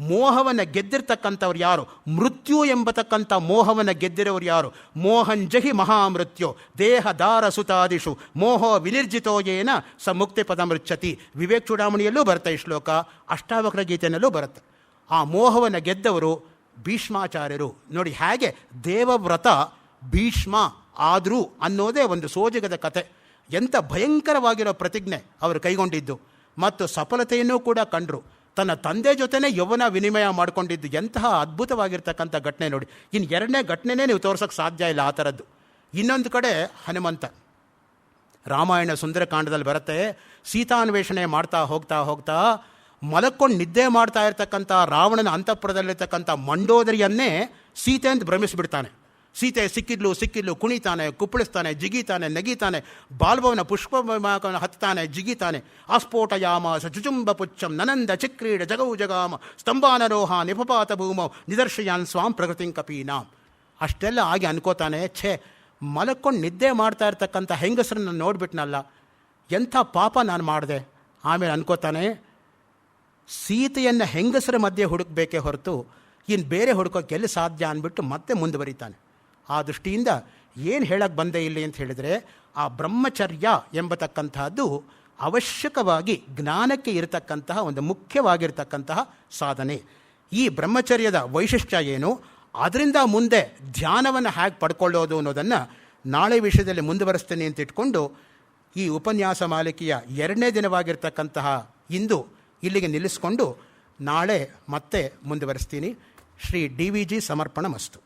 ಮೋಹವನ್ನು ಗೆದ್ದಿರ್ತಕ್ಕಂಥವ್ರು ಯಾರು, ಮೃತ್ಯು ಎಂಬತಕ್ಕಂಥ ಮೋಹವನ್ನು ಗೆದ್ದಿರೋರು ಯಾರು, ಮೋಹಂಜಹಿ ಮಹಾಮೃತ್ಯು ದೇಹದಾರ ಸುತಾದಿಷು ಮೋಹೋ ವಿನಿರ್ಜಿತೋ ಯೇನ ಸ ಮುಕ್ತಿ ಪದ ಮೃಚ್ಛತಿ. ವಿವೇಕ ಚೂಡಾಮಣಿಯಲ್ಲೂ ಬರುತ್ತೆ ಈ ಶ್ಲೋಕ, ಅಷ್ಟಾವಕ್ರ ಗೀತೆಯಲ್ಲೂ ಬರುತ್ತೆ. ಆ ಮೋಹವನ್ನು ಗೆದ್ದವರು ಭೀಷ್ಮಾಚಾರ್ಯರು. ನೋಡಿ ಹೇಗೆ ದೇವವ್ರತ ಭೀಷ್ಮ ಆದರೂ ಅನ್ನೋದೇ ಒಂದು ಸೋಜಿಗದ ಕತೆ. ಎಂಥ ಭಯಂಕರವಾಗಿರೋ ಪ್ರತಿಜ್ಞೆ ಅವರು ಕೈಗೊಂಡಿದ್ದು ಮತ್ತು ಸಫಲತೆಯನ್ನೂ ಕೂಡ ಕಂಡರು. ತನ್ನ ತಂದೆ ಜೊತೆನೇ ಯೌವನ ವಿನಿಮಯ ಮಾಡಿಕೊಂಡಿದ್ದು ಎಂತಹ ಅದ್ಭುತವಾಗಿರ್ತಕ್ಕಂಥ ಘಟನೆ ನೋಡಿ. ಇನ್ನು ಎರಡನೇ ಘಟನೆನೇ ನೀವು ತೋರ್ಸೋಕ್ಕೆ ಸಾಧ್ಯ ಇಲ್ಲ ಆ ಥರದ್ದು. ಇನ್ನೊಂದು ಕಡೆ ಹನುಮಂತ, ರಾಮಾಯಣ ಸುಂದರಕಾಂಡದಲ್ಲಿ ಬರುತ್ತೆ, ಸೀತಾನ್ವೇಷಣೆ ಮಾಡ್ತಾ ಹೋಗ್ತಾ ಮಲಕ್ಕೊಂಡು ನಿದ್ದೆ ಮಾಡ್ತಾ ಇರ್ತಕ್ಕಂಥ ರಾವಣನ ಅಂತಃಪುರದಲ್ಲಿರ್ತಕ್ಕಂಥ ಮಂಡೋದರಿಯನ್ನೇ ಸೀತೆ ಅಂತ ಭ್ರಮಿಸಿಬಿಡ್ತಾನೆ. ಸೀತೆ ಸಿಕ್ಕಿದ್ಲು ಕುಣಿತಾನೆ, ಕುಪ್ಪಳಿಸ್ತಾನೆ, ಜಿಗಿತಾನೆ, ನಗೀತಾನೆ, ಬಾಲ್ಭವನ ಪುಷ್ಪ ಹತ್ತಾನೆ, ಜಿಗಿತಾನೆ. ಆಸ್ಫೋಟಯಾಮಾಸ ಚುಚುಂಬ ಪುಚ್ಚಂ ನನಂದ ಚಕ್ರೀಡ ಜಗೌ ಜಗಾಮ ಸ್ತಂಭಾನರೋಹ ನಿಪಪಾತ ಭೂಮೌ ನಿದರ್ಶಯಾನ್ ಸ್ವಾಂ ಪ್ರಕೃತಿಂ ಕಪೀನಾಂ. ಅಷ್ಟೆಲ್ಲ ಆಗಿ ಅನ್ಕೋತಾನೆ, ಛೇ ಮಲಕ್ಕೊಂಡು ನಿದ್ದೆ ಮಾಡ್ತಾ ಇರ್ತಕ್ಕಂಥ ಹೆಂಗಸರನ್ನ ನೋಡ್ಬಿಟ್ನಲ್ಲ, ಎಂಥ ಪಾಪ ನಾನು ಮಾಡಿದೆ. ಆಮೇಲೆ ಅನ್ಕೋತಾನೆ, ಸೀತೆಯನ್ನು ಹೆಂಗಸರ ಮಧ್ಯೆ ಹುಡುಕಬೇಕೇ ಹೊರತು ಇನ್ನು ಬೇರೆ ಹುಡುಕೋಕ್ಕೆ ಎಲ್ಲಿ ಸಾಧ್ಯ ಅಂದ್ಬಿಟ್ಟು ಮತ್ತೆ ಮುಂದುವರಿತಾನೆ. ಆ ದೃಷ್ಟಿಯಿಂದ ಏನು ಹೇಳಕ್ಕೆ ಬಂದೆ ಇಲ್ಲಿ ಅಂತ ಹೇಳಿದರೆ, ಆ ಬ್ರಹ್ಮಚರ್ಯ ಎಂಬತಕ್ಕಂತಹದ್ದು ಅವಶ್ಯಕವಾಗಿ ಜ್ಞಾನಕ್ಕೆ ಇರತಕ್ಕಂತಹ ಒಂದು ಮುಖ್ಯವಾಗಿರ್ತಕ್ಕಂತಹ ಸಾಧನೆ. ಈ ಬ್ರಹ್ಮಚರ್ಯದ ವೈಶಿಷ್ಟ್ಯ ಏನು, ಅದರಿಂದ ಮುಂದೆ ಧ್ಯಾನವನ್ನು ಹೇಗೆ ಪಡ್ಕೊಳ್ಳೋದು ಅನ್ನೋದನ್ನು ನಾಳೆ ವಿಷಯದಲ್ಲಿ ಮುಂದುವರಿಸ್ತೇನೆ ಅಂತ ಇಟ್ಕೊಂಡು ಈ ಉಪನ್ಯಾಸ ಮಾಲಿಕೆಯ 2ನೇ ದಿನವಾಗಿರ್ತಕ್ಕಂತಹ ಇಂದು ಇಲ್ಲಿಗೆ ನಿಲ್ಲಿಸ್ಕೊಂಡು ನಾಳೆ ಮತ್ತೆ ಮುಂದುವರಿಸ್ತೀನಿ. ಶ್ರೀ DVG ಸಮರ್ಪಣ ಮಸ್ತು.